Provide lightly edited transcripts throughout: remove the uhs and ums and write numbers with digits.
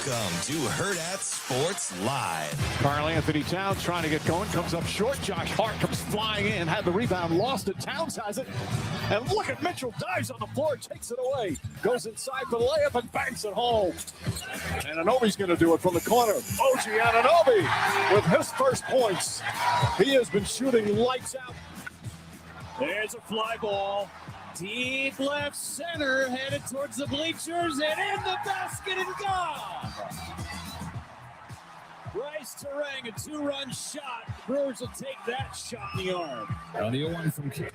Welcome to Hurrdat Sports Live. Karl Anthony Towns trying to get going, comes up short. Josh Hart comes flying in, had the rebound, lost it. Towns has it. And look at Mitchell, dives on the floor, takes it away. Goes inside the layup and banks it home. Anunoby's going to do it from the corner. OG Anunoby with his first points. He has been shooting lights out. There's a fly ball. Deep left center, headed towards the bleachers, and in the basket and gone. Bryce Terang, a two-run shot. The Brewers will take that shot in the arm. On the 0-1 from King.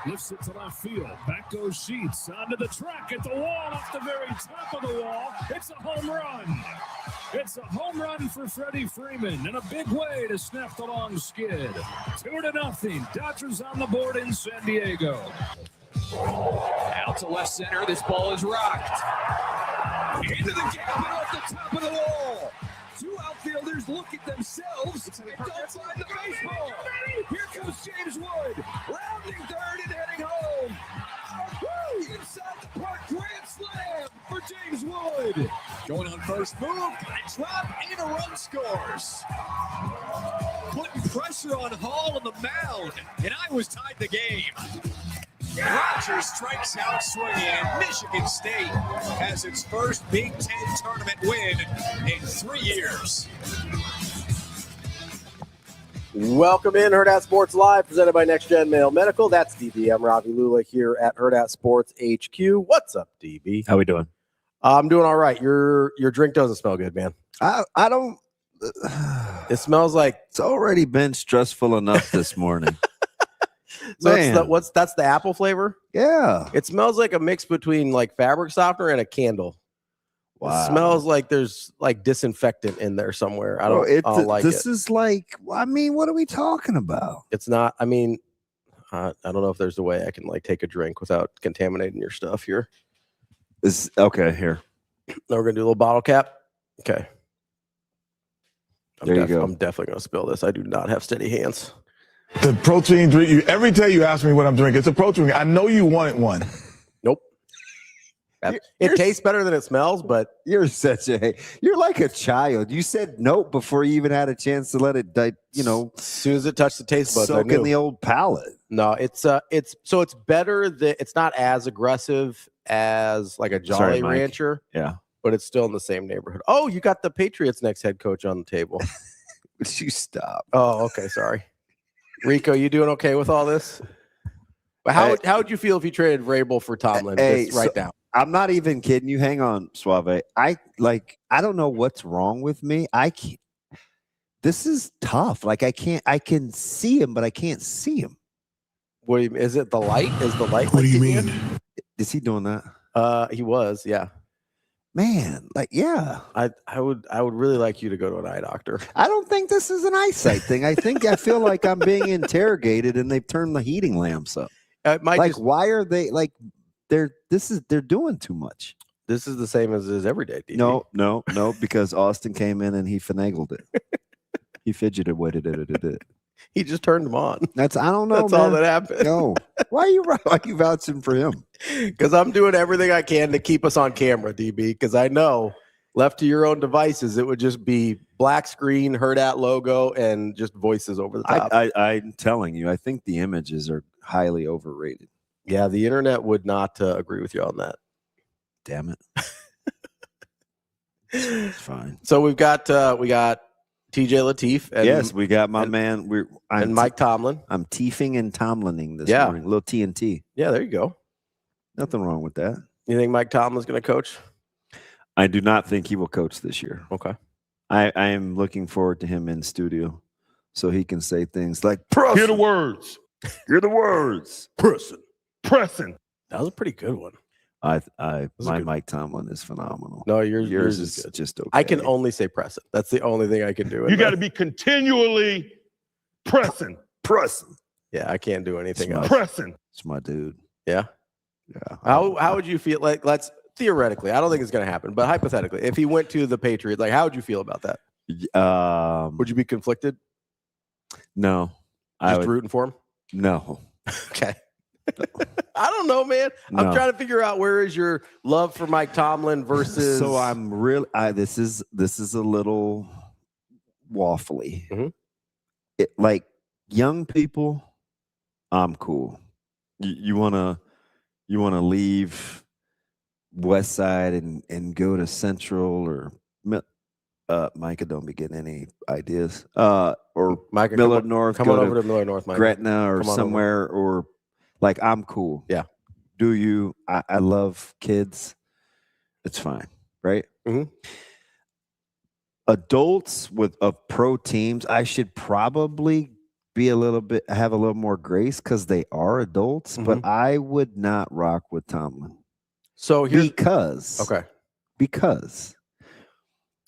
Lifts it to left field. Back goes Sheets. Onto the track at the wall, off the very top of the wall. It's a home run. It's a home run for Freddie Freeman in a big way to snap the long skid. 2-0. Dodgers on the board in San Diego. Out to left center. This ball is rocked. Into the gap and off the top of the wall. Two outfielders look at themselves and don't find the baseball. Here comes James Wood, rounding third and heading home. Woo! Inside the park, grand slam for James Wood. Going on first move, a drop and a run scores. Putting pressure on Hall on the mound, and I was tied the game. Rogers strikes out swinging, and Michigan State has its first Big Ten tournament win in 3 years. Welcome in, Hurrdat Sports Live, presented by Next Gen Male Medical. That's DB. I'm Ravi Lulla here at Hurrdat Sports HQ. What's up, DB? How we doing? I'm doing all right. Your drink doesn't smell good, man. I don't. It smells like It's already been stressful enough this morning. so. Man. That's the apple flavor. Yeah. It smells like a mix between like fabric softener and a candle. Wow. It smells like there's like disinfectant in there somewhere. I don't like this it. is like, I mean, what are we talking about? It's not. I mean, I don't know if there's a way I can like take a drink without contaminating your stuff here. Is okay here. Now we're gonna do a little bottle cap. Okay. There you go. I'm definitely gonna spill this. I do not have steady hands. The protein drink. Every day you ask me what I'm drinking. It's a protein drink. I know you wanted one. Nope. It tastes better than it smells, but You're like a child. You said nope before you even had a chance to let it, as soon as it touched the taste buds, I soak knew. in the old palate. No, it's better that it's not as aggressive as like a Jolly Sorry, Mike. Rancher, Yeah. but it's still in the same neighborhood. Oh, you got the Patriots next head coach on the table. Would you stop? Oh, okay, sorry. Rico, you doing okay with all this? But how would you feel if you traded Vrabel for Tomlin right now? I'm not even kidding you. Hang on, Suave. I don't know what's wrong with me. This is tough. Like I can see him, but I can't see him. What is it? The light? Is the light? What do you mean? Is he doing that? He was, yeah. Man, yeah. I would really like you to go to an eye doctor. I don't think this is an eyesight thing. I feel like I'm being interrogated and they've turned the heating lamps up. It might Like, why are they like they're doing too much? This is the same as it is every day. DB. No, because Austin came in and he finagled it. He fidgeted with it. He just turned them on. I don't know. That's man. all that happened. No. Why are you vouching for him? Because I'm doing everything I can to keep us on camera, DB. Because I know left to your own devices, it would just be black screen, Hurrdat logo, and just voices over the top. I'm telling you, I think the images are highly overrated. Yeah, the internet would not agree with you on that. Damn it. It's fine. So we got TJ Lateef. And, yes, we got my man. And Mike Tomlin. I'm teefing and Tomlining this Yeah. morning. A little TNT. Yeah, there you go. Nothing wrong with that. You think Mike Tomlin's going to coach? I do not think he will coach this year. Okay. I am looking forward to him in studio so he can say things like, Hear the words. Hear the words. Pressing. That was a pretty good one. Mike Tomlin is phenomenal. No, Yours is is good. just okay. I can only say press it. That's the only thing I can do. You got to be continually pressing. Yeah, I can't do anything else. Pressing. It's my dude. Yeah. Yeah. How would you feel? Like, let's theoretically, I don't think it's going to happen, but hypothetically, if he went to the Patriots, like, how would you feel about that? Would you be conflicted? No. Just rooting for him? No. Okay. I don't know, man. I'm No. trying to figure out where is your love for Mike Tomlin versus. So I'm really. This is a little waffly. Mhm. Like young people, I'm cool. You wanna leave West Side and go to Central or Micah, don't be getting any ideas. Or Micah, Millard North. Come on over to Millard North, Micah. Gretna or Come on somewhere, or like I'm cool. Yeah. Do you? I love kids. It's fine, right? Mhm. Adults of pro teams, I should probably have a little more grace because they are adults, but I would not rock with Tomlin. So because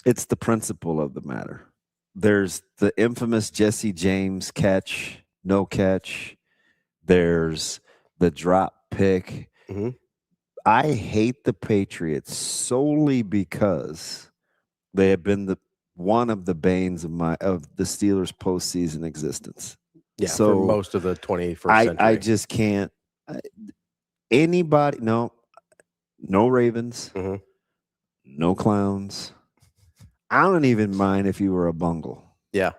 it's the principle of the matter. There's the infamous Jesse James catch, no catch. There's the drop pick. Mhm. I hate the Patriots solely because they have been one of the banes of the Steelers' postseason existence. Yeah, so for most of the 21st century. I just can't. Anybody? No Ravens, Mhm. no Clowns. I don't even mind if you were a bungle. Yeah,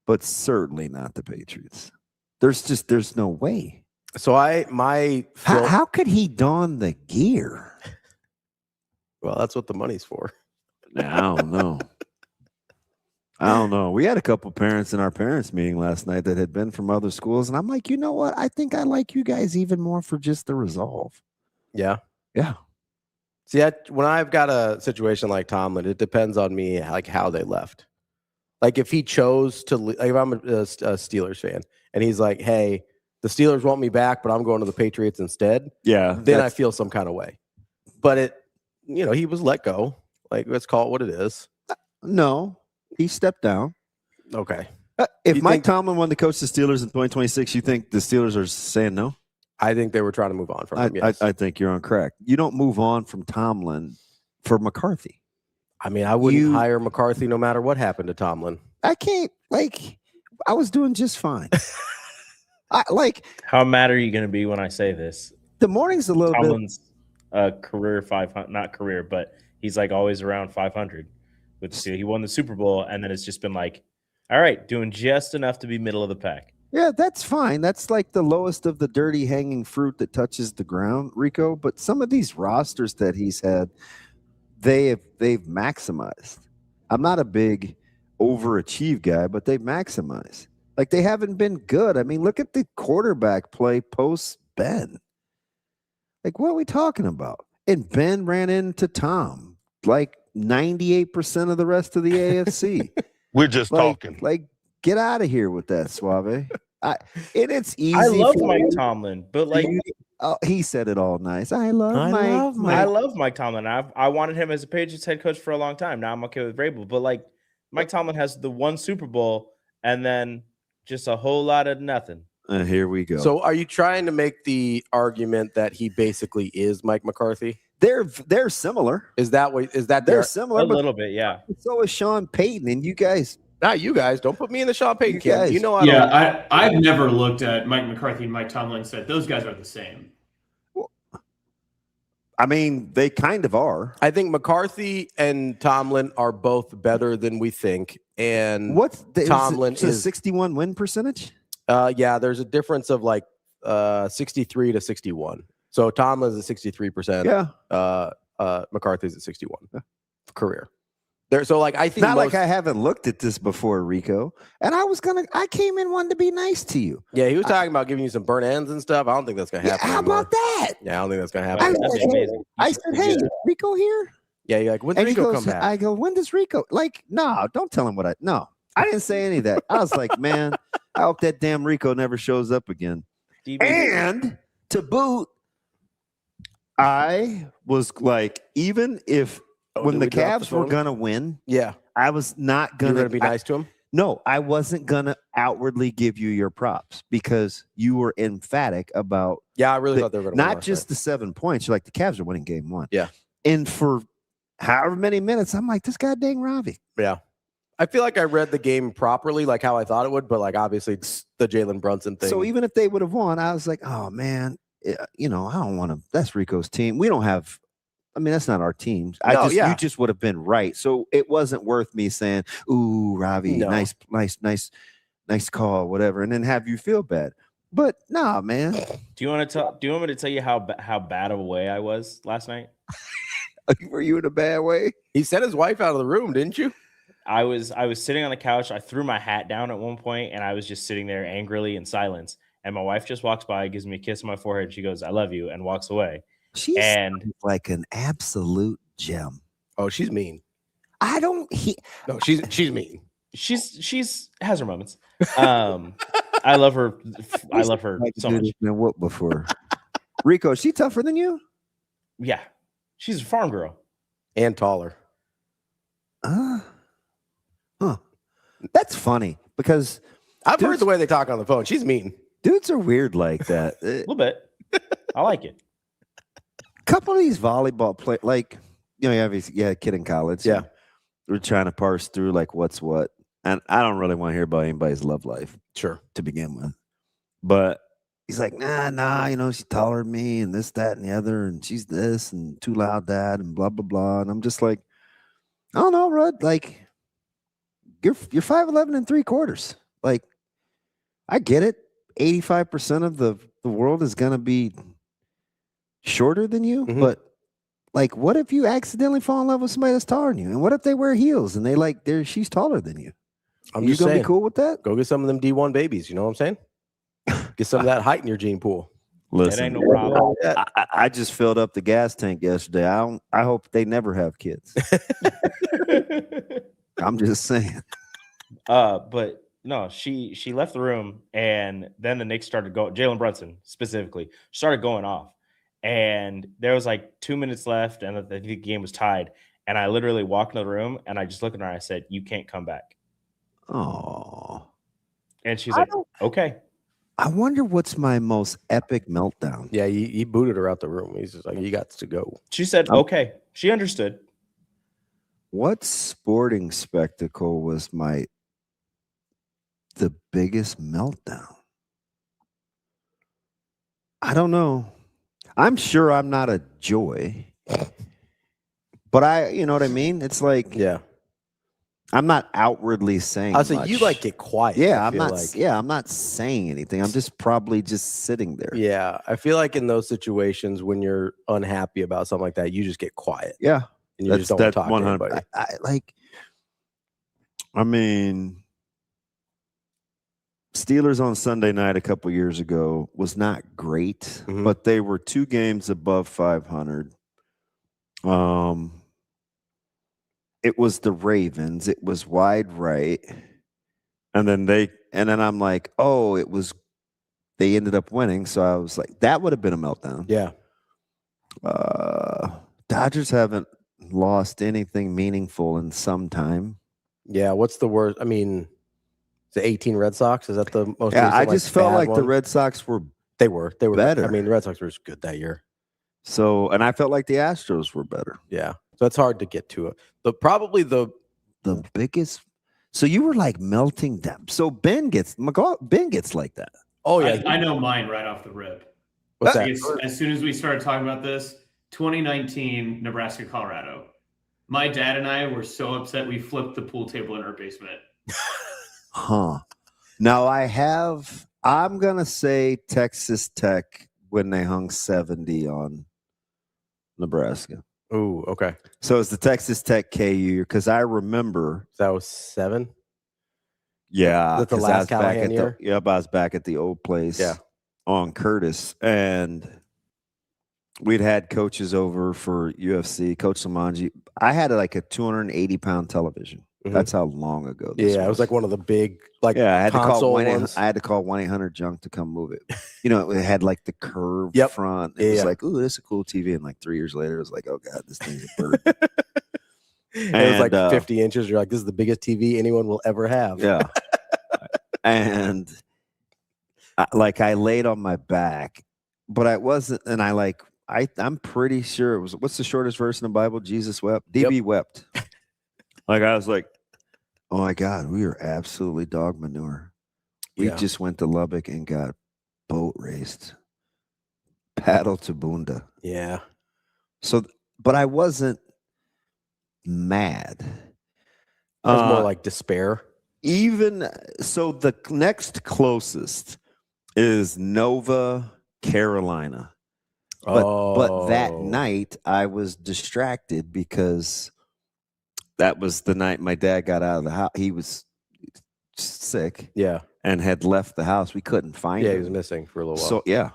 but certainly not the Patriots. There's no way. So how could he don the gear? Well, that's what the money's for. I don't know. We had a couple parents in our parents' meeting last night that had been from other schools, and I'm like, you know what? I think I like you guys even more for just the resolve. Yeah. Yeah. See, when I've got a situation like Tomlin, it depends on me, like how they left. Like if he chose to, like if I'm a Steelers fan and he's like, hey, the Steelers want me back, but I'm going to the Patriots instead. Yeah. Then I feel some kind of way. But he was let go. Like, let's call it what it is. No, he stepped down. Okay. If Mike Tomlin wanted to coach the Steelers in 2026, you think the Steelers are saying no? I think they were trying to move on from him. Yes. I think you're on correct. You don't move on from Tomlin for McCarthy. I mean, I wouldn't hire McCarthy no matter what happened to Tomlin. I can't. I was doing just fine. How mad are you going to be when I say this? The morning's a little Tomlin's career 500, not career, but he's like always around 500 with the Steelers. He won the Super Bowl, and then it's just been like, all right, doing just enough to be middle of the pack. Yeah, that's fine. That's like the lowest of the dirty hanging fruit that touches the ground, Rico. But some of these rosters that he's had, they've maximized. I'm not a big overachieve guy, but they've maximized. Like they haven't been good. I mean, look at the quarterback play post Ben. Like, what are we talking about? And Ben ran into Tom, like 98% of the rest of the AFC. We're just talking. Like, get out of here with that, Suave. And it's easy. I love Mike Tomlin, but like he said it all nice. I love Mike Tomlin. I wanted him as a Patriots head coach for a long time. Now I'm okay with Vrabel, but like Mike Tomlin has the one Super Bowl and then just a whole lot of nothing. Here we go. So are you trying to make the argument that he basically is Mike McCarthy? They're similar. Is that they're similar? A little bit, yeah. So is Sean Payton, and you guys. Not you guys. Don't put me in the Sean Payton camp. You know I've never looked at Mike McCarthy and Mike Tomlin and said those guys are the same. I mean, they kind of are. I think McCarthy and Tomlin are both better than we think. And Tomlin is a 61 win percentage? Yeah, there's a difference of like 63 to 61. So Tomlin's at 63%. Yeah. McCarthy's at 61 career. So like I think like I haven't looked at this before, Rico. And I came in wanting to be nice to you. Yeah, he was talking about giving you some burnt ends and stuff. I don't think that's gonna happen. How about that? Yeah, I don't think that's gonna happen. I said, hey, Rico here? Yeah, you're like, when does Rico come back? I go, when does Rico? Like, no, don't tell him what I didn't say any of that. I was like, man, I hope that damn Rico never shows up again. And to boot, I was like, even if when the Cavs were gonna win, I was not gonna be nice to him. No, I wasn't gonna outwardly give you your props because you were emphatic about. Yeah, I really thought they were gonna not just the 7 points. You're like, the Cavs are winning game one. Yeah, and for however many minutes, I'm like, this guy dang Ravi. Yeah. I feel like I read the game properly, like how I thought it would, but like obviously it's the Jalen Brunson thing. So even if they would have won, I was like, oh man, you know, I don't want to. That's Rico's team. We don't have. I mean, that's not our team. You just would have been right. So it wasn't worth me saying, "Ooh, Ravi, nice call, whatever," and then have you feel bad. But nah, man. Do you want me to tell you how bad of a way I was last night? Were you in a bad way? He sent his wife out of the room, didn't you? I was sitting on the couch. I threw my hat down at one point, and I was just sitting there angrily in silence. And my wife just walks by, gives me a kiss on my forehead. She goes, "I love you," and walks away. She's like an absolute gem. Oh, she's mean. No, she's mean. She's has her moments. I love her. I love her so much. Been whooped before. Rico, is she tougher than you? Yeah, she's a farm girl and taller. That's funny because I've heard the way they talk on the phone. She's mean. Dudes are weird like that. A little bit. I like it. Couple of these volleyball play, like, you know, you have a kid in college. Yeah, we're trying to parse through like what's what, and I don't really want to hear about anybody's love life. Sure, to begin with, but he's like, nah, you know, she's taller than me, and this, that, and the other, and she's this, and too loud, dad, and blah blah blah. And I'm just like, I don't know, Rud. Like, you're 5'11" 3/4. Like, I get it. 85% of the world is gonna be shorter than you, but like, what if you accidentally fall in love with somebody that's taller than you? And what if they wear heels and she's taller than you? I'm just gonna be cool with that? Go get some of them D1 babies. You know what I'm saying? Get some of that height in your gene pool. Listen, it ain't no problem. I just filled up the gas tank yesterday. I hope they never have kids. I'm just saying. But no, she left the room, and then the Knicks started going. Jalen Brunson specifically started going off, and there was like 2 minutes left, and the game was tied. And I literally walked in the room, and I just looked at her, and I said, "You can't come back." Oh, and she's like, "Okay." I wonder what's my most epic meltdown. Yeah, he booted her out the room. He's just like, "You got to go." She said, "Okay." She understood. What sporting spectacle was the biggest meltdown? I don't know. I'm sure I'm not a joy, but you know what I mean? It's like, yeah, I'm not outwardly saying. I say you like get quiet. Yeah, I'm not. Yeah, I'm not saying anything. I'm just probably just sitting there. Yeah, I feel like in those situations when you're unhappy about something like that, you just get quiet. Yeah, and you just don't talk to anybody. I mean, Steelers on Sunday night a couple years ago was not great, but they were 2 games above 500. It was the Ravens. It was wide right, and then I'm like, oh, they ended up winning. So I was like, that would have been a meltdown. Yeah. Dodgers haven't lost anything meaningful in some time. Yeah. What's the worst? I mean, the 18 Red Sox, is that the most? Yeah, recent, I just felt like one? the Red Sox were. They were better. I mean, the Red Sox were good that year. So, and I felt like the Astros were better. Yeah. So it's hard to get to it. Probably the biggest. So you were like melting down. So Ben gets like that. Oh yeah, I know mine right off the rip. What's that? As soon as we started talking about this, 2019 Nebraska, Colorado. My dad and I were so upset we flipped the pool table in our basement. Now I'm gonna say Texas Tech when they hung 70 on Nebraska. Oh, okay. So it's the Texas Tech KU because I remember that was 7. Yeah, that's the last Callahan year. Yep, I was back at the old place. Yeah, on Curtis, and we'd had coaches over for UFC. Coach Samanji. I had like a 280-pound television. That's how long ago this was. It was like one of the big I had to call 1-800-JUNK to come move it. You know, it had like the curved front. It was like, ooh, this is a cool TV. And like 3 years later, it was like, oh god, this thing's a bird. And it was like 50 inches. You're like, this is the biggest TV anyone will ever have. Yeah. And I laid on my back, but I wasn't. And I'm pretty sure it was. What's the shortest verse in the Bible? Jesus wept. DB wept. Like I was like, oh my God, we are absolutely dog manure. We just went to Lubbock and got boat raced. Paddle to Bunda. Yeah. So, but I wasn't mad. It was more like despair. Even so, the next closest is Nova, Carolina. But that night I was distracted because that was the night my dad got out of the house. He was sick. Yeah. And had left the house. We couldn't find him. Yeah, he was missing for a little while. So yeah.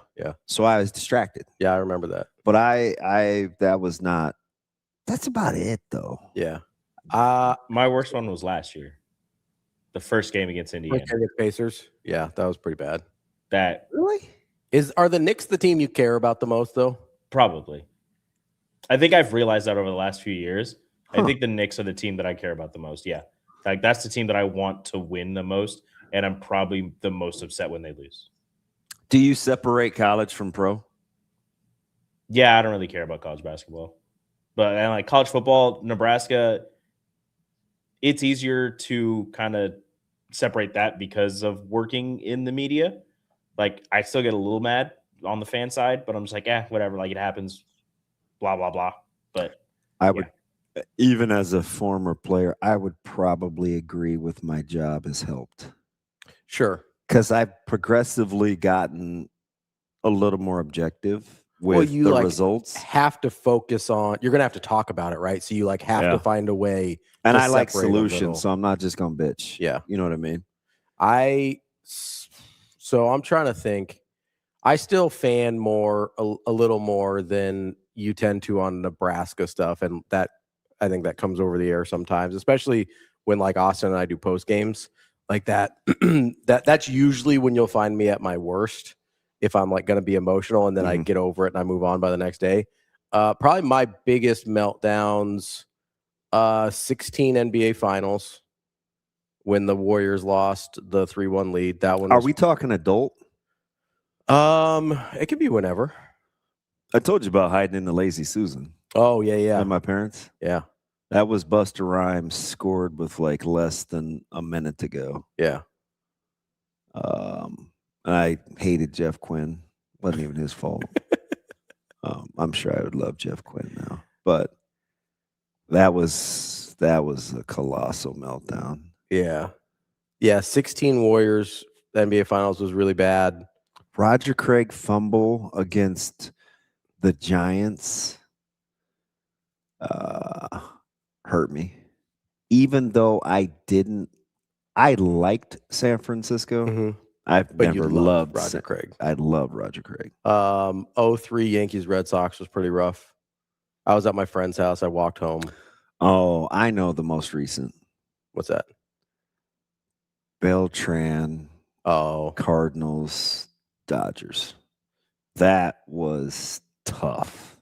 So I was distracted. Yeah, I remember that. But that was not. That's about it though. Yeah. My worst one was last year. The first game against Indiana. Pacers. Yeah, that was pretty bad. That really are the Knicks the team you care about the most though? Probably. I think I've realized that over the last few years. I think the Knicks are the team that I care about the most. Yeah. Like that's the team that I want to win the most, and I'm probably the most upset when they lose. Do you separate college from pro? Yeah, I don't really care about college basketball. But and like college football, Nebraska, it's easier to kind of separate that because of working in the media. Like I still get a little mad on the fan side, but I'm just like, whatever, like it happens, blah, blah, blah. But I would, even as a former player, I would probably agree with my job has helped. Sure. Because I've progressively gotten a little more objective with the results. Have to focus on, you're going to have to talk about it, right? So you like have to find a way. And I like solutions, so I'm not just going to bitch. Yeah. You know what I mean? So I'm trying to think. I still fan more, a little more than you tend to on Nebraska stuff. And that, I think that comes over the air sometimes, especially when like Austin and I do post games like that. That's usually when you'll find me at my worst if I'm like going to be emotional, and then I get over it and I move on by the next day. Probably my biggest meltdowns, 16 NBA finals when the Warriors lost the 3-1 lead. That one. Are we talking adult? It could be whenever. I told you about hiding in the Lazy Susan. Oh, yeah. And my parents. Yeah. That was Busta Rhymes scored with like less than a minute to go. Yeah. I hated Jeff Quinn. Wasn't even his fault. I'm sure I would love Jeff Quinn now, but that was a colossal meltdown. Yeah. Yeah. 16 Warriors NBA Finals was really bad. Roger Craig fumble against the Giants hurt me. Even though I liked San Francisco. Mm-hmm. I've never loved Roger Craig. I love Roger Craig. 03 Yankees Red Sox was pretty rough. I was at my friend's house. I walked home. Oh, I know the most recent. What's that? Beltran. Oh, Cardinals, Dodgers. That was tough.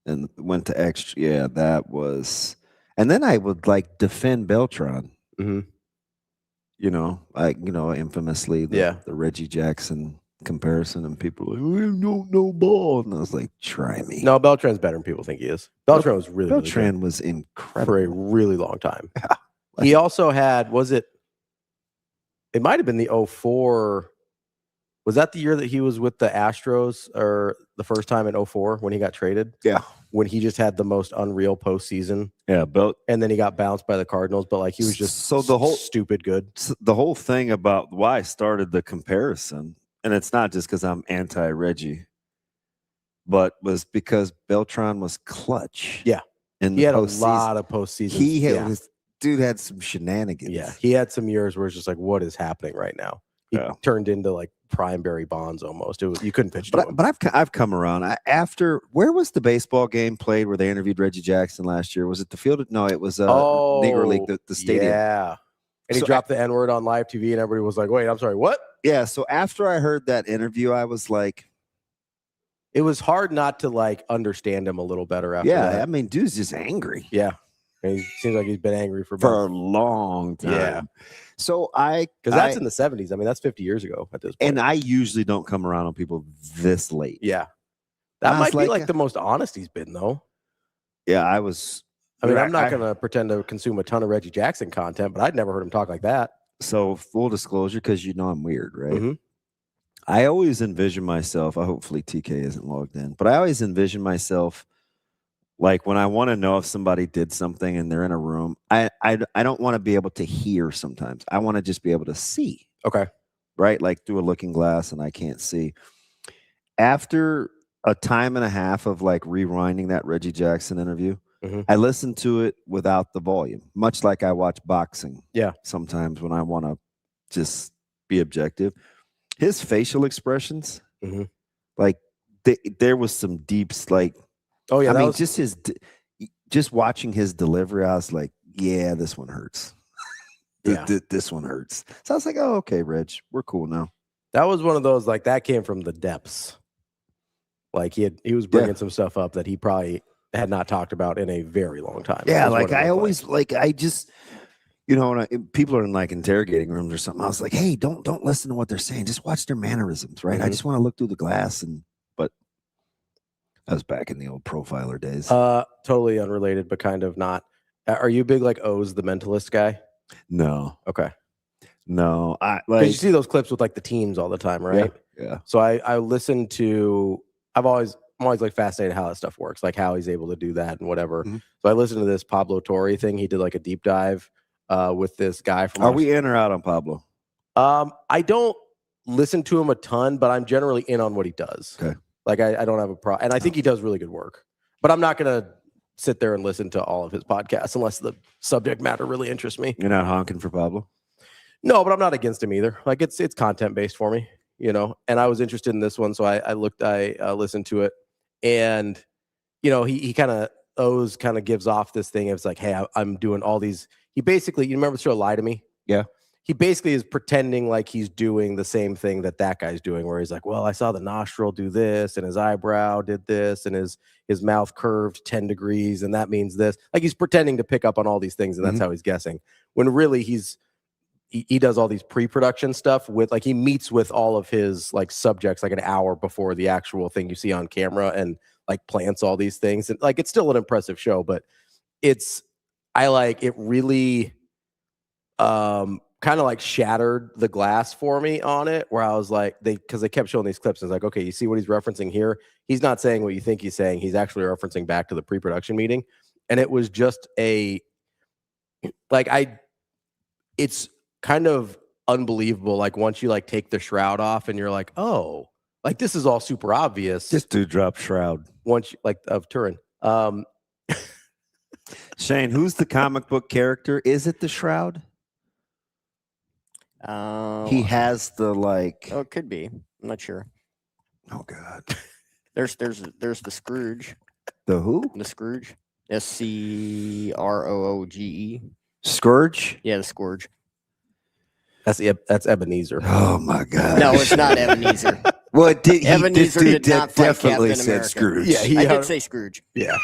And went to extra. Yeah, that was. And then I would like defend Beltran. Mm-hmm. Infamously, the Reggie Jackson comparison, and people were like, we don't know ball. And I was like, try me. No, Beltran's better than people think he is. Beltran was really Beltran was incredible for a really long time. Yeah. He also had, it might have been the 04. Was that the year that he was with the Astros, or the first time in 04 when he got traded? Yeah. When he just had the most unreal postseason. Yeah. And then he got bounced by the Cardinals, but like he was just stupid good. The whole thing about why I started the comparison, and it's not just because I'm anti-Reggie, but was because Beltran was clutch. Yeah. He had a lot of postseasons. Dude had some shenanigans. Yeah. He had some years where it's just like, what is happening right now? He turned into like prime Barry Bonds almost. You couldn't pitch to him. But I've come around. Where was the baseball game played where they interviewed Reggie Jackson last year? Was it the field? No, it was Negro League, the stadium. Yeah. And he dropped the N-word on live TV, and everybody was like, wait, I'm sorry, what? Yeah. So after I heard that interview, I was like, it was hard not to like understand him a little better after that. I mean, dude's just angry. Yeah. And he seems like he's been angry for a long time. Yeah. So because that's in the 70s. I mean, that's 50 years ago at this point. And I usually don't come around on people this late. Yeah. That might be like the most honest he's been, though. Yeah, I mean, I'm not going to pretend to consume a ton of Reggie Jackson content, but I'd never heard him talk like that. So full disclosure, because I'm weird, right? Mm-hmm. I always envision myself. Hopefully TK isn't logged in, but I always envision myself like when I want to know if somebody did something and they're in a room. I don't want to be able to hear. Sometimes I want to just be able to see. Okay. Right, like through a looking glass, and I can't see. After a time and a half of like rewinding that Reggie Jackson interview, I listened to it without the volume, much like I watch boxing. Yeah. Sometimes when I want to just be objective, his facial expressions, like there was some deeps, like, oh yeah, I mean, just watching his delivery, I was like, yeah, this one hurts. This one hurts. So I was like, oh, okay, Reg, we're cool now. That was one of those, like, that came from the depths. Like he was bringing some stuff up that he probably had not talked about in a very long time. Yeah, like I always like I just, you know, when people are in like interrogating rooms or something, I was like, hey, don't listen to what they're saying. Just watch their mannerisms, right? I just want to look through the glass. But I was back in the old profiler days. Totally unrelated, but kind of not. Are you big like O's the Mentalist guy? No. Okay. No. I Because you like see those clips with like the teams all the time, right? Yeah. So I listen to. I'm always like fascinated how that stuff works, like how he's able to do that and whatever. So I listened to this Pablo Torre thing. He did like a deep dive with this guy from. Are we in or out on Pablo? I don't listen to him a ton, but I'm generally in on what he does. Okay. Like I don't have a problem, and I think he does really good work. But I'm not gonna sit there and listen to all of his podcasts unless the subject matter really interests me. You're not honking for Pablo? No, but I'm not against him either. Like it's content based for me, you know. And I was interested in this one, so I listened to it, and you know, he kind of gives off this thing. It's like, hey, I'm doing all these. He basically, you remember the show Lie to Me? Yeah. He basically is pretending like he's doing the same thing that guy's doing, where he's like, well, I saw the nostril do this, and his eyebrow did this, and his mouth curved 10 degrees, and that means this. Like he's pretending to pick up on all these things, and that's how he's guessing. When really he does all these pre-production stuff with, like, he meets with all of his like subjects like an hour before the actual thing you see on camera, and like plants all these things. And like it's still an impressive show, but it really kind of like shattered the glass for me on it, where I was like, because they kept showing these clips. And it's like, okay, you see what he's referencing here? He's not saying what you think he's saying. He's actually referencing back to the pre-production meeting. And it was just it's kind of unbelievable. Like once you like take the shroud off and you're like, oh, like this is all super obvious. Just to drop shroud. Once of Turin. Shane, who's the comic book character? Is it the Shroud? He has the like. Oh, it could be. I'm not sure. Oh God. There's the Scrooge. The who? The Scrooge. Scrooge. Scourge. Yeah, the Scourge. That's Ebenezer. Oh my God. No, it's not Ebenezer. Well, Ebenezer did not fight definitely Captain said America. Scrooge. Yeah, I did say Scrooge. Yeah.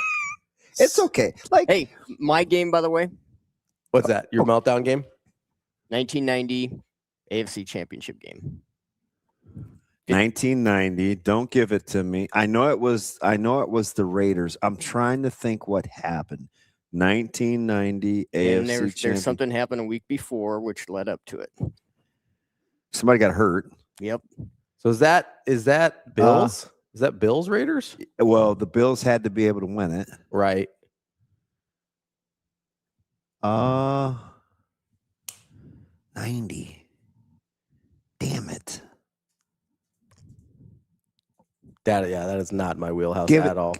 It's okay. Like, hey, my game, by the way. What's that? Your Meltdown game? 1990 AFC Championship game. 1990. Don't give it to me. I know it was the Raiders. I'm trying to think what happened. 1990 And AFC there's something happened a week before which led up to it. Somebody got hurt. Yep. So is that Bills? Is that Bills Raiders? Well, the Bills had to be able to win it. Right. 90. Damn it. That is not my wheelhouse at all.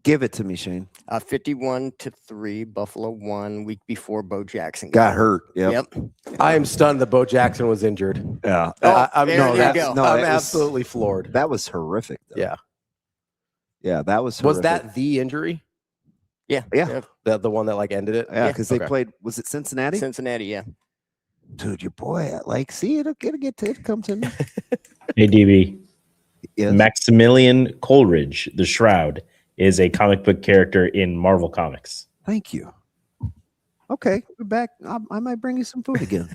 Give it to me, Shane. 51-3, Buffalo won week before Bo Jackson got hurt. Yep. I am stunned that Bo Jackson was injured. Yeah. I'm absolutely absolutely floored. That was horrific, though. Yeah. Yeah, that was horrific. Was that the injury? Yeah. The one that like ended it? Yeah, because they played, was it Cincinnati? Cincinnati, yeah. Dude, your boy, like, see, it'll come to me. Hey, DB. Yes. Maximilian Coleridge, the Shroud, is a comic book character in Marvel Comics. Thank you. Okay, we're back. I might bring you some food again.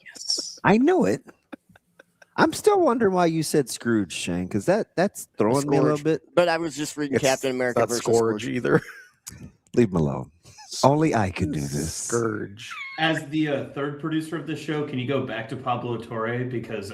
Yes. I know it. I'm still wondering why you said Scrooge, Shane, because that's throwing me a little bit. But I was just reading Captain America not versus Scourge either. Leave him alone. Only I can do this. Scourge. As the third producer of this show, can you go back to Pablo Torre because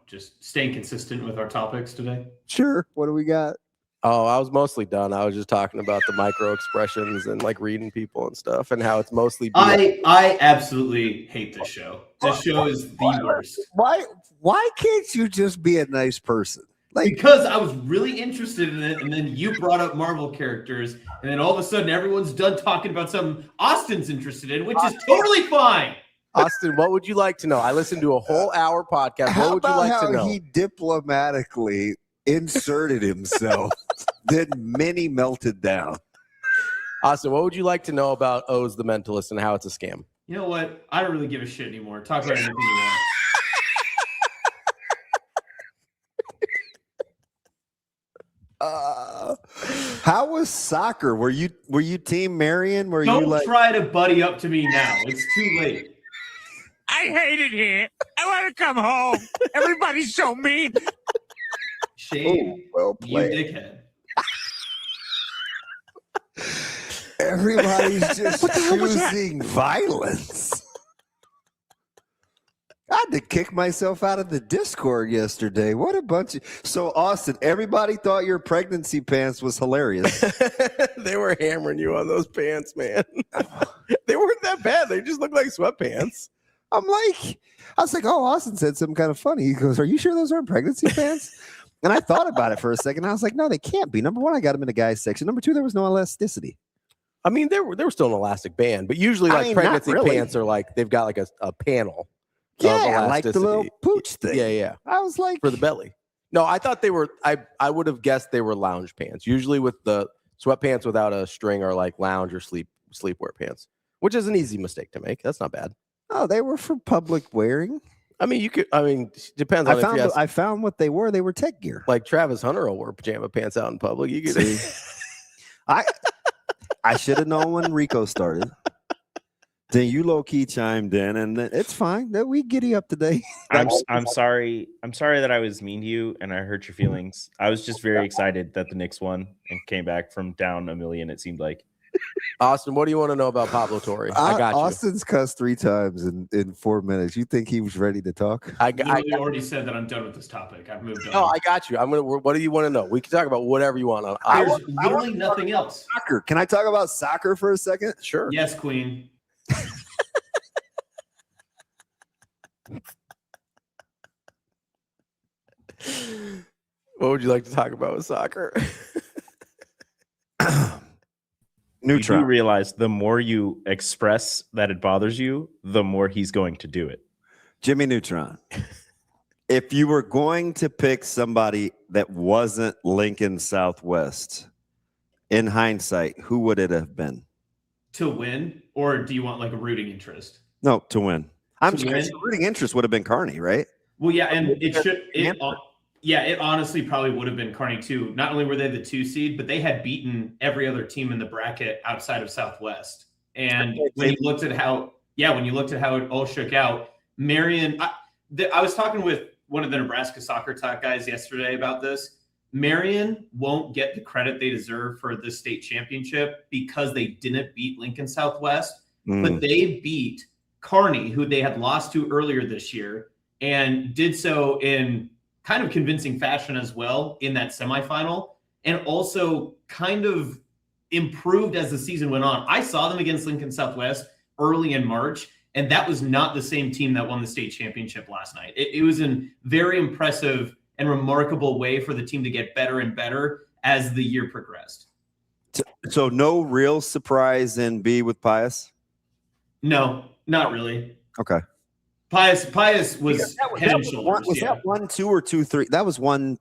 just staying consistent with our topics today? Sure. What do we got? Oh, I was mostly done. I was just talking about the micro expressions and like reading people and stuff and how it's mostly. I absolutely hate this show. This show is the worst. Why can't you just be a nice person? Because I was really interested in it, and then you brought up Marvel characters, and then all of a sudden everyone's done talking about something Austin's interested in, which is totally fine. Austin, what would you like to know? I listened to a whole hour podcast. What would you like to know? He diplomatically inserted himself, then many melted down. Austin, what would you like to know about O's the Mentalist and how it's a scam? You know what? I don't really give a shit anymore. Talk about anything you want. How was soccer? Were you team Marion? Don't try to buddy up to me now. It's too late. I hate it here. I want to come home. Everybody's so mean. Shame, well you played. dickhead. Everybody's just choosing violence. I had to kick myself out of the Discord yesterday. What a bunch of... So, Austin, everybody thought your pregnancy pants was hilarious. They were hammering you on those pants, man. They weren't that bad. They just looked like sweatpants. I was like, oh, Austin said something kind of funny. He goes, are you sure those aren't pregnancy pants? And I thought about it for a second. I was like, no, they can't be. Number one, I got them in the guys section. Number two, there was no elasticity. I mean, they were still an elastic band, but usually pregnancy pants are like, they've got like a panel. Yeah, like the little pooch thing. Yeah. I was like, for the belly. No, I thought they were. I would have guessed they were lounge pants. Usually with the sweatpants without a string are like lounge or sleepwear pants, which is an easy mistake to make. That's not bad. Oh, they were for public wearing. I mean, depends on. I found what they were. They were tech gear. Like Travis Hunter will wear pajama pants out in public. You could. I should have known when Rico started. Then you low key chimed in, and it's fine that we giddy up today. I'm sorry. I'm sorry that I was mean to you and I hurt your feelings. I was just very excited that the Knicks won and came back from down a million. It seemed like. Austin, what do you want to know about Pablo Torre? I got you. Austin's cussed 3 times in 4 minutes. You think he was ready to talk? I already said that I'm done with this topic. I've moved on. No, I got you. What do you want to know? We can talk about whatever you want. There's literally nothing else. Soccer. Can I talk about soccer for a second? Sure. Yes, Queen. What would you like to talk about with soccer? Neutron. You do realize the more you express that it bothers you, the more he's going to do it. Jimmy Neutron. If you were going to pick somebody that wasn't Lincoln Southwest, in hindsight, who would it have been? To win, or do you want like a rooting interest? No, to win. I'm sure the rooting interest would have been Carney, right? Well, yeah, and it honestly probably would have been Carney too. Not only were they the 2 seed, but they had beaten every other team in the bracket outside of Southwest. And when you looked at how it all shook out, Marion, I was talking with one of the Nebraska Soccer Talk guys yesterday about this. Marion won't get the credit they deserve for the state championship because they didn't beat Lincoln Southwest, but they beat Carney, who they had lost to earlier this year, and did so in kind of convincing fashion as well in that semifinal, and also kind of improved as the season went on. I saw them against Lincoln Southwest early in March, and that was not the same team that won the state championship last night. It was a very impressive and remarkable way for the team to get better and better as the year progressed. So no real surprise in B with Pius? No, not really. Okay. Pius was head and shoulders. Was that 1-2 or 2-3? That was 1-2,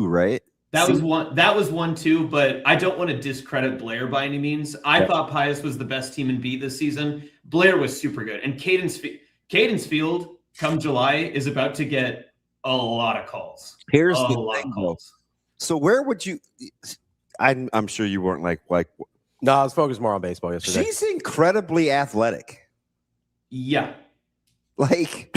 right? That was 1-2, but I don't want to discredit Blair by any means. I thought Pius was the best team in B this season. Blair was super good. And Cadence Field, come July, is about to get a lot of calls. Here's the thing. So where would you I'm sure you weren't like no, I was focused more on baseball yesterday. She's incredibly athletic. Yeah. Like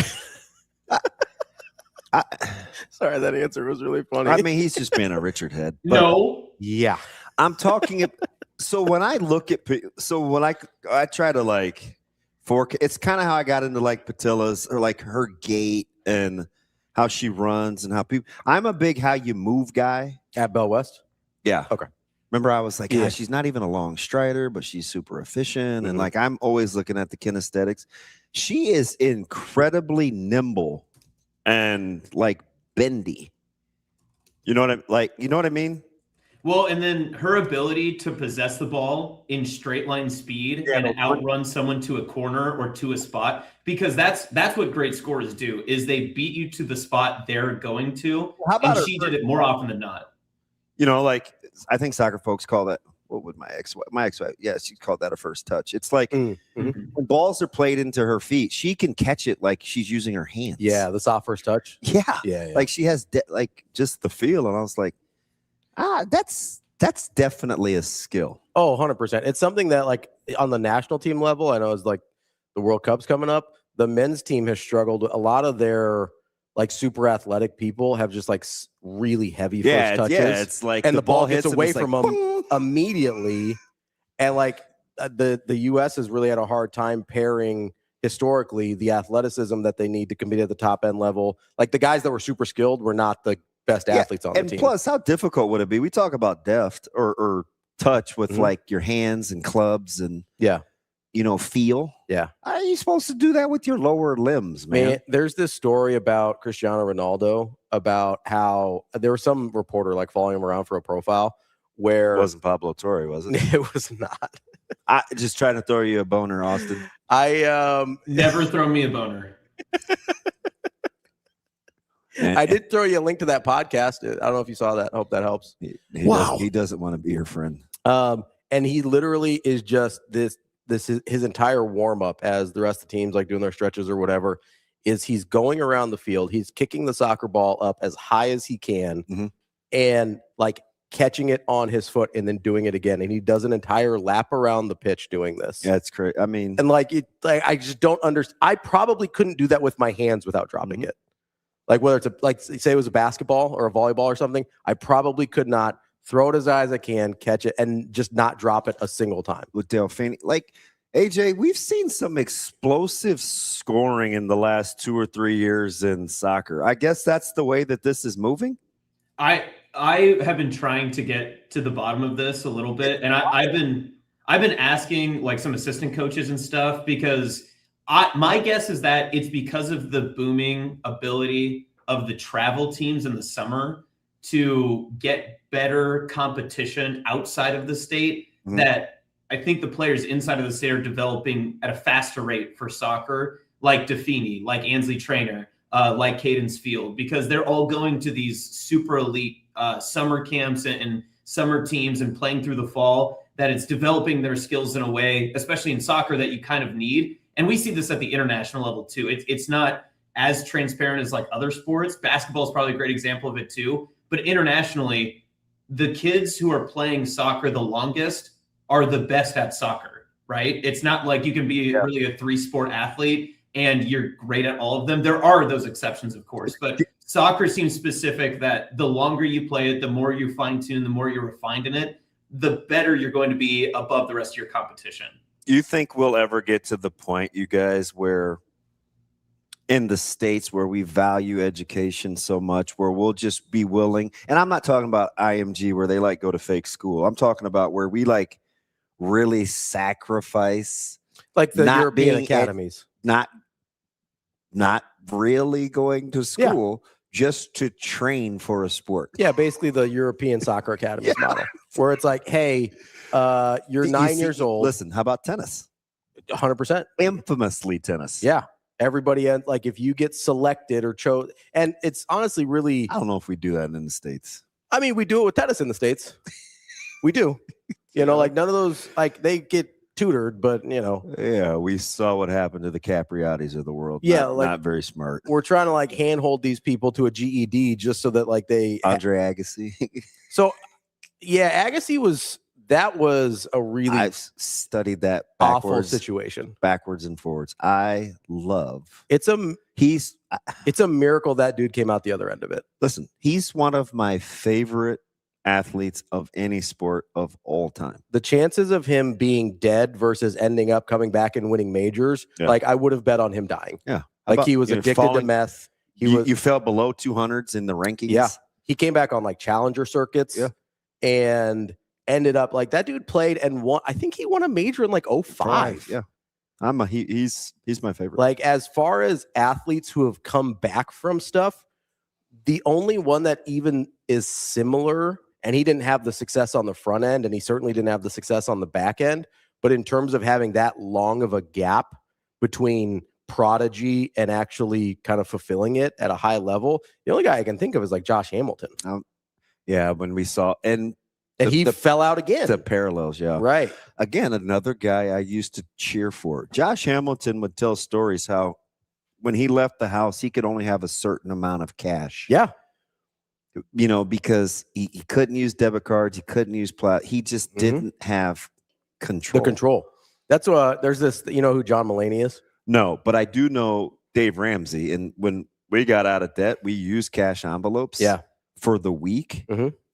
sorry, that answer was really funny. I mean, he's just being a Richard head. No. Yeah. I'm talking So when I look at, when I try to like it's kind of how I got into like Patila's or like her gait and how she runs and how people. I'm a big how you move guy at Bell West. Yeah. Okay. Remember, I was like, yeah, she's not even a long strider, but she's super efficient. And like, I'm always looking at the kinesthetics. She is incredibly nimble and like bendy. You know what I mean? Well, and then her ability to possess the ball in straight line speed and outrun someone to a corner or to a spot, because that's what great scorers do, is they beat you to the spot they're going to. How about and she did it more often than not. You know, like I think soccer folks call that, what would my ex-wife, yeah, she called that a first touch. It's like when balls are played into her feet, she can catch it like she's using her hands. Yeah, the soft first touch. Yeah. Like she has like just the feel. And I was like, that's definitely a skill. Oh, 100%. It's something that like on the national team level, I know it's like the World Cup's coming up. The men's team has struggled. A lot of their like super athletic people have just like really heavy first touches. Yeah, it's like and the ball hits gets away like, from them immediately. And like the U.S. has really had a hard time pairing historically the athleticism that they need to compete at the top end level. Like the guys that were super skilled were not the best athletes on the team. And plus, how difficult would it be? We talk about deft or touch with like your hands and clubs and feel. Yeah. Are you supposed to do that with your lower limbs, man? There's this story about Cristiano Ronaldo about how there was some reporter like following him around for a profile where It wasn't Pablo Torre, was it? It was not. I just trying to throw you a boner, Austin. Never throw me a boner. I did throw you a link to that podcast. I don't know if you saw that. I hope that helps. He doesn't want to be your friend. And he literally is just this is his entire warm up as the rest of the teams like doing their stretches or whatever is he's going around the field. He's kicking the soccer ball up as high as he can and like catching it on his foot and then doing it again. And he does an entire lap around the pitch doing this. Yeah, it's great. I mean, and like I just don't understand. I probably couldn't do that with my hands without dropping it. Like whether it's say it was a basketball or a volleyball or something, I probably could not throw it as high as I can, catch it, and just not drop it a single time. With Delphine, like AJ, we've seen some explosive scoring in the last 2 or 3 years in soccer. I guess that's the way that this is moving. I have been trying to get to the bottom of this a little bit, and I've been asking like some assistant coaches and stuff because my guess is that it's because of the booming ability of the travel teams in the summer to get better competition outside of the state that I think the players inside of the state are developing at a faster rate for soccer, like Defini, like Ansley Trainer, like Cadence Field, because they're all going to these super elite summer camps and summer teams and playing through the fall, that it's developing their skills in a way, especially in soccer, that you kind of need. And we see this at the international level too. It's not as transparent as like other sports. Basketball is probably a great example of it too. But internationally, the kids who are playing soccer the longest are the best at soccer, right? It's not like you can be really a 3-sport athlete and you're great at all of them. There are those exceptions, of course, but soccer seems specific that the longer you play it, the more you fine tune, the more you're refined in it, the better you're going to be above the rest of your competition. You think we'll ever get to the point, you guys, where in the States where we value education so much, where we'll just be willing, and I'm not talking about IMG where they like go to fake school. I'm talking about where we like really sacrifice, like the European academies, not really going to school just to train for a sport. Yeah, basically the European soccer academies model, where it's like, hey, you're 9 years old. Listen, how about tennis? 100%. Infamously tennis. Yeah. Everybody, like if you get selected or chose, and it's honestly really, I don't know if we do that in the States. I mean, we do it with tennis in the States. We do. You know, like none of those, like they get tutored, but you know. Yeah, we saw what happened to the Capriottis of the world. Yeah, not very smart. We're trying to like handhold these people to a GED just so that like they. Andre Agassi. So, yeah, Agassi was a really I've studied that awful situation, backwards and forwards. I love it's a miracle that dude came out the other end of it. Listen, he's one of my favorite athletes of any sport of all time. The chances of him being dead versus ending up coming back and winning majors, like I would have bet on him dying. Yeah. Like he was addicted to meth. You fell below 200s in the rankings. Yeah. He came back on like challenger circuits and ended up like that dude played and won. I think he won a major in like 05. Yeah. He's my favorite. Like as far as athletes who have come back from stuff, the only one that even is similar, and he didn't have the success on the front end, and he certainly didn't have the success on the back end, but in terms of having that long of a gap between prodigy and actually kind of fulfilling it at a high level, the only guy I can think of is like Josh Hamilton. Yeah, when we saw and he fell out again. The parallels, yeah. Right. Again, another guy I used to cheer for. Josh Hamilton would tell stories how when he left the house, he could only have a certain amount of cash. Yeah. You know, because he couldn't use debit cards. He couldn't use he just didn't have control. The control. That's what there's this, you know who John Mulaney is? No, but I do know Dave Ramsey. And when we got out of debt, we used cash envelopes for the week.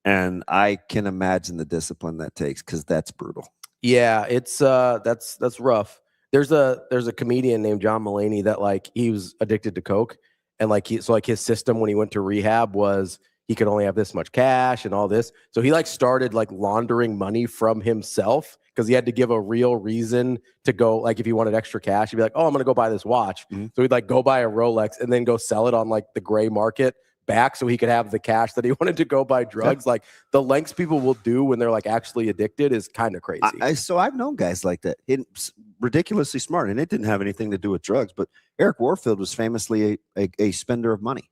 And I can imagine the discipline that takes because that's brutal. Yeah, it's that's rough. There's a comedian named John Mulaney that like he was addicted to coke, and like his system when he went to rehab was he could only have this much cash and all this. So he like started like laundering money from himself because he had to give a real reason to go. Like if he wanted extra cash, he'd be like, "Oh, I'm gonna go buy this watch." So he'd like go buy a Rolex and then go sell it on like the gray market back so he could have the cash that he wanted to go buy drugs. Like the lengths people will do when they're like actually addicted is kind of crazy. So I've known guys like that. It's ridiculously smart, and it didn't have anything to do with drugs. But Eric Warfield was famously a spender of money,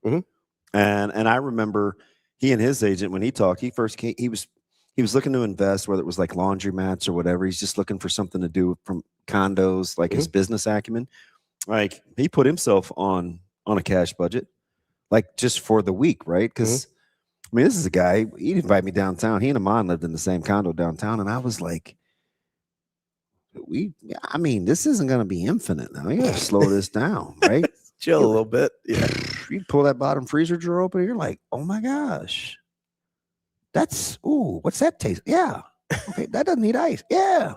and I remember he and his agent when he talked. He first came, he was looking to invest, whether it was like laundromats or whatever. He's just looking for something to do from condos, like his business acumen. Like he put himself on a cash budget. Like just for the week, right? Because I mean, this is a guy. He'd invite me downtown. He and Amon lived in the same condo downtown, and I was like, I mean, this isn't going to be infinite now. You got to slow this down, right? Chill a little bit. Yeah. You pull that bottom freezer drawer open, and you're like, oh my gosh, what's that taste? Yeah, okay, that doesn't need ice. Yeah,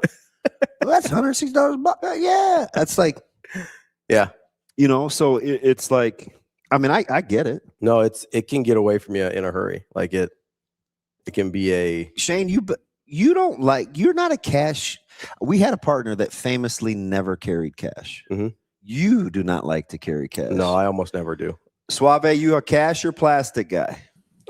well, that's $160. Yeah, that's like, yeah, you know. So it's like. I mean, I get it. No, it can get away from you in a hurry. Like it can be a Shane. You don't like. You're not a cash. We had a partner that famously never carried cash. You do not like to carry cash. No, I almost never do. Suave, you a cash or plastic guy?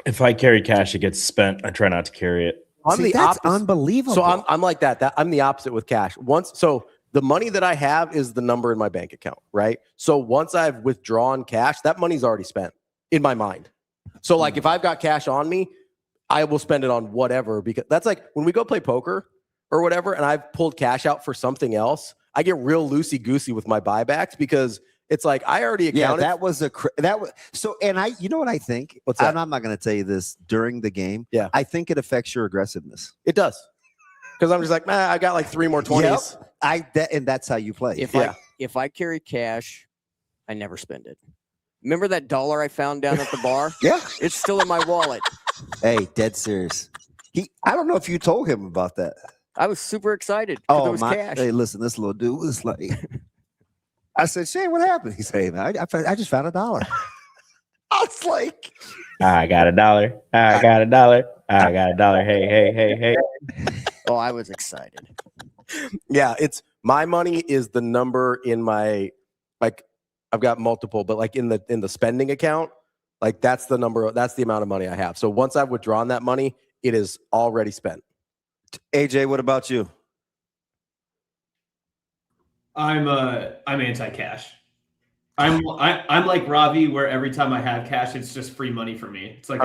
If I carry cash, it gets spent. I try not to carry it. That's unbelievable. So I'm like that. I'm the opposite with cash. The money that I have is the number in my bank account, right? So once I've withdrawn cash, that money's already spent in my mind. So like if I've got cash on me, I will spend it on whatever, because that's like when we go play poker or whatever, and I've pulled cash out for something else, I get real loosey-goosey with my buybacks because it's like I already accounted. Yeah, and you know what I think? What's that? And I'm not going to tell you this during the game. Yeah. I think it affects your aggressiveness. It does. Because I'm just like, man, I got like 3 more 20s. And that's how you play. If I carry cash, I never spend it. Remember that $1 I found down at the bar? Yeah. It's still in my wallet. Hey, dead serious. I don't know if you told him about that. I was super excited. Oh, it was cash. Hey, listen, this little dude was like, I said, Shane, what happened? He said, hey, man, I just found $1. I was like, I got $1. I got $1. I got $1. Hey. Oh, I was excited. Yeah, it's my money is the number in my, like, I've got multiple, but like in the spending account, like that's the number, that's the amount of money I have. So once I've withdrawn that money, it is already spent. AJ, what about you? I'm anti-cash. I'm like Ravi, where every time I have cash, it's just free money for me. It's like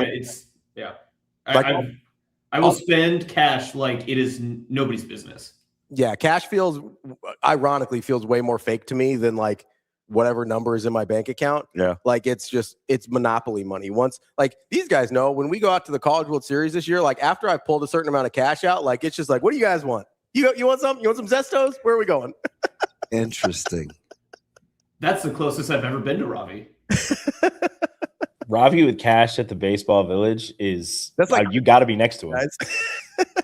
I will spend cash like it is nobody's business. Yeah, cash ironically feels way more fake to me than like whatever number is in my bank account. Yeah. Like it's monopoly money. Once, like these guys know when we go out to the College World Series this year, like after I pulled a certain amount of cash out, like it's just like, what do you guys want? You want some? You want some Zestos? Where are we going? Interesting. That's the closest I've ever been to Ravi. Ravi with cash at the baseball village is That's like you got to be next to him. guys.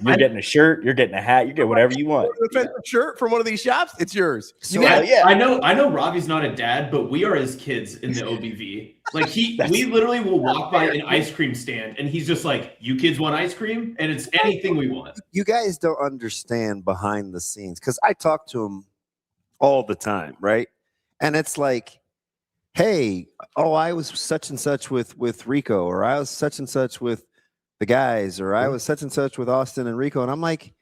You're getting a shirt, you're getting a hat, you get whatever you want. A defensive shirt from one of these shops, it's yours. So I know Ravi's not a dad, but we are his kids in the OBV. Like we literally will walk by an ice cream stand and he's just like, "You kids want ice cream?" And it's anything we want. You guys don't understand behind the scenes because I talk to him all the time, right? And it's like, hey, I was such and such with Rico, or I was such and such with the guys, or I was such and such with Austin and Rico. And I'm like,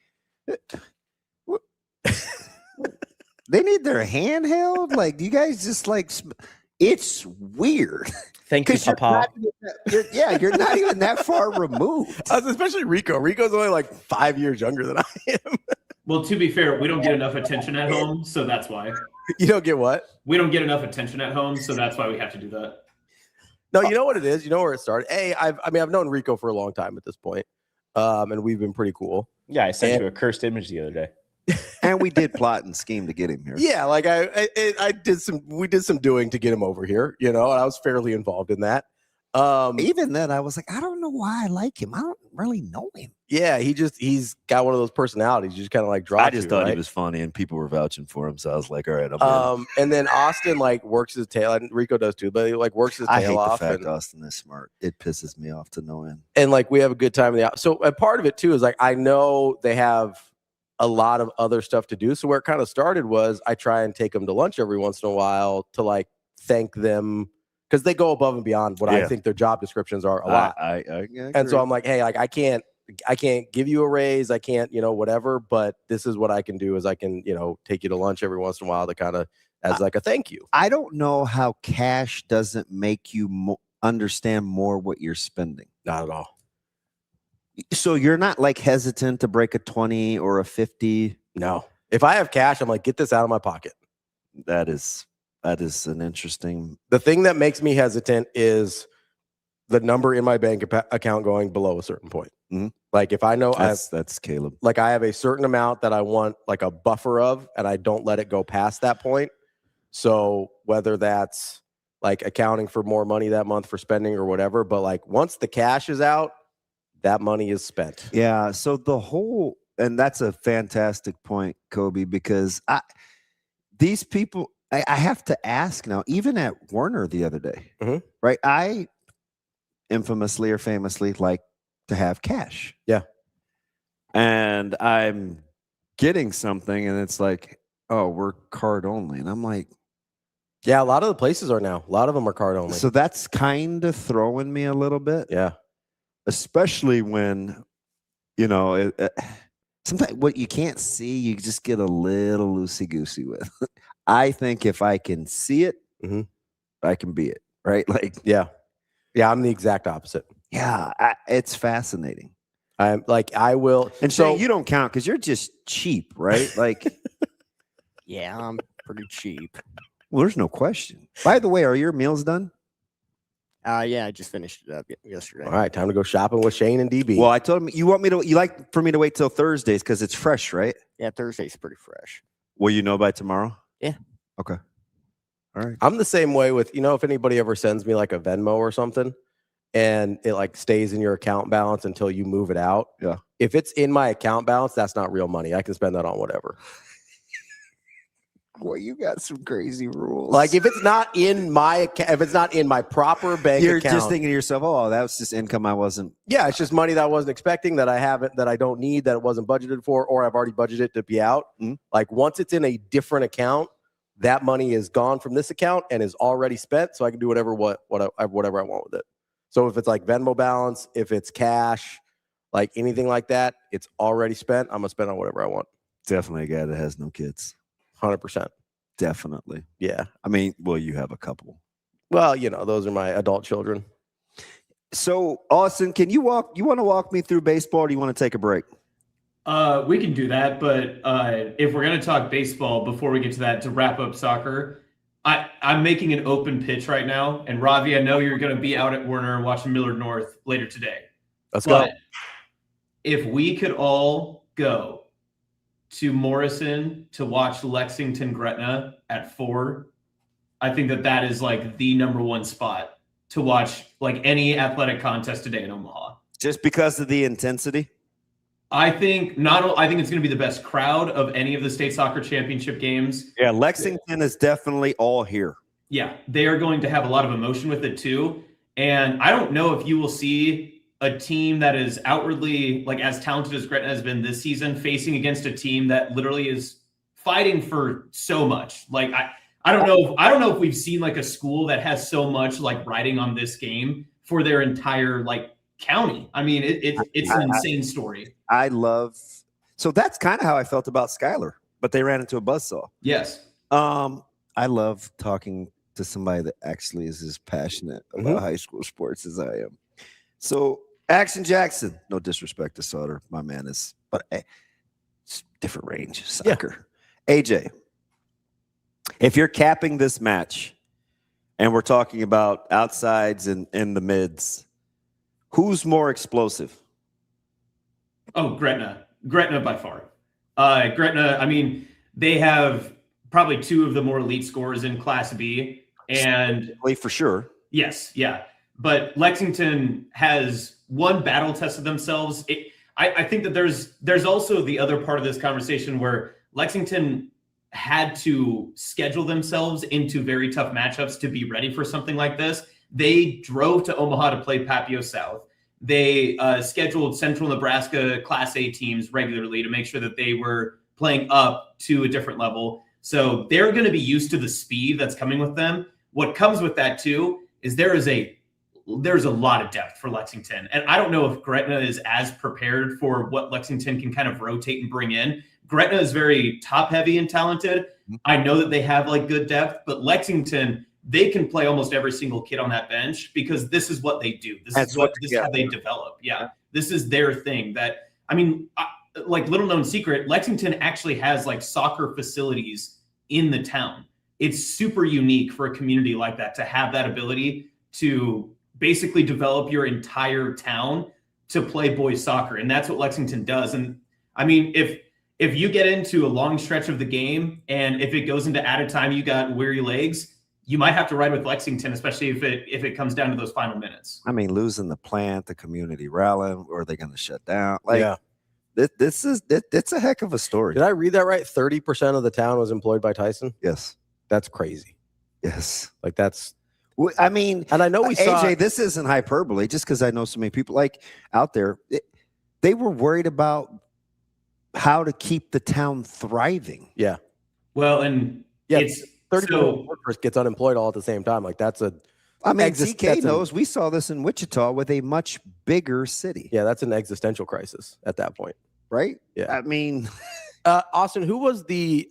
they need their hand held? Like, you guys just like, it's weird. Thank you, Papa. You're not even that far removed. Especially Rico. Rico's only like 5 years younger than I am. Well, to be fair, we don't get enough attention at home, so that's why. You don't get what? We don't get enough attention at home, so that's why we have to do that. No, you know what it is? You know where it started? I've known Rico for a long time at this point. And we've been pretty cool. Yeah, I sent you a cursed image the other day. And we did plot and scheme to get him here. Yeah, like we did some doing to get him over here, and I was fairly involved in that. Even then, I was like, I don't know why I like him. I don't really know him. Yeah, he's got one of those personalities. You just kind of like draw. I just thought he was funny, and people were vouching for him, so I was like, all right, I'm in. And then Austin like works his tail, and Rico does too, but he like works his tail off. I hate the fact Austin is smart. It pisses me off to no end. And like we have a good time in the so a part of it too is like I know they have a lot of other stuff to do. So where it kind of started was I try and take them to lunch every once in a while to like thank them because they go above and beyond what I think their job descriptions are a lot. I and so I'm like, hey, like I can't give you a raise. I can't, whatever, but this is what I can do is I can, take you to lunch every once in a while to kind of as like a thank you. I don't know how cash doesn't make you understand more what you're spending. Not at all. So you're not like hesitant to break a 20 or a 50? No. If I have cash, I'm like, get this out of my pocket. That is an interesting. The thing that makes me hesitant is the number in my bank account going below a certain point. Mm-hmm. Like if I know that's Caleb. Like I have a certain amount that I want like a buffer of, and I don't let it go past that point. So whether that's like accounting for more money that month for spending or whatever, but like once the cash is out, that money is spent. Yeah. So and that's a fantastic point, Kobe, because these people, I have to ask now, even at Werner the other day, right? I infamously or famously like to have cash. Yeah. And I'm getting something and it's like, oh, we're card only. And I'm like, yeah, a lot of the places are now. A lot of them are card only. So that's kind of throwing me a little bit. Yeah. Especially when, sometimes what you can't see, you just get a little loosey-goosey with. I think if I can see it, I can be it, right? Like, yeah, I'm the exact opposite. Yeah, it's fascinating. I'm like, I will. And so you don't count because you're just cheap, right? Like, yeah, I'm pretty cheap. Well, there's no question. By the way, are your meals done? Yeah, I just finished it up yesterday. All right, time to go shopping with Shane and DB. Well, I told him you like for me to wait till Thursdays because it's fresh, right? Yeah, Thursday's pretty fresh. Will you know by tomorrow? Yeah. Okay. All right. I'm the same way with, if anybody ever sends me like a Venmo or something and it like stays in your account balance until you move it out. Yeah. If it's in my account balance, that's not real money. I can spend that on whatever. Well, you got some crazy rules. Like if it's not in my account, if it's not in my proper bank you're account, just thinking to yourself, oh, that was just income I wasn't. Yeah, it's just money that I wasn't expecting, that I haven't, that I don't need, that it wasn't budgeted for, or I've already budgeted to be out. Like once it's in a different account, that money is gone from this account and is already spent, so I can do whatever I want with it. So if it's like Venmo balance, if it's cash, like anything like that, it's already spent. I'm gonna spend on whatever I want. Definitely a guy that has no kids. 100%. Definitely. Yeah. I mean, well, you have a couple. Well, those are my adult children. So, Austin, you want to walk me through baseball, or do you want to take a break? We can do that, but if we're going to talk baseball before we get to that, to wrap up soccer, I'm making an open pitch right now. And Ravi, I know you're going to be out at Werner watching Millard North later today. Let's go. If we could all go to Morrison to watch Lexington Gretna at 4, I think that is like the number one spot to watch like any athletic contest today in Omaha. Just because of the intensity? I think I think it's going to be the best crowd of any of the state soccer championship games. Yeah, Lexington is definitely all here. Yeah, they are going to have a lot of emotion with it too. And I don't know if you will see a team that is outwardly like as talented as Gretna has been this season facing against a team that literally is fighting for so much. Like I don't know if we've seen like a school that has so much like riding on this game for their entire like county. I mean, it's an insane story. So that's kind of how I felt about Skylar, but they ran into a buzzsaw. Yes. I love talking to somebody that actually is as passionate about high school sports as I am. So Action Jackson, no disrespect to Sauter, my man is, but it's different range of soccer. Yeah. AJ, if you're capping this match and we're talking about outsides and in the mids, who's more explosive? Oh, Gretna by far. Gretna, I mean, they have probably two of the more elite scorers in Class B. And for sure. Yes, yeah. But Lexington has one battle tested themselves. I think that there's also the other part of this conversation where Lexington had to schedule themselves into very tough matchups to be ready for something like this. They drove to Omaha to play Papio South. They scheduled Central Nebraska Class A teams regularly to make sure that they were playing up to a different level. So they're going to be used to the speed that's coming with them. What comes with that too is there's a lot of depth for Lexington. And I don't know if Gretna is as prepared for what Lexington can kind of rotate and bring in. Gretna is very top heavy and talented. I know that they have like good depth, but Lexington, they can play almost every single kid on that bench because this is what they do. This is how they develop. Yeah. This is their thing that, I mean, like little known secret, Lexington actually has like soccer facilities in the town. It's super unique for a community like that to have that ability to basically develop your entire town to play boys soccer. And that's what Lexington does. And I mean, if you get into a long stretch of the game and if it goes into added time, you got weary legs, you might have to ride with Lexington, especially if it comes down to those final minutes. I mean, losing the plant, the community rallying, or are they going to shut down? Like, it's a heck of a story. Did I read that right? 30% of the town was employed by Tyson? Yes. That's crazy. Yes. Like that's, I mean, and I know we saw AJ, this isn't hyperbole just because I know so many people like out there. They were worried about how to keep the town thriving. Yeah. Well, and it's 30% workers gets unemployed all at the same time. Like that's a, I mean, TK knows we saw this in Wichita with a much bigger city. Yeah, that's an existential crisis at that point. Right? Yeah. I mean, Austin, who was the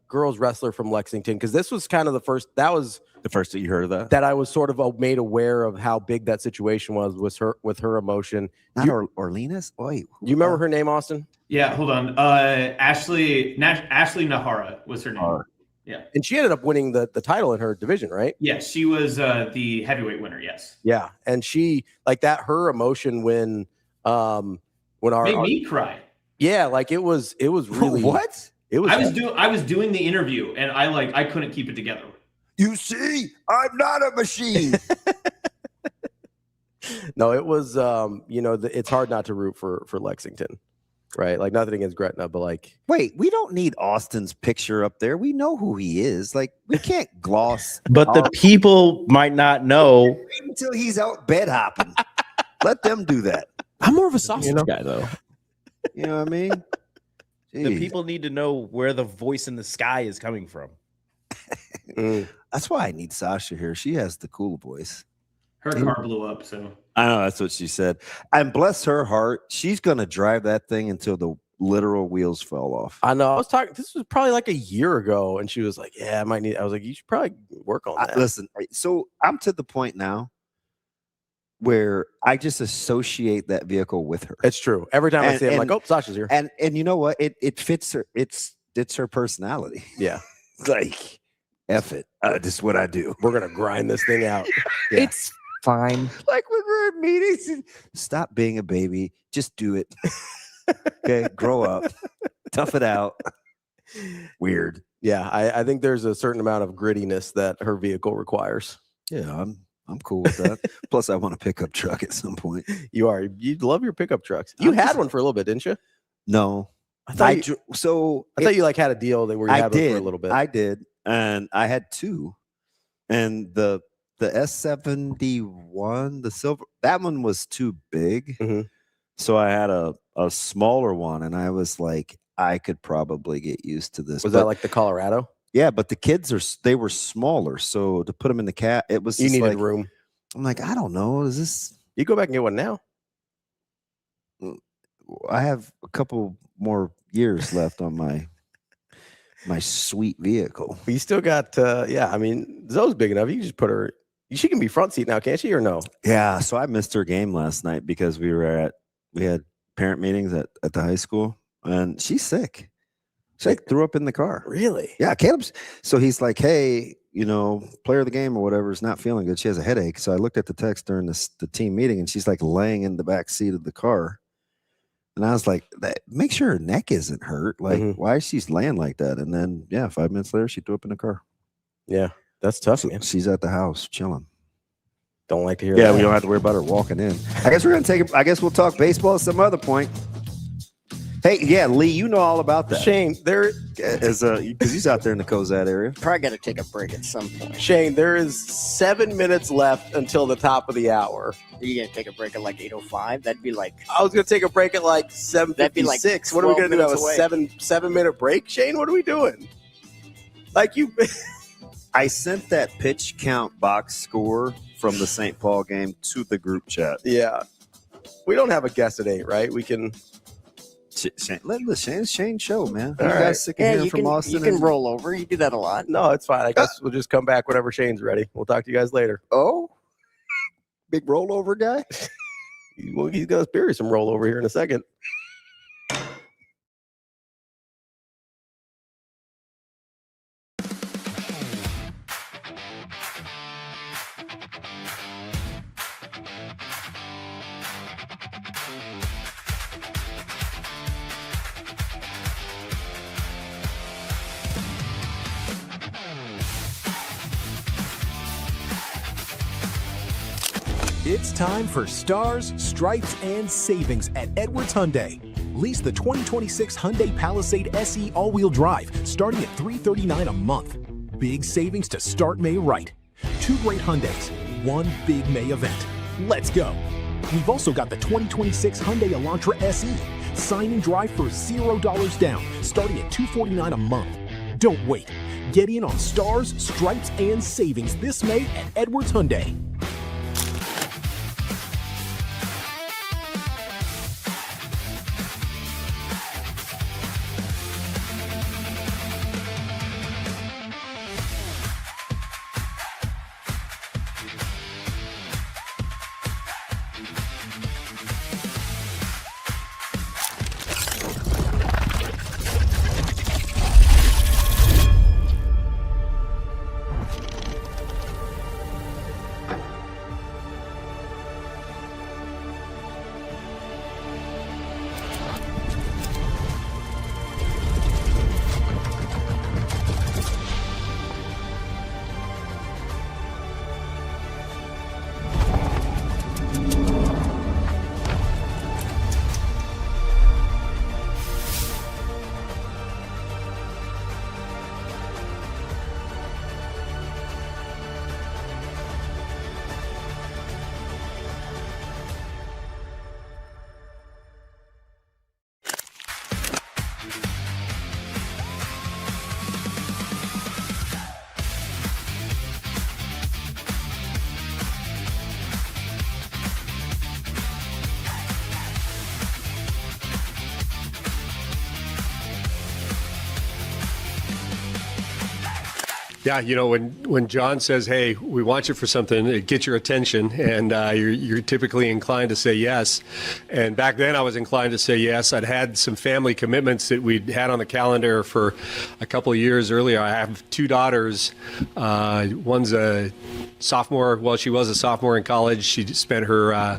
girls wrestler from Lexington? Because this was kind of the first that you heard of that. That I was sort of made aware of how big that situation was with her emotion. Not Orleans? Wait, you remember her name, Austin? Yeah, hold on. Ashley Nahara was her name. Yeah. And she ended up winning the title in her division, right? Yes, she was the heavyweight winner, yes. Yeah. And she like that her emotion when made me cry. Yeah, like it was really what? It was I was doing the interview and I couldn't keep it together. You see, I'm not a machine. No, it was it's hard not to root for Lexington. Right, like nothing against Gretna, but like, wait, we don't need Austin's picture up there. We know who he is. Like, we can't gloss. But the people might not know until he's out bed hopping. Let them do that. I'm more of a sausage guy, though. You know what I mean? Jeez. The people need to know where the voice in the sky is coming from. That's why I need Sasha here. She has the cool voice. Her car blew up, so I know that's what she said. And bless her heart, she's gonna drive that thing until the literal wheels fell off. I know. I was talking. This was probably like a year ago, and she was like, "Yeah, I might need." I was like, "You should probably work on that." Listen, so I'm to the point now where I just associate that vehicle with her. It's true. Every time I see it, I'm like, "Oh, Sasha's here." And you know what? It fits her. It's her personality. Yeah. Like, F it. This is what I do. We're gonna grind this thing out. Yeah. It's fine. Like when we're in meetings, stop being a baby. Just do it. Okay, grow up. Tough it out. Weird. Yeah, I think there's a certain amount of grittiness that her vehicle requires. Yeah, I'm cool with that. Plus, I want a pickup truck at some point. You love your pickup trucks. You had one for a little bit, didn't you? No. I thought you like had a deal where you had one for a little bit. I did. And I had two. And the S71, the silver, that one was too big. Mm-hmm. So I had a smaller one, and I was like, I could probably get used to this. Was that like the Colorado? Yeah, but the kids they were smaller, so to put them in the cab, it was you needed like, room. I'm like, I don't know. Is this? You go back and get one now. I have a couple more years left on my sweet vehicle. But you still got, I mean, Zoe's big enough. You can just put her. She can be front seat now, can't she? Or no? Yeah. So I missed her game last night because we had parent meetings at the high school, and she's sick. She threw up in the car. Really? Yeah, Caleb's. So he's like, hey, player of the game or whatever is not feeling good. She has a headache. So I looked at the text during the team meeting, and she's like laying in the back seat of the car. And I was like, make sure her neck isn't hurt. Like, why is she laying like that? And then, 5 minutes later, she threw up in the car. Yeah, that's tough, man. She's at the house chilling. Don't like to hear that. Yeah, we don't have to worry about her walking in. I guess we'll talk baseball at some other point. Hey, yeah, Lee, you know all about that. Shane, there is because he's out there in the Cozad area. Probably got to take a break at some point. Shane, there is 7 minutes left until the top of the hour. Are you gonna take a break at like 8:05? That'd be like. I was gonna take a break at like 7:56. That'd be like what are we gonna do? Have a 7-minute break, Shane? What are we doing? Like you. I sent that pitch count box score from the St. Paul game to the group chat. Yeah, we don't have a guess at 8, right? We can. Shane show, man. You guys sick of hearing from Austin? You can roll over. You do that a lot. No, it's fine. I guess we'll just come back whenever Shane's ready. We'll talk to you guys later. Oh, big rollover guy. Well, he's gonna experience some rollover here in a second. It's time for Stars, Stripes, and Savings at Edwards Hyundai. Lease the 2026 Hyundai Palisade SE all-wheel drive starting at $339 a month. Big savings to start May right. 2 great Hyundais, 1 big May event. Let's go. We've also got the 2026 Hyundai Elantra SE. Sign and drive for $0 down starting at $249 a month. Don't wait. Get in on Stars, Stripes, and Savings this May at Edwards Hyundai. Yeah, when John says, "Hey, we want you for something," it gets your attention, and you're typically inclined to say yes. And back then, I was inclined to say yes. I'd had some family commitments that we'd had on the calendar for a couple of years earlier. I have 2 daughters. One's a sophomore. Well, she was a sophomore in college. She spent her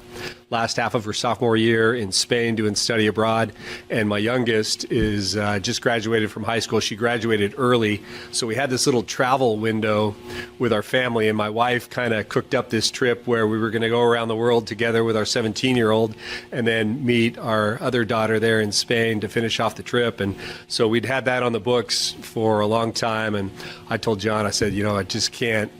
last half of her sophomore year in Spain doing study abroad. And my youngest is just graduated from high school. She graduated early. So we had this little travel window with our family. And my wife kind of cooked up this trip where we were going to go around the world together with our 17-year-old and then meet our other daughter there in Spain to finish off the trip. And so we'd had that on the books for a long time. And I told John, I said, I just can't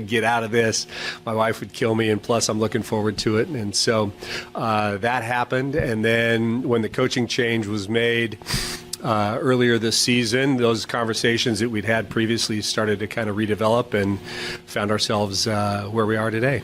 get out of this. My wife would kill me. And plus, I'm looking forward to it. And so that happened. And then when the coaching change was made earlier this season, those conversations that we'd had previously started to kind of redevelop and found ourselves where we are today.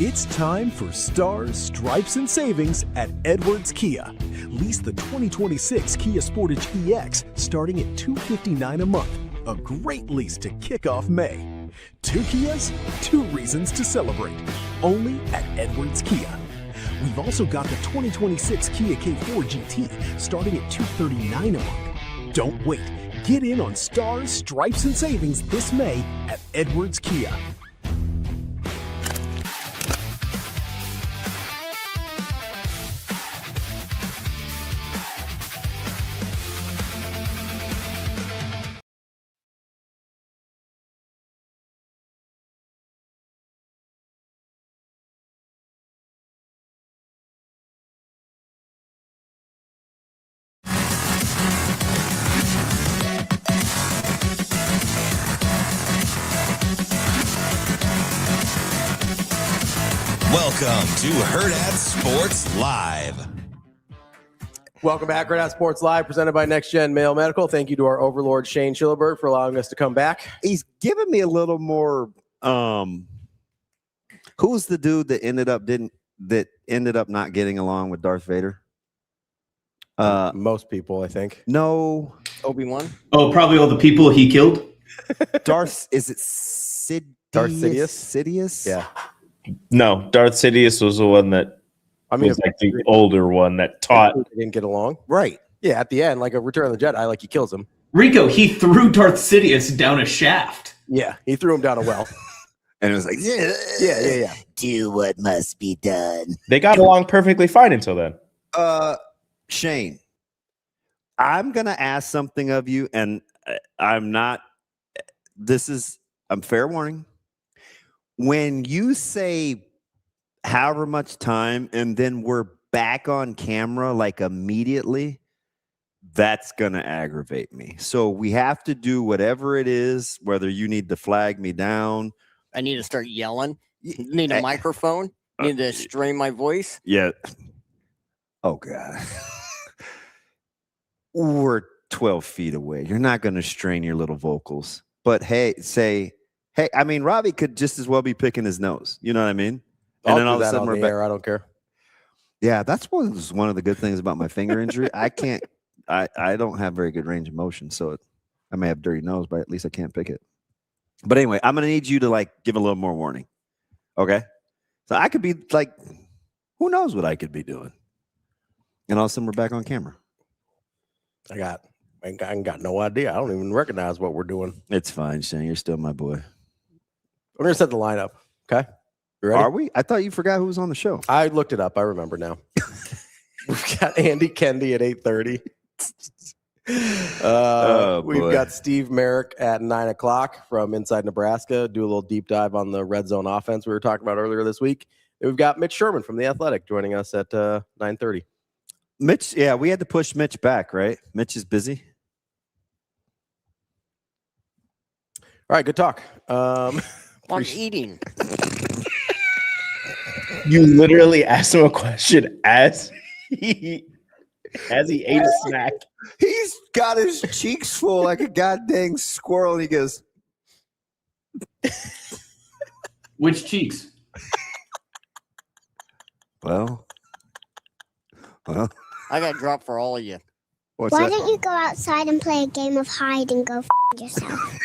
It's time for Stars, Stripes, and Savings at Edwards Kia. Lease the 2026 Kia Sportage EX starting at $259 a month. A great lease to kick off May. 2 Kias, 2 reasons to celebrate. Only at Edwards Kia. We've also got the 2026 Kia K4 GT starting at $239 a month. Don't wait. Get in on Stars, Stripes, and Savings this May at Edwards Kia. Welcome to Hurrdat Sports Live. Welcome back, Hurrdat Sports Live, presented by Next Gen Male Medical. Thank you to our overlord, Shane Schillerberg, for allowing us to come back. He's giving me a little more. Who's the dude that ended up not getting along with Darth Vader? Most people, I think. No. Obi-Wan? Oh, probably all the people he killed. Darth, is it Sidious? Darth Sidious? Sidious? Yeah. No, Darth Sidious was the one that was like the older one that taught. They didn't get along. Right. Yeah, at the end, like a Return of the Jedi, like he kills him. Rico, he threw Darth Sidious down a shaft. Yeah, he threw him down a well. And it was like, yeah. Do what must be done. They got along perfectly fine until then. Shane, I'm going to ask something of you, and I'm fair warning. When you say however much time and then we're back on camera like immediately, that's going to aggravate me. So we have to do whatever it is, whether you need to flag me down. I need to start yelling. Need a microphone. Need to strain my voice. Yeah. Oh, God. We're 12 feet away. You're not going to strain your little vocals. But hey, I mean, Ravi could just as well be picking his nose. You know what I mean? And then all of a sudden we're back. I don't care. Yeah, that's one of the good things about my finger injury. I don't have very good range of motion, so I may have a dirty nose, but at least I can't pick it. But anyway, I'm going to need you to give a little more warning. Okay? So I could be who knows what I could be doing? And all of a sudden we're back on camera. I ain't got no idea. I don't even recognize what we're doing. It's fine, Shane. You're still my boy. We're going to set the lineup. Okay? You ready? Are we? I thought you forgot who was on the show. I looked it up. I remember now. We've got Andy KENDEIGH at 8:30. We've got Steve MARIK at 9 o'clock from Inside Nebraska. Do a little deep dive on the red zone offense we were talking about earlier this week. And we've got Mitch Sherman from The Athletic joining us at 9:30. Mitch, yeah, we had to push Mitch back, right? Mitch is busy. right, good talk. I'm eating. You literally asked him a question as he ate a snack. He's got his cheeks full like a goddamn squirrel, and he goes, Which cheeks? Well, I got a drop for all of you. what's Why that? don't you go outside and play a game of hide and go yourself?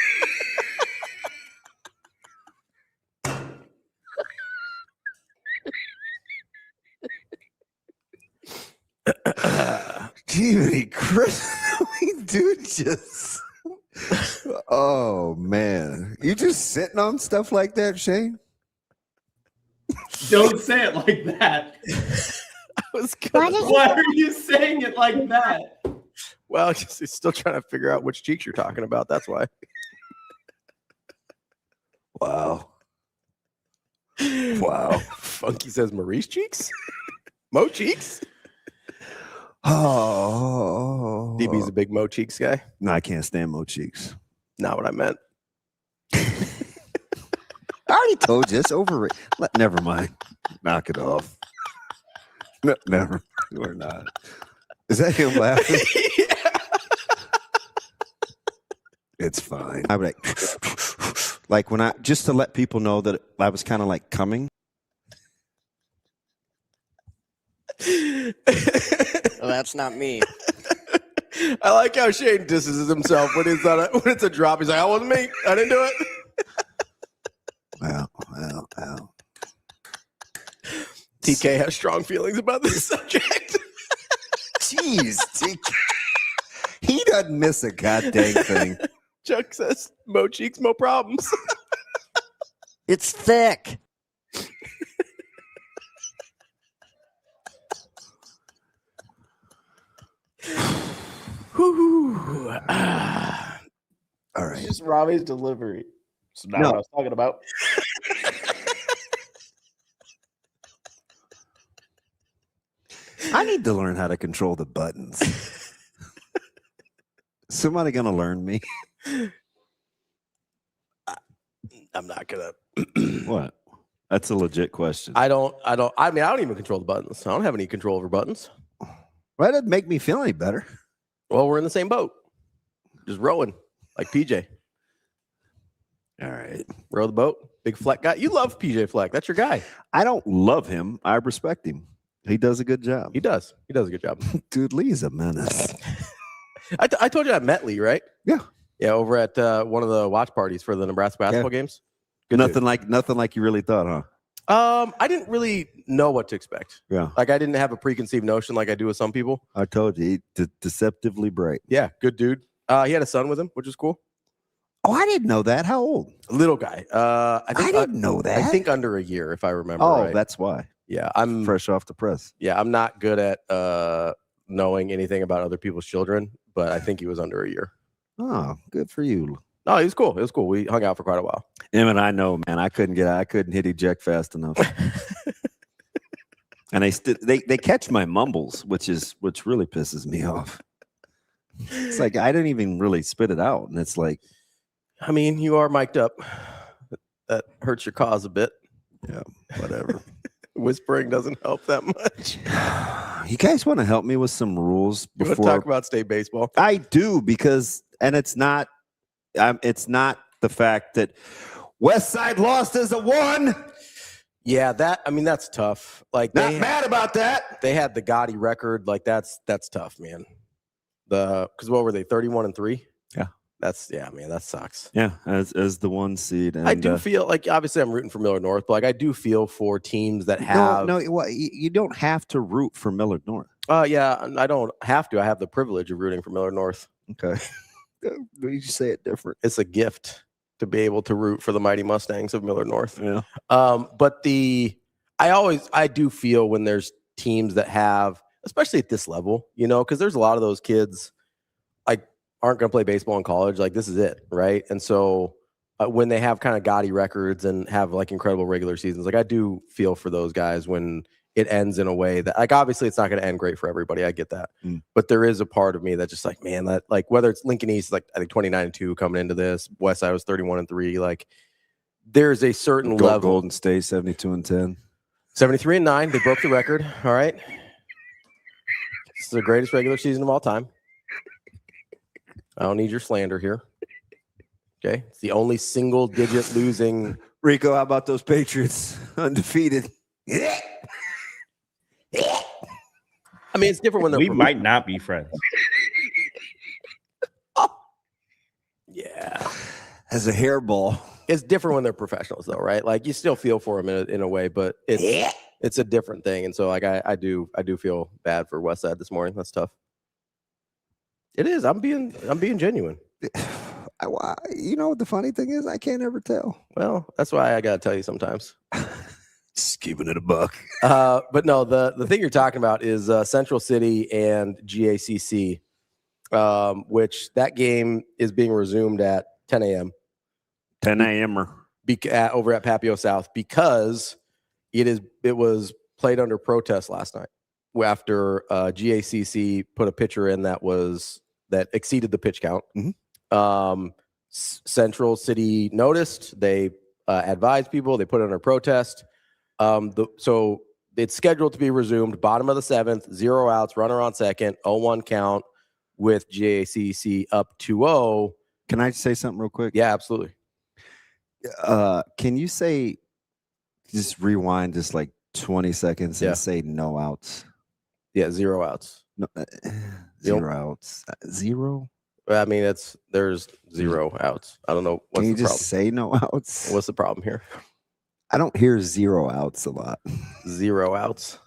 Jiminy Chris, dude, just. Oh man, you just sitting on stuff like that, Shane? Don't say it like that. Why are you saying it like that? Well, he's still trying to figure out which cheeks you're talking about. That's why. Wow. Wow. Funky says Maurice cheeks? Mo cheeks? Oh. DB's a big Mo cheeks guy. No, I can't stand Mo cheeks. Not what I meant. I already told you it's overrated. Never mind. Knock it off. No, never. We're not. Is that him laughing? It's fine. I would like when I just to let people know that I was kind of like coming. Well, that's not me. I like how Shane disses himself when it's a drop. He's like, "That wasn't me. I didn't do it." Well. TK has strong feelings about this subject. Jeez, TK. He doesn't miss a goddamn thing. Chuck says, "Mo cheeks, mo problems." It's thick. All right. It's just Ravi's delivery. So not No. what I was talking about. I need to learn how to control the buttons. Somebody gonna learn me? I'm not gonna. What? That's a legit question. I mean, I don't even control the buttons. I don't have any control over buttons. Well, that doesn't make me feel any better. Well, we're in the same boat. Just rowing like PJ. All right. Row the boat. Big Fleck guy. You love PJ Fleck. That's your guy. I don't love him. I respect him. He does a good job. He does. He does a good job. Dude, Lee's a menace. I told you I met Lee, right? Yeah. Yeah, over at one of the watch parties for the Nebraska basketball games. Good nothing dude. like you really thought, huh? I didn't really know what to expect. Yeah. Like I didn't have a preconceived notion like I do with some people. I told you, deceptively bright. Yeah, good dude. He had a son with him, which is cool. Oh, I didn't know that. How old? Little guy. I didn't know that. I think under a year, if I remember. Oh, right. that's why. Yeah, I'm fresh off the press. Yeah, I'm not good at knowing anything about other people's children, but I think he was under a year. Oh, good for you. No, he was cool. It was cool. We hung out for quite a while. Him and I know, man. I couldn't hit eject fast enough. And they catch my mumbles, which really pisses me off. It's like I didn't even really spit it out, and it's like, I mean, you are mic'd up. That hurts your cause a bit. Yeah, whatever. Whispering doesn't help that much. You guys want to help me with some rules You want before to talk about state baseball? I do, because it's not the fact that West Side lost as a 1. Yeah, that's tough. Like Not mad about that. They had the Gotti record. Like that's tough, man. Because what were they? 31-3. Yeah. Man, that sucks. Yeah, as the 1 seed. And I do feel like obviously I'm rooting for Millard North, but like I do feel for teams that have no. Well, you don't have to root for Millard North. Yeah, I don't have to. I have the privilege of rooting for Millard North. Okay. You say it different. It's a gift to be able to root for the Mighty Mustangs of Millard North. Yeah. But I do feel when there's teams that have, especially at this level, because there's a lot of those kids like aren't going to play baseball in college. Like this is it, right? And so when they have kind of gaudy records and have like incredible regular seasons, like I do feel for those guys when it ends in a way that, like, obviously it's not going to end great for everybody. I get that. But there is a part of me that's just like, man, that, like, whether it's Lincoln East, like, I think 29-2 coming into this, West Side was 31-3. Like, there's a certain level. Golden State 72-10. 73-9. They broke the record. All right. It's the greatest regular season of all time. I don't need your slander here. Okay. It's the only single digit losing. Rico, how about those Patriots? Undefeated. I mean, it's different when they're. We might not be friends. Yeah. As a hairball. It's different when they're professionals, though, right? Like, you still feel for them in a way, but it's a different thing. And so, like, I do feel bad for Westside this morning. That's tough. It is. I'm being genuine. You know what the funny thing is? I can't ever tell. Well, that's why I gotta tell you sometimes. Just keeping it a buck. But no, the thing you're talking about is Central City and GACC, which that game is being resumed at 10 a.m. 10 a.m. Over at Papio South, because it was played under protest last night after GACC put a pitcher in that exceeded the pitch count. Central City noticed. They advised people. They put it under protest. So it's scheduled to be resumed. Bottom of the 7th, 0 outs, runner on second, 0-1 count with GACC up 2-0. Can I say something real quick? Yeah, absolutely. Can you just rewind just like 20 seconds and say no outs? Yeah, 0 outs. No, 0 outs. 0? I mean, there's 0 outs. I don't know. Can you just say no outs? What's the problem here? I don't hear 0 outs a lot. 0 outs.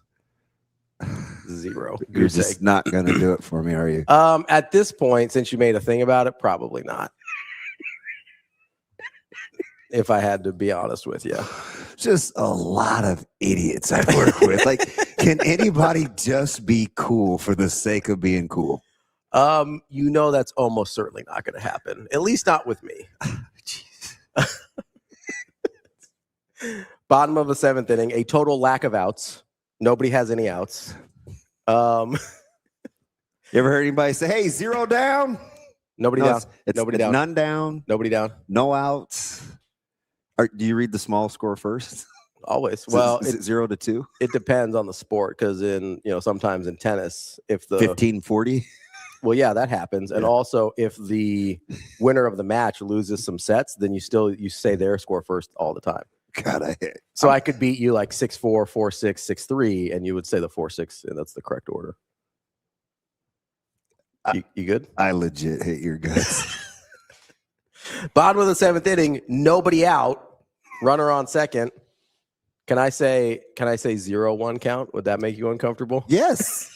0. You're just not going to do it for me, are you? At this point, since you made a thing about it, probably not. If I had to be honest with you. Just a lot of idiots I work with. Like, can anybody just be cool for the sake of being cool? That's almost certainly not going to happen. At least not with me. Bottom of the 7th inning, a total lack of outs. Nobody has any outs. You ever heard anybody say, "Hey, 0 down"? Nobody down. Nobody down. None down. Nobody down. No outs. Do you read the small score first? Always. Is it 0-2? It depends on the sport, because sometimes in tennis, if the 15-40. Well, yeah, that happens. And also, if the winner of the match loses some sets, then you say their score first all the time. God, I could beat you like 6-4, 4-6, 6-3, and you would say the 4-6, and that's the correct order. You good? I legit hit your guts. Bottom of the 7th inning, nobody out. Runner on second. Can I say 0-1 count? Would that make you uncomfortable? Yes.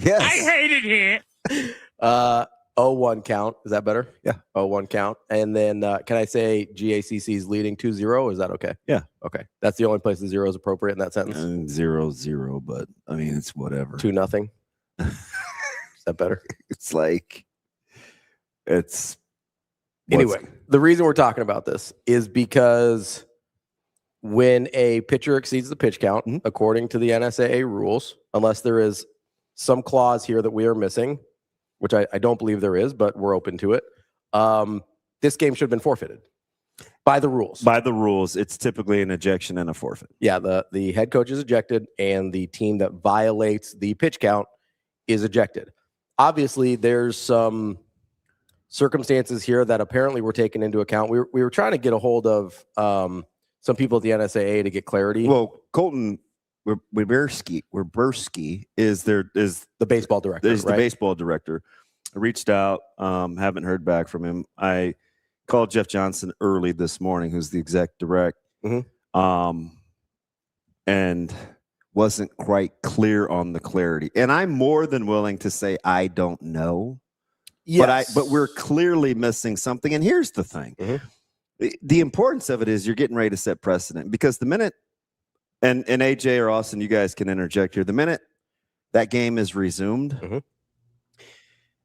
Yes. I hate it here. 0-1 count. Is that better? Yeah. 0-1 count. And then can I say GACC's leading 2-0? Is that okay? Yeah. Okay. That's the only place the 0 is appropriate in that sentence. 0-0, but I mean, it's whatever. 2-0. Is that better? It's like Anyway, the reason we're talking about this is because when a pitcher exceeds the pitch count, according to the NSAA rules, unless there is some clause here that we are missing, which I don't believe there is, but we're open to it, this game should have been forfeited by the rules. By the rules, it's typically an ejection and a forfeit. Yeah, the head coach is ejected, and the team that violates the pitch count is ejected. Obviously, there's some circumstances here that apparently were taken into account. We were trying to get a hold of some people at the NSAA to get clarity. Well, Colton Weberski is the baseball director. Is the baseball director. I reached out, haven't heard back from him. I called Jeff Johnson early this morning, who's the exec direct, and wasn't quite clear on the clarity. And I'm more than willing to say I don't know. Yes. But we're clearly missing something. And here's the thing. The importance of it is you're getting ready to set precedent, because the minute, and AJ or Austin, you guys can interject here, the minute that game is resumed,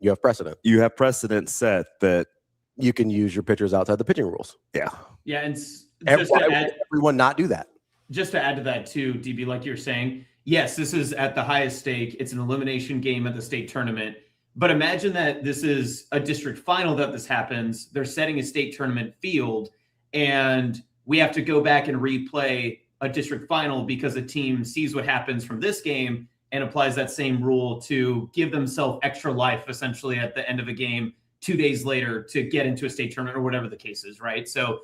you have precedent. You have precedent set that you can use your pitchers outside the pitching rules. Yeah. Yeah, and why would everyone not do that? just to add to that too, DB, like you're saying, yes, this is at the highest stake. It's an elimination game at the state tournament. But imagine that this is a district final that this happens. They're setting a state tournament field, and we have to go back and replay a district final because a team sees what happens from this game and applies that same rule to give themselves extra life, essentially, at the end of a game 2 days later to get into a state tournament or whatever the case is, right? So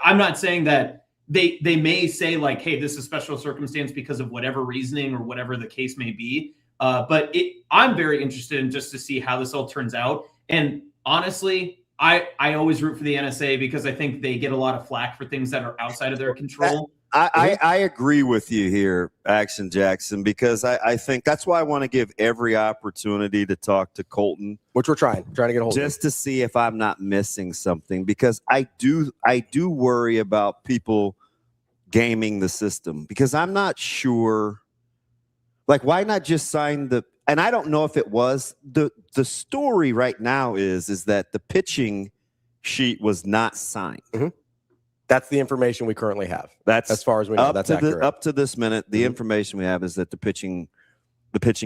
I'm not saying that they may say, like, hey, this is special circumstance because of whatever reasoning or whatever the case may be. But I'm very interested in just to see how this all turns out. And honestly, I always root for the NSA because I think they get a lot of flack for things that are outside of their control. I agree with you here, Action Jackson, because I think that's why I want to give every opportunity to talk to Colton, which we're trying to get a hold of, just to see if I'm not missing something, because I do worry about people gaming the system, because I'm not sure. Like, why not just sign the? And I don't know if it was the story right now is that the pitching sheet was not signed. Mm-hmm. That's the information we currently have. That's as far as we know. That's accurate. Up to this minute, the information we have is that the pitching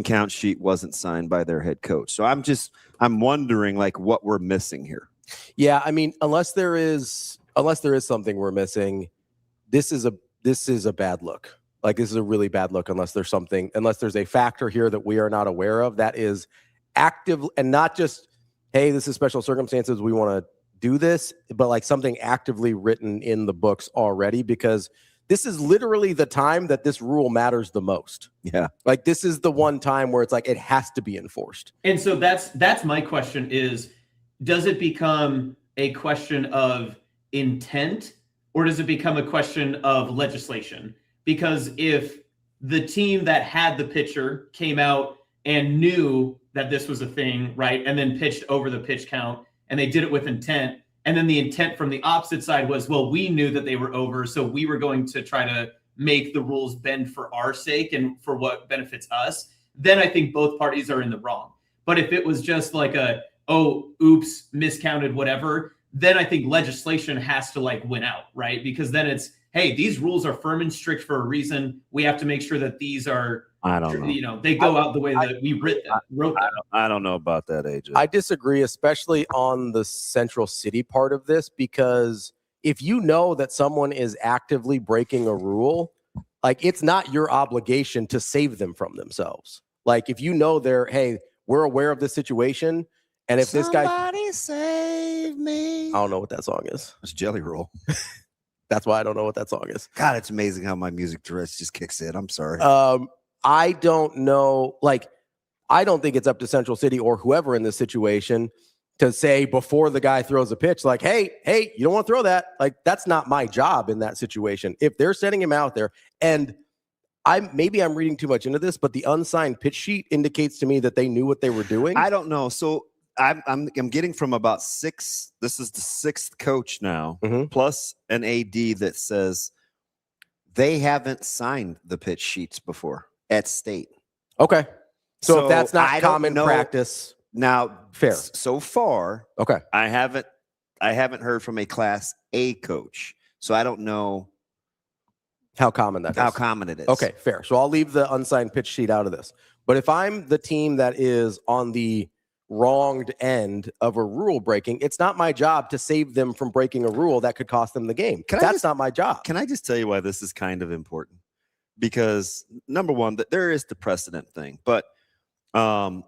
count sheet wasn't signed by their head coach. So I'm wondering, like, what we're missing here. Yeah, I mean, unless there is something we're missing, this is a bad look. Like, this is a really bad look unless there's a factor here that we are not aware of that is active, and not just, hey, this is special circumstances, we want to do this, but like something actively written in the books already, because this is literally the time that this rule matters the most. Yeah. Like, this is the one time where it's like, it has to be enforced. And so that's my question is, does it become a question of intent, or does it become a question of legislation? Because if the team that had the pitcher came out and knew that this was a thing, right, and then pitched over the pitch count, and they did it with intent, and then the intent from the opposite side was, well, we knew that they were over, so we were going to try to make the rules bend for our sake and for what benefits us, then I think both parties are in the wrong. But if it was just like oops, miscounted, whatever, then I think legislation has to, like, win out, right? Because then it's, hey, these rules are firm and strict for a reason. We have to make sure that these are, I don't know. You know, they go out the way that we wrote them. I don't know about that, AJ. I disagree, especially on the Central City part of this, because if you know that someone is actively breaking a rule, like, it's not your obligation to save them from themselves. Like, if you know hey, we're aware of this situation, and if this guy, somebody save me. I don't know what that song is. It's Jelly Roll. That's why I don't know what that song is. God, it's amazing how my music Tourette's just kicks in. I'm sorry. I don't know. Like, I don't think it's up to Central City or whoever in this situation to say before the guy throws a pitch, like, hey, you don't want to throw that. Like, that's not my job in that situation. If they're sending him out there, and maybe I'm reading too much into this, but the unsigned pitch sheet indicates to me that they knew what they were doing. I don't know. So I'm getting from about 6. This is the 6th coach now, plus an AD that says they haven't signed the pitch sheets before at state. Okay. So if that's not common practice, now fair. So far, okay. I haven't heard from a Class A coach, so I don't know how common that is. How common it is. Okay, fair. So I'll leave the unsigned pitch sheet out of this. But if I'm the team that is on the wronged end of a rule breaking, it's not my job to save them from breaking a rule that could cost them the game. That's not my job. Can I just tell you why this is kind of important? Because number one, there is the precedent thing, but and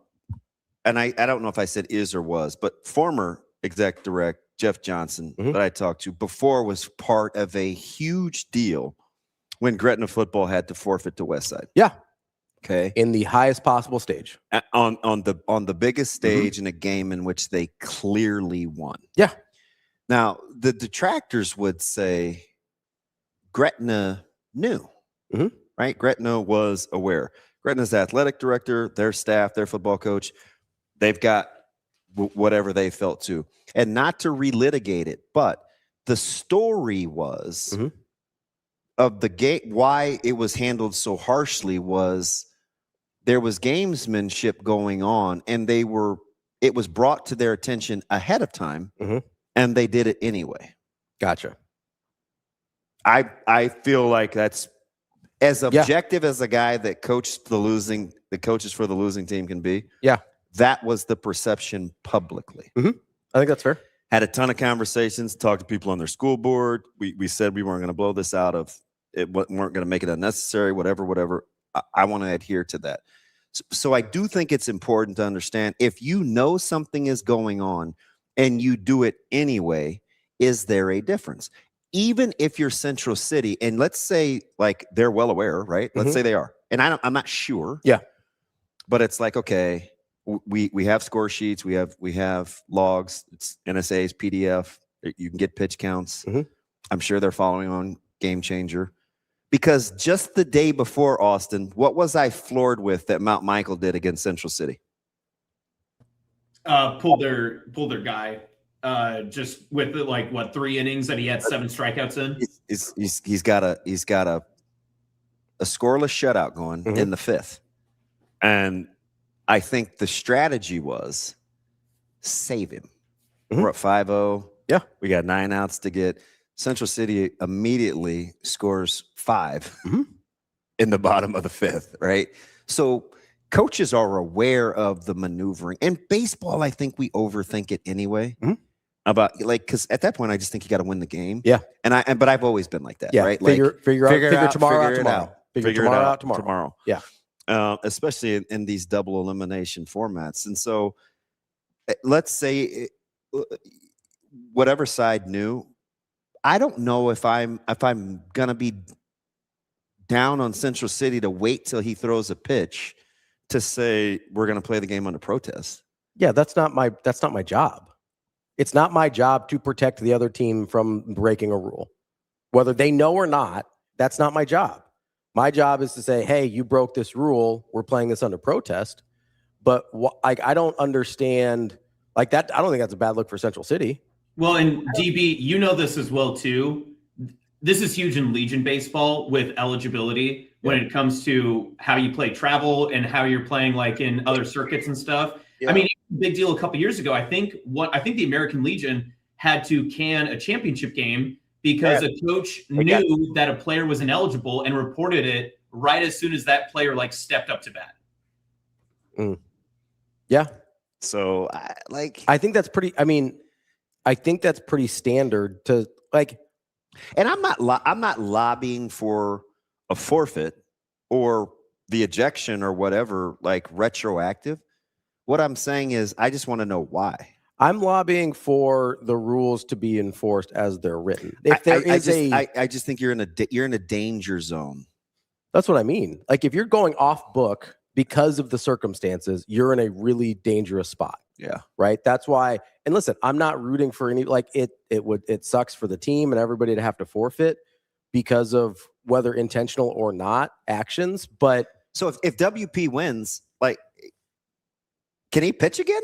I don't know if I said is or was, but former exec direct Jeff Johnson that I talked to before was part of a huge deal when Gretna football had to forfeit to Westside. Yeah. Okay. In the highest possible stage. On the biggest stage in a game in which they clearly won. Yeah. Now, the detractors would say Gretna knew, right? Gretna was aware. Gretna's athletic director, their staff, their football coach, they've got whatever they felt to. And not to relitigate it, but the story was of the game, why it was handled so harshly was there was gamesmanship going on, and it was brought to their attention ahead of time, and they did it anyway. Gotcha. I feel like that's As objective as a guy that coached the coaches for the losing team can be. Yeah. That was the perception publicly. I think that's fair. Had a ton of conversations, talked to people on their school board. We said we weren't going to blow this out of it, weren't going to make it unnecessary, whatever. I want to adhere to that. So I do think it's important to understand if you know something is going on and you do it anyway, is there a difference? Even if you're Central City, and let's say like they're well aware, right? Let's say they are, and I'm not sure. Yeah, but it's like, okay, we have score sheets, we have logs, it's NSA's PDF. You can get pitch counts. I'm sure they're following on Game Changer, because just the day before, Austin, what was I floored with that Mount Michael did against Central City? Pulled their guy. Just with the, like, what, 3 innings that he had 7 strikeouts in. He's got a scoreless shutout going in the 5th, and I think the strategy was save him. We're at 5-0. Yeah, we got 9 outs to get. Central City immediately scores 5 in the bottom of the 5th. Right, so coaches are aware of the maneuvering. And baseball, I think we overthink it anyway. About because at that point I just think you got to win the game. Yeah, but I've always been like that. Yeah, right. Figure tomorrow it out. Figure tomorrow out tomorrow. Yeah, especially in these double elimination formats. And so, let's say whatever side knew. I don't know if I'm gonna be down on Central City to wait till he throws a pitch to say we're gonna play the game under protest. Yeah, that's not my job. It's not my job to protect the other team from breaking a rule. Whether they know or not, that's not my job. My job is to say, hey, you broke this rule. We're playing this under protest. But I don't understand like that. I don't think that's a bad look for Central City. Well, and DB, you know this as well, too. This is huge in Legion baseball with eligibility when it comes to how you play travel and how you're playing like in other circuits and stuff. Yeah. I mean, big deal a couple years ago. I think the American Legion had to can a championship game because a coach knew that a player was ineligible and reported it right as soon as that player like stepped up to bat. Yeah. So I think that's pretty. I mean, I think that's pretty standard to like. And I'm not lobbying for a forfeit or the ejection or whatever, like retroactive. What I'm saying is I just want to know why. I'm lobbying for the rules to be enforced as they're written. If I just think you're in a danger zone. That's what I mean. Like if you're going off book because of the circumstances, you're in a really dangerous spot. Yeah. Right. That's why. And listen, I'm not rooting for any like it sucks for the team and everybody to have to forfeit because of whether intentional or not actions. But so if WP wins, like, can he pitch again?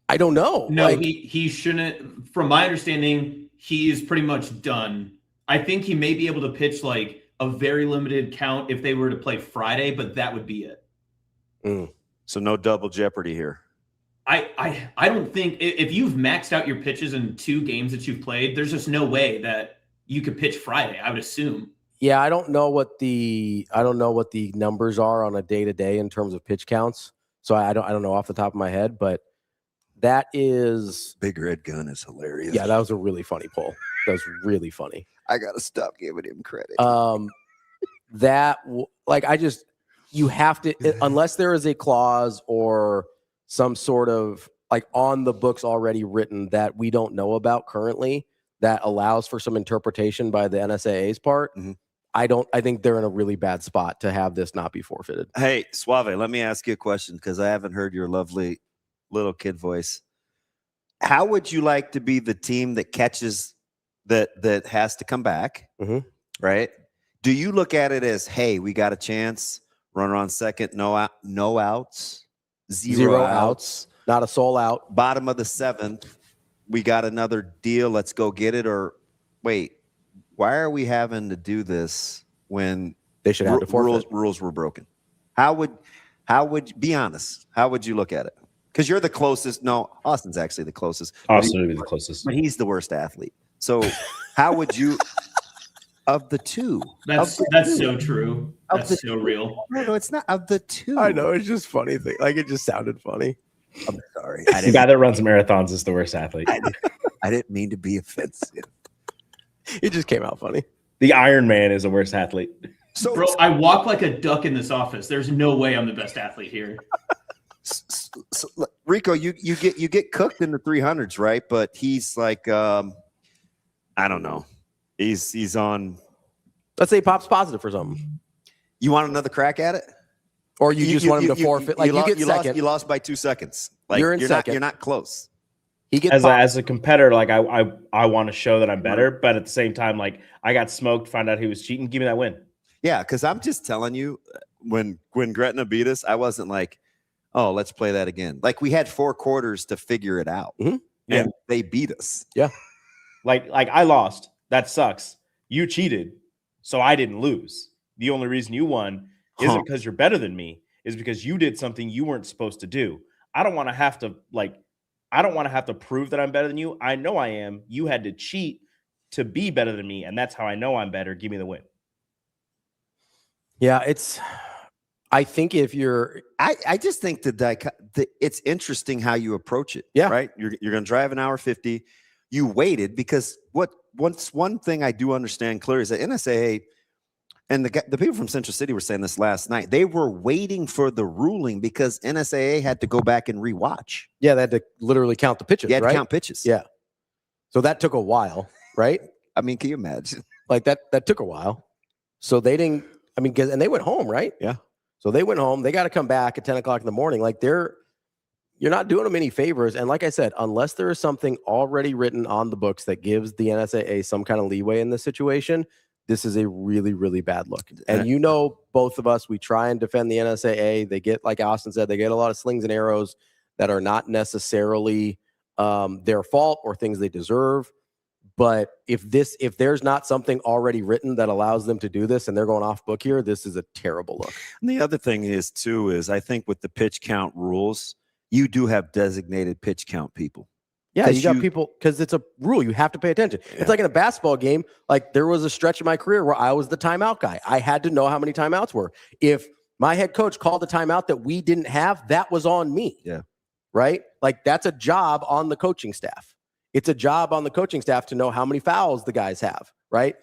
I don't know. No, like, he shouldn't. From my understanding, he is pretty much done. I think he may be able to pitch like a very limited count if they were to play Friday, but that would be it. So no double jeopardy here. I don't think if you've maxed out your pitches in 2 games that you've played, there's just no way that you could pitch Friday, I would assume. Yeah, I don't know what the numbers are on a day-to-day in terms of pitch counts. So I don't know off the top of my head, but that is Big Red Gun is hilarious. Yeah, that was a really funny poll. That was really funny. I gotta stop giving him credit. You have to, unless there is a clause or some sort of like on the books already written that we don't know about currently that allows for some interpretation by the NSAA's part. I think they're in a really bad spot to have this not be forfeited. Hey, Suave, let me ask you a question because I haven't heard your lovely little kid voice. How would you like to be the team that catches that has to come back? Right? Do you look at it as, hey, we got a chance, runner on second, no outs, zero outs, not a soul out, bottom of the 7th, we got another deal, let's go get it? Or wait, why are we having to do this when they should have to forfeit? Rules were broken? How would be honest? How would you look at it? Because you're the closest. No, Austin's actually the closest. Austin would be the closest, but he's the worst athlete. So how would you? Of the two. That's so true. That's so real. No, it's not of the two. I know, it's just funny thing. Like it just sounded funny. I'm sorry. The guy that runs marathons is the worst athlete. I didn't mean to be offensive. It just came out funny. The Iron Man is the worst athlete. So, bro, I walk like a duck in this office. There's no way I'm the best athlete here. Rico, you get cooked in the 300s, right? But he's like, I don't know. He's on. Let's say he pops positive for something. You want another crack at it, or you just want him to forfeit? Like you get second. You lost by 2 seconds. Like you're in second. You're not close. He gets as a competitor, like I want to show that I'm better, but at the same time, like I got smoked, found out he was cheating. Give me that win. Yeah, because I'm just telling you, when Gretna beat us, I wasn't like, oh, let's play that again. Like we had 4 quarters to figure it out, and they beat us. Yeah, like I lost. That sucks. You cheated, so I didn't lose. The only reason you won isn't because you're better than me, is because you did something you weren't supposed to do. I don't want to have to prove that I'm better than you. I know I am. You had to cheat to be better than me, and that's how I know I'm better. Give me the win. Yeah, I think if you're, I just think that it's interesting how you approach it. Yeah, right. You're going to drive an hour 50. You waited because one thing I do understand clearly is that NSAA and the people from Central City were saying this last night. They were waiting for the ruling because NSAA had to go back and rewatch. Yeah, they had to literally count the pitches. You had right? to count pitches. Yeah, so that took a while, right? I mean, can you imagine? Like that took a while. So they didn't. I mean, and they went home, right? Yeah. So they went home. They got to come back at 10 o'clock in the morning. Like you're not doing them any favors. And like I said, unless there is something already written on the books that gives the NSAA some kind of leeway in this situation, this is a really, really bad look. And you know, both of us, we try and defend the NSAA. They get, like Austin said, they get a lot of slings and arrows that are not necessarily their fault or things they deserve. But if there's not something already written that allows them to do this and they're going off book here, this is a terrible look. And the other thing is I think with the pitch count rules, you do have designated pitch count people. Yeah, you got people, because it's a rule. You have to pay attention. Yeah. It's like in a basketball game. Like there was a stretch in my career where I was the timeout guy. I had to know how many timeouts were. If my head coach called a timeout that we didn't have, that was on me. Yeah. Right? Like that's a job on the coaching staff. It's a job on the coaching staff to know how many fouls the guys have, right?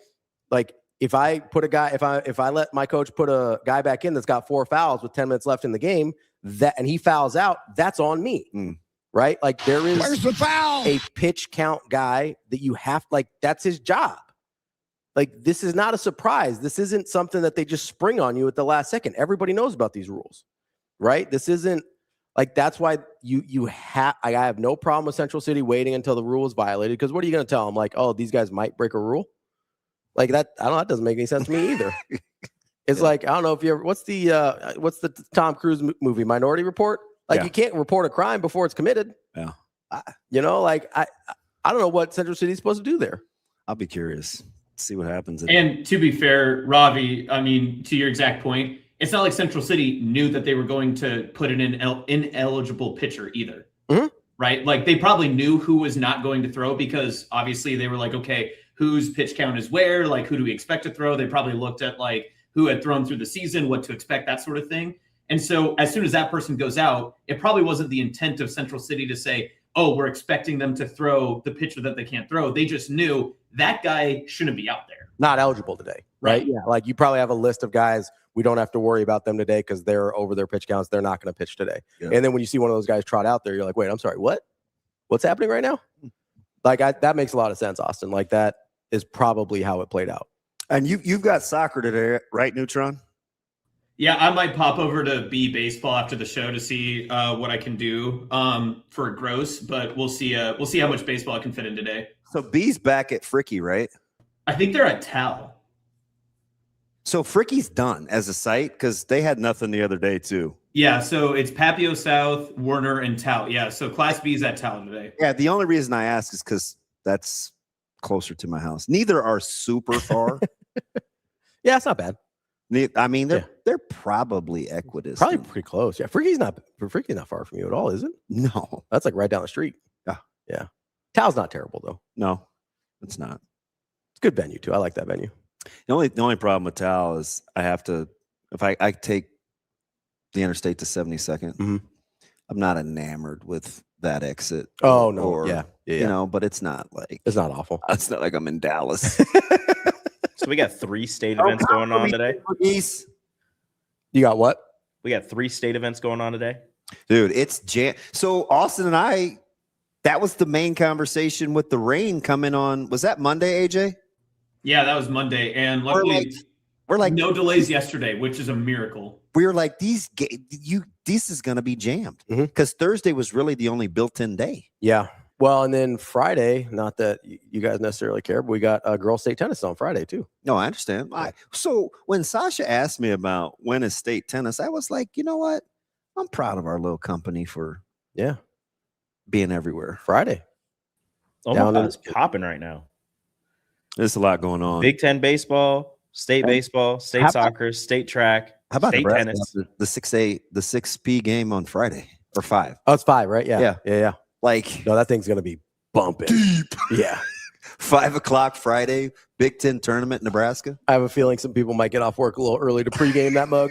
Like if I put a guy, if I let my coach put a guy back in that's got 4 fouls with 10 minutes left in the game, and he fouls out, that's on me, right? Like there is Where's the foul? A pitch count guy that you have, like that's his job. Like this is not a surprise. This isn't something that they just spring on you at the last second. Everybody knows about these rules, right? This isn't. Like, that's why I have no problem with Central City waiting until the rule is violated. Because what are you going to tell them? Like, oh, these guys might break a rule? Like that, I don't know. That doesn't make any sense to me either. It's like, I don't know if you ever, what's the Tom Cruise movie, Minority Report? Like you can't report a crime before it's committed. Yeah. You know, like I don't know what Central City is supposed to do there. I'll be curious. See what happens. And to be fair, Ravi, I mean, to your exact point, it's not like Central City knew that they were going to put an ineligible pitcher either, right? Like they probably knew who was not going to throw because obviously they were like, okay, whose pitch count is where? Like, who do we expect to throw? They probably looked at like who had thrown through the season, what to expect, that sort of thing. And so as soon as that person goes out, it probably wasn't the intent of Central City to say, oh, we're expecting them to throw the pitcher that they can't throw. They just knew that guy shouldn't be out there. Not eligible today, right? Yeah. Like you probably have a list of guys. We don't have to worry about them today because they're over their pitch counts. They're not going to pitch today. Yeah. And then when you see one of those guys trot out there, you're like, wait, I'm sorry, what? What's happening right now? Like that makes a lot of sense, Austin. Like that is probably how it played out. And you've got soccer today, right, Neutron? Yeah, I might pop over to B baseball after the show to see what I can do for gross, but we'll see how much baseball I can fit in today. So B's back at Fricky, right? I think they're at Tal. So Fricky's done as a site because they had nothing the other day too. Yeah, so it's Papio South, Werner, and Tal. Yeah, so Class B is at Tal today. Yeah, the only reason I ask is because that's closer to my house. Neither are super far. Yeah, it's not bad. I mean, they're probably equidistant. Probably pretty close. Yeah, Fricky's not far from you at all, is it? No, that's like right down the street. Yeah. Tal's not terrible though. No, it's not. It's a good venue too. I like that venue. The only problem with Tal is I have to, if I take the interstate to 72nd, I'm not enamored with that exit. Oh, no. Yeah. You know, but it's not like, it's not awful. It's not like I'm in Dallas. So we got 3 state events going on today. You got what? We got 3 state events going on today. Dude, it's so Austin and I, that was the main conversation with the rain coming on. Was that Monday, AJ? Yeah, that was Monday. And luckily, we're like no delays yesterday, which is a miracle. We were like, this is going to be jammed because Thursday was really the only built-in day. Yeah. Well, and then Friday, not that you guys necessarily care, but we got girls state tennis on Friday too. No, I understand. So when Sasha asked me about when is state tennis, I was like, you know what? I'm proud of our little company for being everywhere. Friday. Omaha is popping right now. There's a lot going on. Big Ten baseball, state baseball, state soccer, state track. How about state Nebraska? tennis? The 6A, the 6P game on Friday or 5? Oh, it's 5, right? Yeah. Yeah. Like, no, that thing's gonna be bumping deep. Yeah. 5 o'clock Friday, Big Ten tournament, Nebraska. I have a feeling some people might get off work a little early to pregame that mug.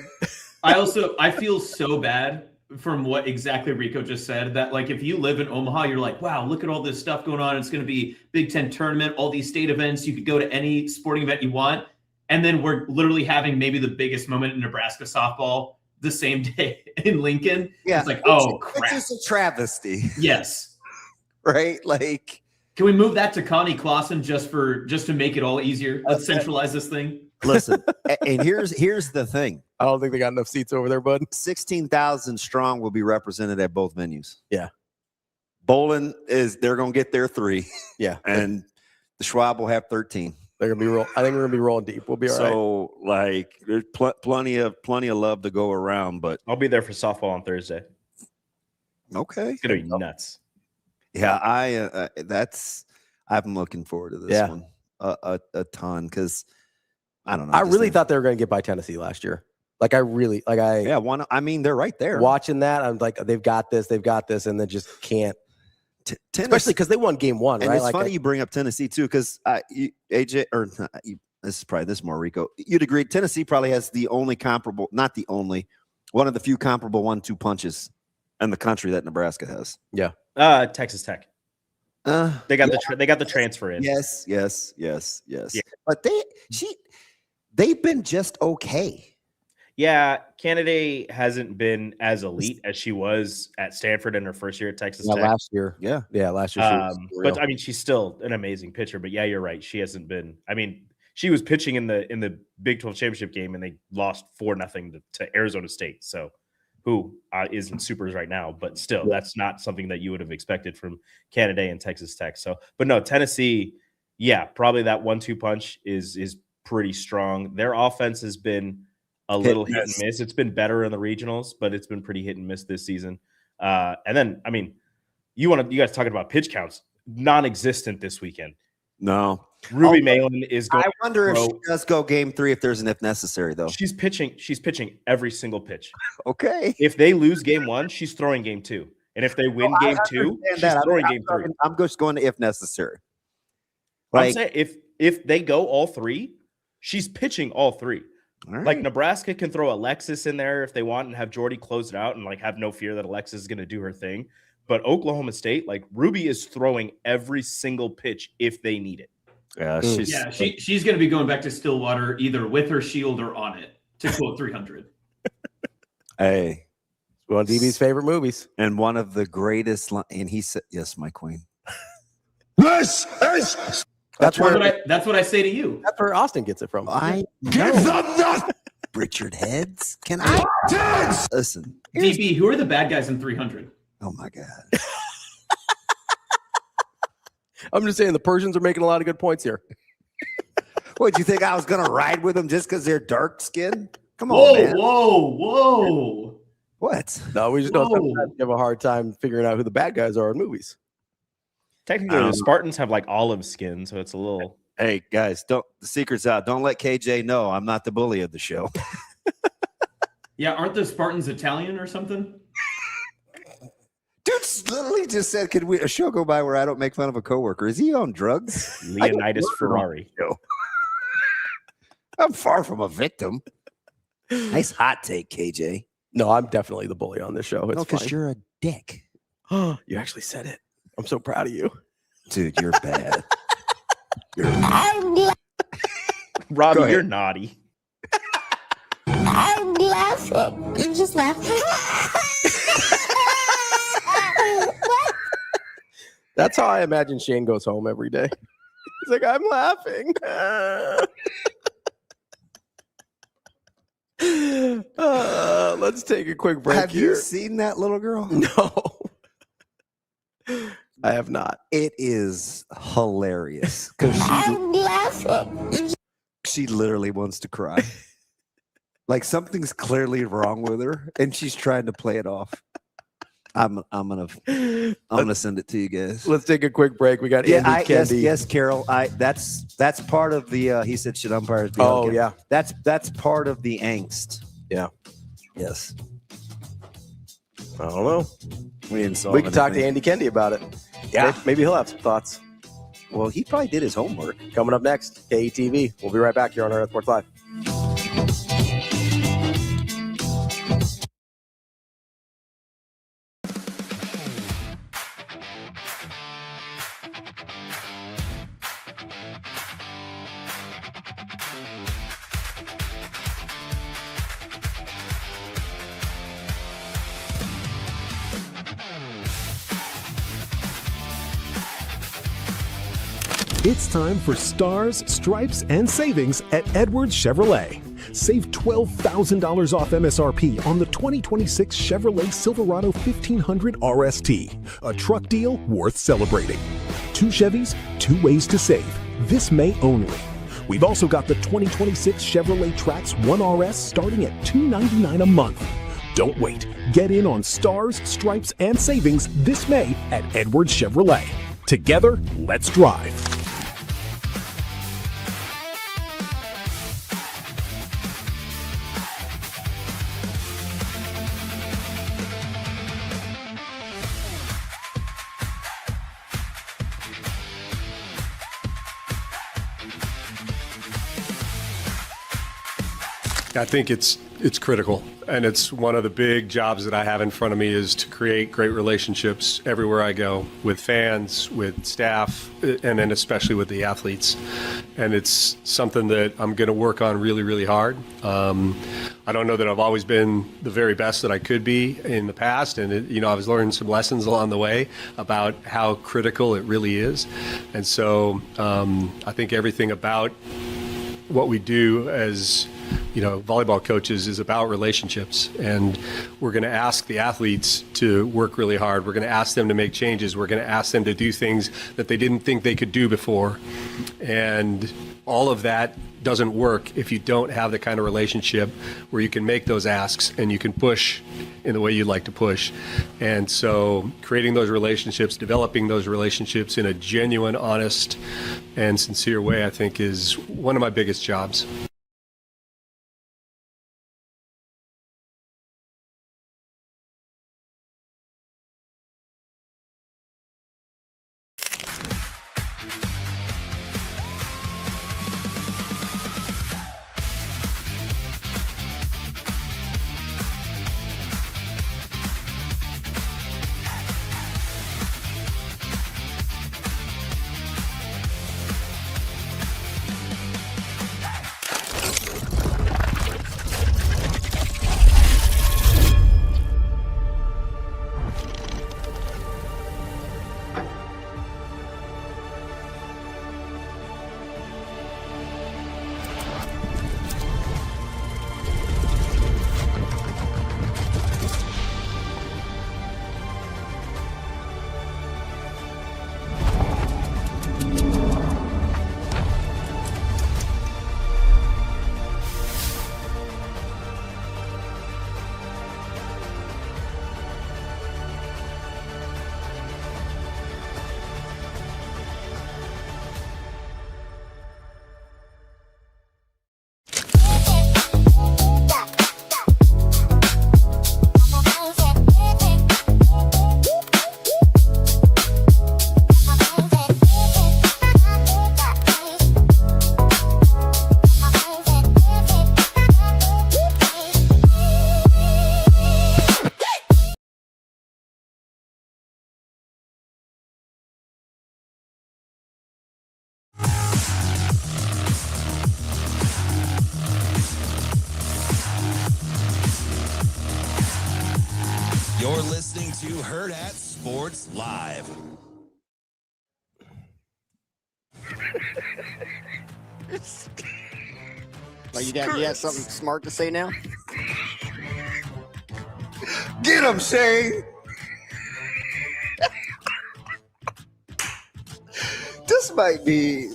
I feel so bad from what exactly Rico just said, that like if you live in Omaha, you're like, wow, look at all this stuff going on. It's going to be Big Ten tournament, all these state events. You could go to any sporting event you want. And then we're literally having maybe the biggest moment in Nebraska softball the same day in Lincoln. Yeah. It's like, oh, crap. It's just a travesty. Yes. Right? Like, can we move that to Connie Clausen just to make it all easier? Let's centralize this thing. Listen, and here's the thing. I don't think they got enough seats over there, bud. 16,000 strong will be represented at both venues. Yeah. Bowling they're going to get their 3. Yeah. And the Schwab will have 13. They're going to be I think we're going to be rolling deep. We'll be all right. So, like, there's plenty of love to go around, but I'll be there for softball on Thursday. Okay. It's going to be nuts. Yeah, I'm looking forward to this one a ton because I don't know. I really thought they were going to get by Tennessee last year. Like I they're right there. Watching that, I'm like, they've got this, and then just can't. Especially because they won game 1, and right? It's funny you bring up Tennessee too, because AJ or this is more Rico. You'd agree Tennessee probably has the only comparable, not the only, one of the few comparable 1-2 punches in the country that Nebraska has. Yeah. Texas Tech. They got the transfer in. Yes. Yeah. But they've been just okay. Yeah, KENDEIGH hasn't been as elite as she was at Stanford in her first year at Texas Tech. Last year. Yeah, last year. But I mean, she's still an amazing pitcher. But yeah, you're right. She hasn't been. I mean, she was pitching in the Big 12 championship game, and they lost 4-0 to Arizona State. So, who is in supers right now? But still, that's not something that you would have expected from KENDEIGH and Texas Tech. So, but no, Tennessee. Yeah, probably that 1-2 punch is pretty strong. Their offense has been a little hit and miss. It's been better in the regionals, but it's been pretty hit and miss this season. And then, I mean, you guys talking about pitch counts, non-existent this weekend. No. Ruby Malin is going. I wonder if she does go game 3 if there's an if necessary, though. She's pitching every single pitch. Okay. If they lose game 1, she's throwing game 2. And if they win game 2, she's throwing game 3. I'm just going to if necessary. I'm saying if they go all 3, she's pitching all 3. Right. Like Nebraska can throw Alexis in there if they want and have Jordy close it out and like have no fear that Alexis is going to do her thing. But Oklahoma State, like Ruby is throwing every single pitch if they need it. Yeah, she's going to be going back to Stillwater either with her shield or on it, to quote 300. Hey, one of DB's favorite movies, and one of the greatest. And he said, "Yes, my queen." This is. That's what I say to you. That's where Austin gets it from. I give them nothing. Richard Heads. Can I listen? DB, who are the bad guys in 300? Oh my God. I'm just saying the Persians are making a lot of good points here. What, do you think I was going to ride with them just because they're dark skinned? Come on, man. Whoa. What? No, we just don't have a hard time figuring out who the bad guys are in movies. Technically, the Spartans have like olive skin, so it's a little. Hey guys, the secret's out. Don't let KJ know I'm not the bully of the show. Yeah, aren't the Spartans Italian or something? Dude literally just said, "Could a show go by where I don't make fun of a coworker?" Is he on drugs? Leonidas Ferrari. I'm far from a victim. Nice hot take, KJ. No, I'm definitely the bully on this show. It's because fine. you're a dick. You actually said it. I'm so proud of you. Dude, you're bad. Robbie, you're naughty. I'm laughing. I'm just laughing. That's how I imagine Shane goes home every day. He's like, I'm laughing. Let's take a quick break. Have you seen that little girl? No. I have not. It is hilarious because I'm laughing. she literally wants to cry. Like something's clearly wrong with her, and she's trying to play it off. I'm gonna send it to you guys. Let's take a quick break. We got Andy Kendi. Yes, Carol. That's part of the. He said, "Should umpires be?" Oh okay. yeah, that's part of the angst. Yeah. Yes. I don't know. We didn't solve We can talk to anything. Andy Kendi about it. Yeah. Maybe he'll have some thoughts. Well, he probably did his homework. Coming up next, KETV. We'll be right back here on Hurrdat Sports Live. It's time for Stars, Stripes, and Savings at Edwards Chevrolet. Save $12,000 off MSRP on the 2026 Chevrolet Silverado 1500 RST, a truck deal worth celebrating. 2 Chevys, 2 ways to save, this May only. We've also got the 2026 Chevrolet Trax 1RS starting at $299 a month. Don't wait. Get in on Stars, Stripes, and Savings this May at Edwards Chevrolet. Together, let's drive. I think it's critical, and it's one of the big jobs that I have in front of me is to create great relationships everywhere I go with fans, with staff, and then especially with the athletes. And it's something that I'm going to work on really, really hard. I don't know that I've always been the very best that I could be in the past, and I was learning some lessons along the way about how critical it really is. And so I think everything about what we do as volleyball coaches is about relationships, and we're going to ask the athletes to work really hard. We're going to ask them to make changes. We're going to ask them to do things that they didn't think they could do before, and all of that doesn't work if you don't have the kind of relationship where you can make those asks and you can push in the way you'd like to push. And so creating those relationships, developing those relationships in a genuine, honest, and sincere way, I think is one of my biggest jobs. You're listening to Hurrdat Sports Live. Like you got something smart to say now? Get him, Shane. This might be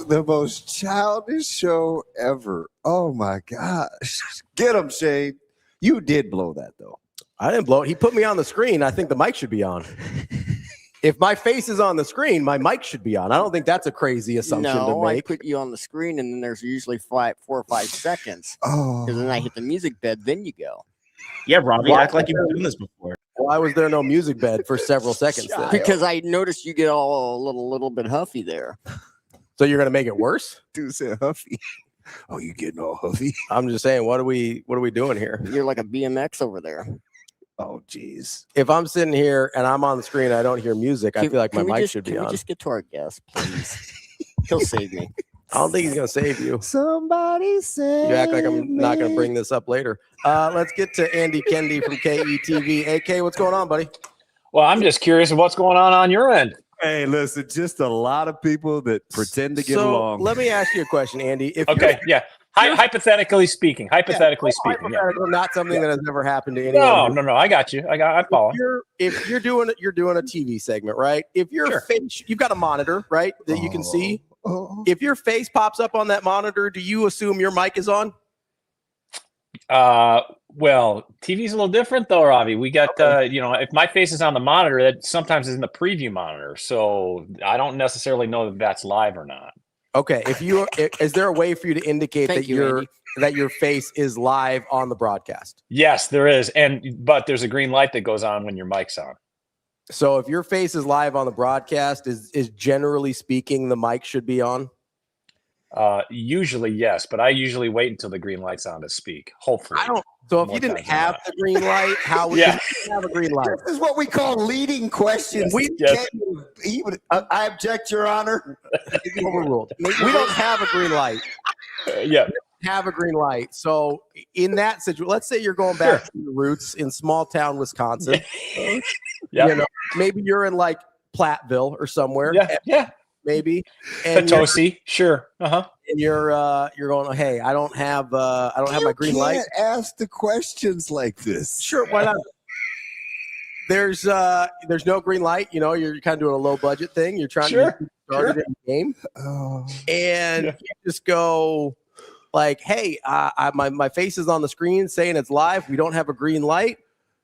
the most childish show ever. Oh my gosh. Get him, Shane. You did blow that though. I didn't blow it. He put me on the screen. I think the mic should be on. If my face is on the screen, my mic should be on. I don't think that's a crazy assumption to make. I put you on the screen, and then there's usually 4 or 5 seconds. Oh. Because then I hit the music bed, then you go. Yeah, Ravi, act like you've been doing this before. Why was there no music bed for several seconds? Then? Because I noticed you get all a little bit huffy there. So you're gonna make it worse? Dude said huffy. Oh, you getting all huffy? I'm just saying, what are we doing here? You're like a BMX over there. Oh, geez. If I'm sitting here and I'm on the screen, I don't hear music. I feel like my mic should be on. Can we just get to our guest, please? He'll save me. I don't think he's gonna save you. Somebody save You act like I'm not gonna me. bring this up later. Let's get to Andy KENDEIGH from KETV. AK, what's going on, buddy? Well, I'm just curious of what's going on your end. Hey, listen, just a lot of people that pretend to get along. Let me ask you a question, Andy. If Okay, yeah. Hypothetically speaking, not something that has never happened to anyone. No. I got you. I follow. If you're doing a TV segment, right? If your face, you've got a monitor, right, that you can see. If your face pops up on that monitor, do you assume your mic is on? Well, TV's a little different though, Ravi. We got if my face is on the monitor, that sometimes is in the preview monitor, so I don't necessarily know that that's live or not. Okay, is there a way for you to indicate that your face is live on the broadcast? Yes, there is, but there's a green light that goes on when your mic's on. So if your face is live on the broadcast, is generally speaking the mic should be on? Usually yes, but I usually wait until the green light's on to speak. Hopefully. So if you didn't have the green light, how would you have a green light? This is what we call leading questions. We can't even. I object, Your Honor. Overruled. We don't have a green light. Have a green light. So in that situation, let's say you're going back to your roots in small town Wisconsin. Maybe you're in like Platteville or somewhere. Maybe. And Potosi, sure. And you're going, hey, I don't have my green light. Ask the questions like this. Sure, why not? There's no green light. You're kind of doing a low budget thing. You're trying to get started in the game, and you just go like, hey, my face is on the screen saying it's live. We don't have a green light.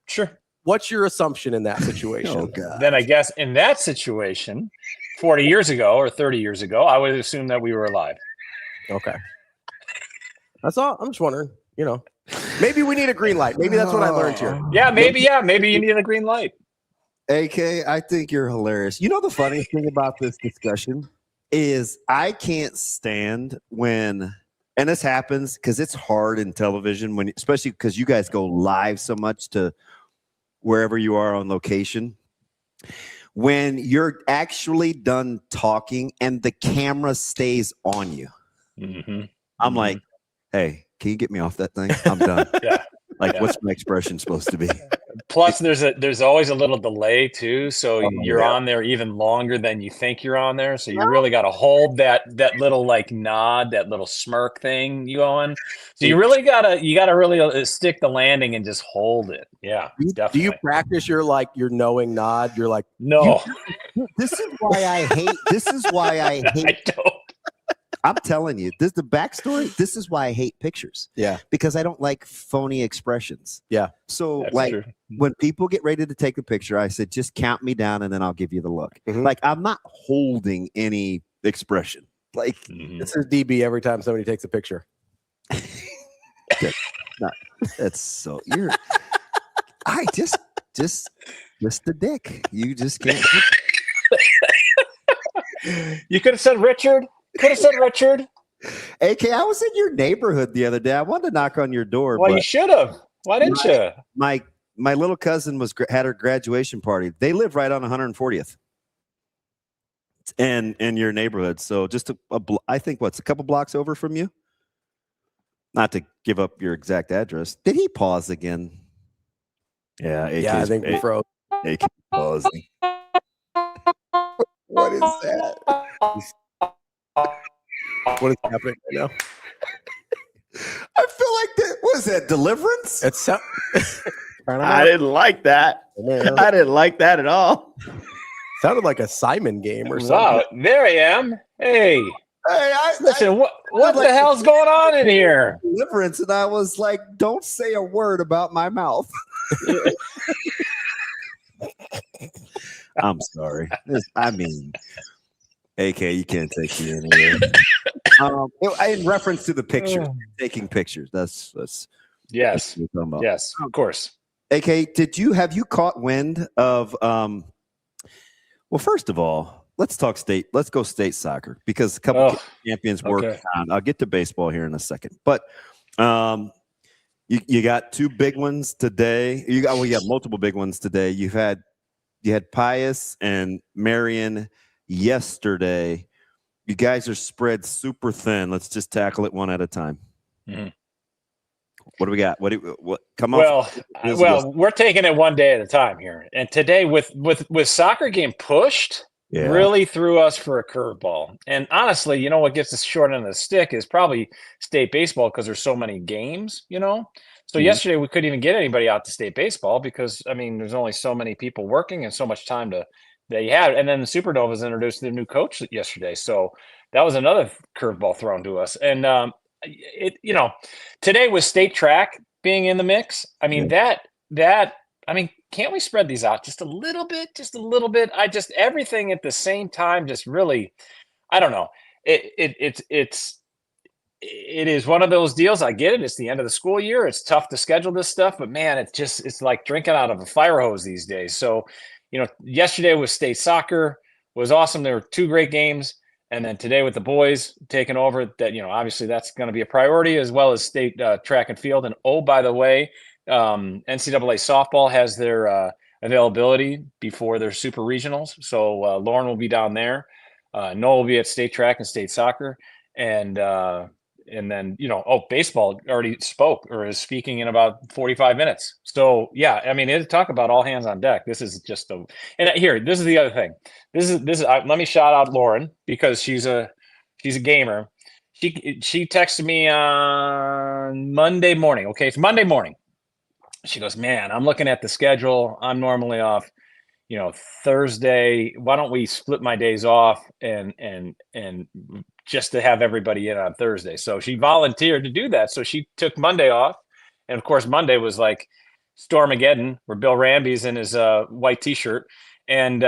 Sure. What's your assumption in that situation? Then I guess in that situation, 40 years ago or 30 years ago, I would assume that we were alive. Okay. That's all. I'm just wondering, maybe we need a green light. Maybe that's what I learned here. Maybe you need a green light. AK, I think you're hilarious. The funny thing about this discussion is I can't stand when, and this happens because it's hard in television, especially because you guys go live so much to wherever you are on location. When you're actually done talking and the camera stays on you. I'm like, hey, can you get me off that thing? I'm done. What's my expression supposed to be? Plus, there's always a little delay too, so you're on there even longer than you think you're on there. So you really got to hold that little nod, that little smirk thing you going. So you gotta really stick the landing and just hold it. Yeah, definitely. Do you practice your knowing nod? You're like, no. This is why I hate. I don't. I'm telling you, this is the backstory. This is why I hate pictures. Yeah. Because I don't like phony expressions. Yeah. So That's true. When people get ready to take a picture, I said, just count me down and then I'll give you the look. I'm not holding any expression. This is DB every time somebody takes a picture. That's so I just the dick. You just can't. You could have said Richard. AK, I was in your neighborhood the other day. I wanted to knock on your door. Well, you should have. Why didn't you? My little cousin had her graduation party. They live right on 140th, and in your neighborhood. So just I think a couple blocks over from you. Not to give up your exact address. Did he pause again? Yeah, I think we froze. AK pausing. What is that? What is happening right now? I feel like that was that Deliverance. It's I didn't like that. I didn't like that at all. Sounded like a Simon game or something. Wow, there I am. Hey, listen, what like the hell's going on in here? Deliverance, and I was like, "Don't say a word about my mouth." I'm sorry. AK, you can't take me anywhere. In reference to the picture, taking pictures. That's yes, what we're talking about. Yes, of course. AK, have you caught wind of? Well, first of all, let's talk state. Let's go state soccer because a couple of champions working on. I'll get to baseball here in a second, but you got two big ones today. You got multiple big ones today. You had Pius and Marion yesterday. You guys are spread super thin. Let's just tackle it one at a time. Mm-hmm. What do we got? What? Come on. Well, we're taking it one day at a time here. And today, with soccer game pushed, really threw us for a curveball. And honestly, you know what gets us short end of the stick is probably state baseball because there's so many games. So yesterday we couldn't even get anybody out to state baseball because there's only so many people working and so much time that you had. And then the Supernovas introduced their new coach yesterday, so that was another curveball thrown to us. And today with state track being in the mix, can't we spread these out just a little bit? Everything at the same time, just really, I don't know. It is one of those deals. I get it. It's the end of the school year. It's tough to schedule this stuff, but man, it's like drinking out of a fire hose these days. So, yesterday with state soccer was awesome. There were two great games. And then today with the boys taking over, that obviously that's going to be a priority, as well as state track and field. And by the way, NCAA softball has their availability before their super regionals. So Lauren will be down there. Noah will be at state track and state soccer, and then baseball already spoke or is speaking in about 45 minutes. So it'll talk about all hands on deck. This is just this is the other thing. This is let me shout out Lauren because she's a gamer. She texted me on Monday morning. Okay, it's Monday morning. She goes, "Man, I'm looking at the schedule. I'm normally off, Thursday. Why don't we split my days off and just to have everybody in on Thursday?" So she volunteered to do that. So she took Monday off, and of course Monday was like Stormageddon, where Bill Ramby's in his white T-shirt and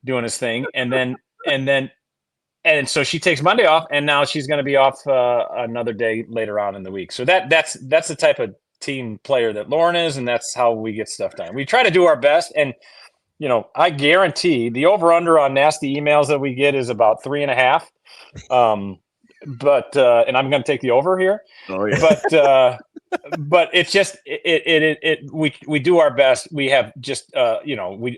doing his thing, and so she takes Monday off, and now she's going to be off another day later on in the week. So that's the type of team player that Lauren is, and that's how we get stuff done. We try to do our best, and I guarantee the over/under on nasty emails that we get is about 3.5. But and I'm going to take the over here. Oh yeah. But it's just we do our best. We have just we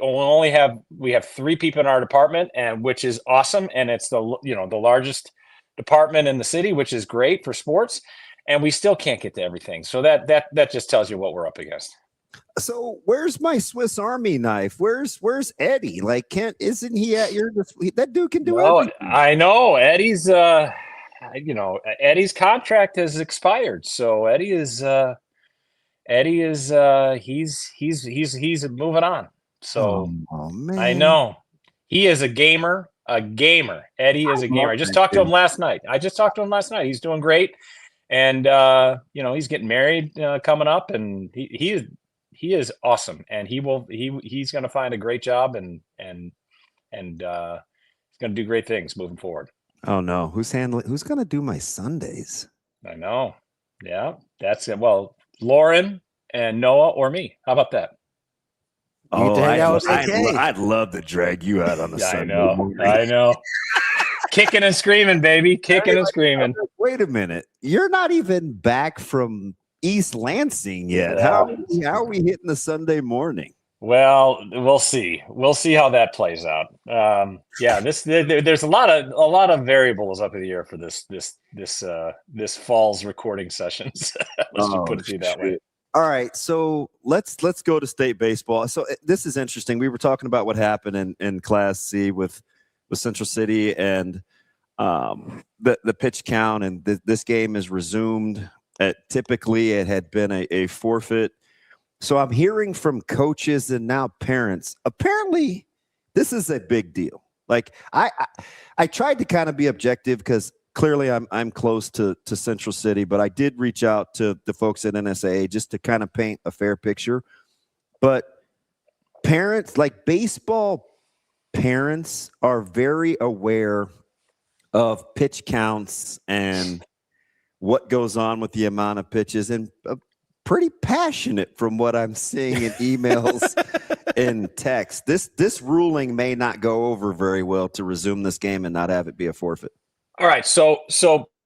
have 3 people in our department, and which is awesome, and it's the largest department in the city, which is great for sports, and we still can't get to everything. So that just tells you what we're up against. So where's my Swiss Army knife? Where's Eddie? Like, isn't he at your? That dude can do everything. I know Eddie's. Eddie's contract has expired, so Eddie is he's moving on. So man. I know he is a gamer. Eddie is a gamer. I just talked to him last night. He's doing great, and he's getting married coming up, and he is awesome, and he's going to find a great job and he's going to do great things moving forward. Oh no, who's going to do my Sundays? I know. Yeah, that's it. Well, Lauren and Noah or me. How about that? I'd love to drag you out on a Sunday. I know. Kicking and screaming, baby. Kicking and screaming. Wait a minute. You're not even back from East Lansing yet. Yeah. How are we hitting the Sunday morning? Well, we'll see. We'll see how that plays out. There's a lot of variables up in the air for this fall's recording sessions. Let's just put it that way. All right, so let's go to state baseball. So this is interesting. We were talking about what happened in Class C with Central City and the pitch count, and this game is resumed. Typically, it had been a forfeit. So I'm hearing from coaches and now parents. Apparently, this is a big deal. Like I tried to kind of be objective because clearly I'm close to Central City, but I did reach out to the folks at NSAA just to kind of paint a fair picture. But parents, like baseball parents, are very aware of pitch counts and what goes on with the amount of pitches, and pretty passionate from what I'm seeing in emails and text. This ruling may not go over very well to resume this game and not have it be a forfeit. All right, so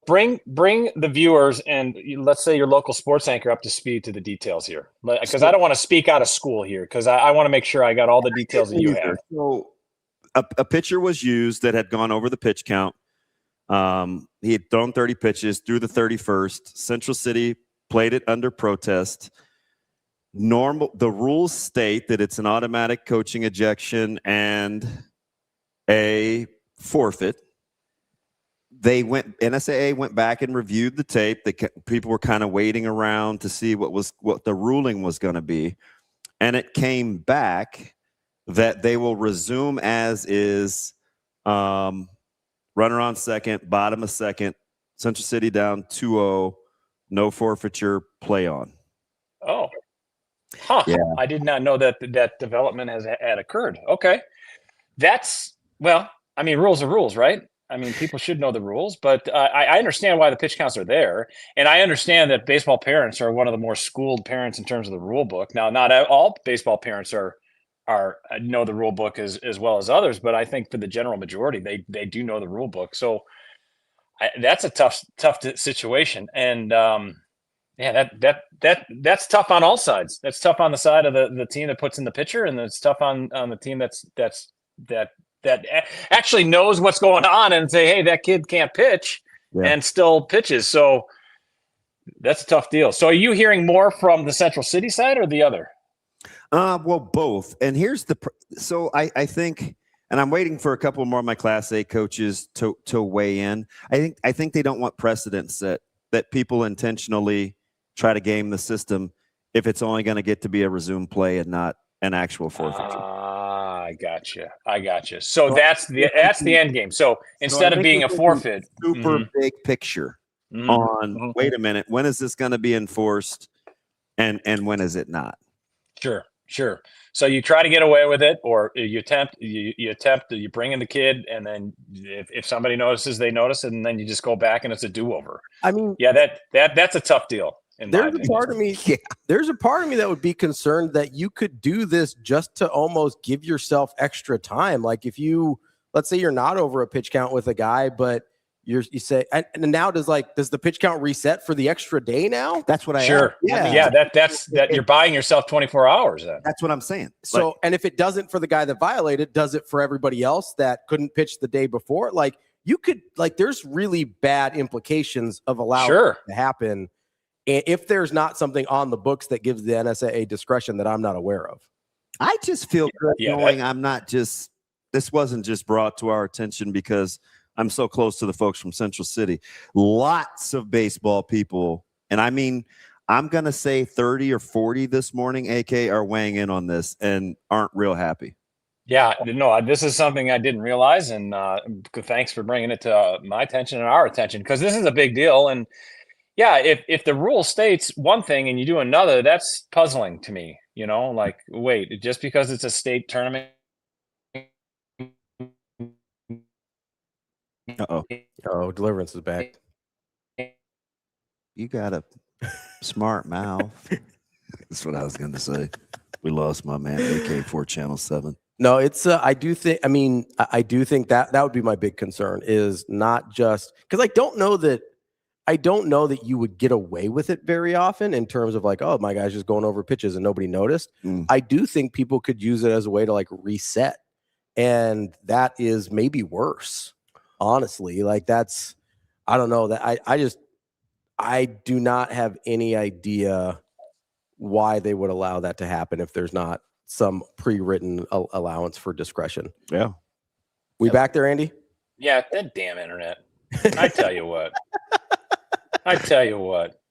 bring the viewers and let's say your local sports anchor up to speed to the details here, because I don't want to speak out of school here, because I want to make sure I got all the details that you have. So a pitcher was used that had gone over the pitch count. He had thrown 30 pitches through the 31st. Central City played it under protest. The rules state that it's an automatic coaching ejection and a forfeit. NSAA went back and reviewed the tape. People were kind of waiting around to see what the ruling was going to be. And it came back that they will resume as is, runner on second, bottom of second, Central City down 2-0, no forfeiture, play on. Oh, huh. Yeah. I did not know that development had occurred. Okay. Rules are rules, right? I mean, people should know the rules, but I understand why the pitch counts are there. And I understand that baseball parents are one of the more schooled parents in terms of the rule book. Now, not all baseball parents know the rule book as well as others, but I think for the general majority, they do know the rule book. So that's a tough situation. And that's tough on all sides. That's tough on the side of the team that puts in the pitcher, and it's tough on the team that actually knows what's going on and say, hey, that kid can't pitch and still pitches. So that's a tough deal. So are you hearing more from the Central City side or the other? Well, both. And here's so I think, and I'm waiting for a couple more of my Class A coaches to weigh in. I think they don't want precedent set that people intentionally try to game the system if it's only going to get to be a resumed play and not an actual forfeiture. I gotcha. So that's the end game. So instead of being a forfeit, super big picture on wait a minute, when is this going to be enforced, and when is it not? Sure. So you try to get away with it, or you bring in the kid, and then if somebody notices, they notice it, and then you just go back and it's a do-over. I mean, yeah, that's a tough deal. There's a part of me that would be concerned that you could do this just to almost give yourself extra time. Like if let's say you're not over a pitch count with a guy, but you say, and now does the pitch count reset for the extra day now? That's what I sure. Yeah. That's you're buying yourself 24 hours. Then. That's what I'm saying. So, and if it doesn't for the guy that violated, does it for everybody else that couldn't pitch the day before? Like you could, there's really bad implications of allowing it to happen. And if there's not something on the books that gives the NSAA discretion that I'm not aware of. I just feel good knowing this wasn't just brought to our attention because I'm so close to the folks from Central City. Lots of baseball people, and I mean, I'm going to say 30 or 40 this morning, AK, are weighing in on this and aren't real happy. Yeah, no, this is something I didn't realize, and thanks for bringing it to my attention and our attention, because this is a big deal. And yeah, if the rule states one thing and you do another, that's puzzling to me. Like, wait, just because it's a state tournament. Oh, Deliverance is back. You got a smart mouth. That's what I was going to say. We lost my man, AK4 Channel 7. No, it's I do think that would be my big concern, is not just because I don't know that you would get away with it very often in terms of like, oh, my guy's just going over pitches and nobody noticed. I do think people could use it as a way to reset. And that is maybe worse, honestly. I don't know that I do not have any idea why they would allow that to happen if there's not some pre-written allowance for discretion. Yeah. We back there, Andy? Yeah, that damn internet. I tell you what.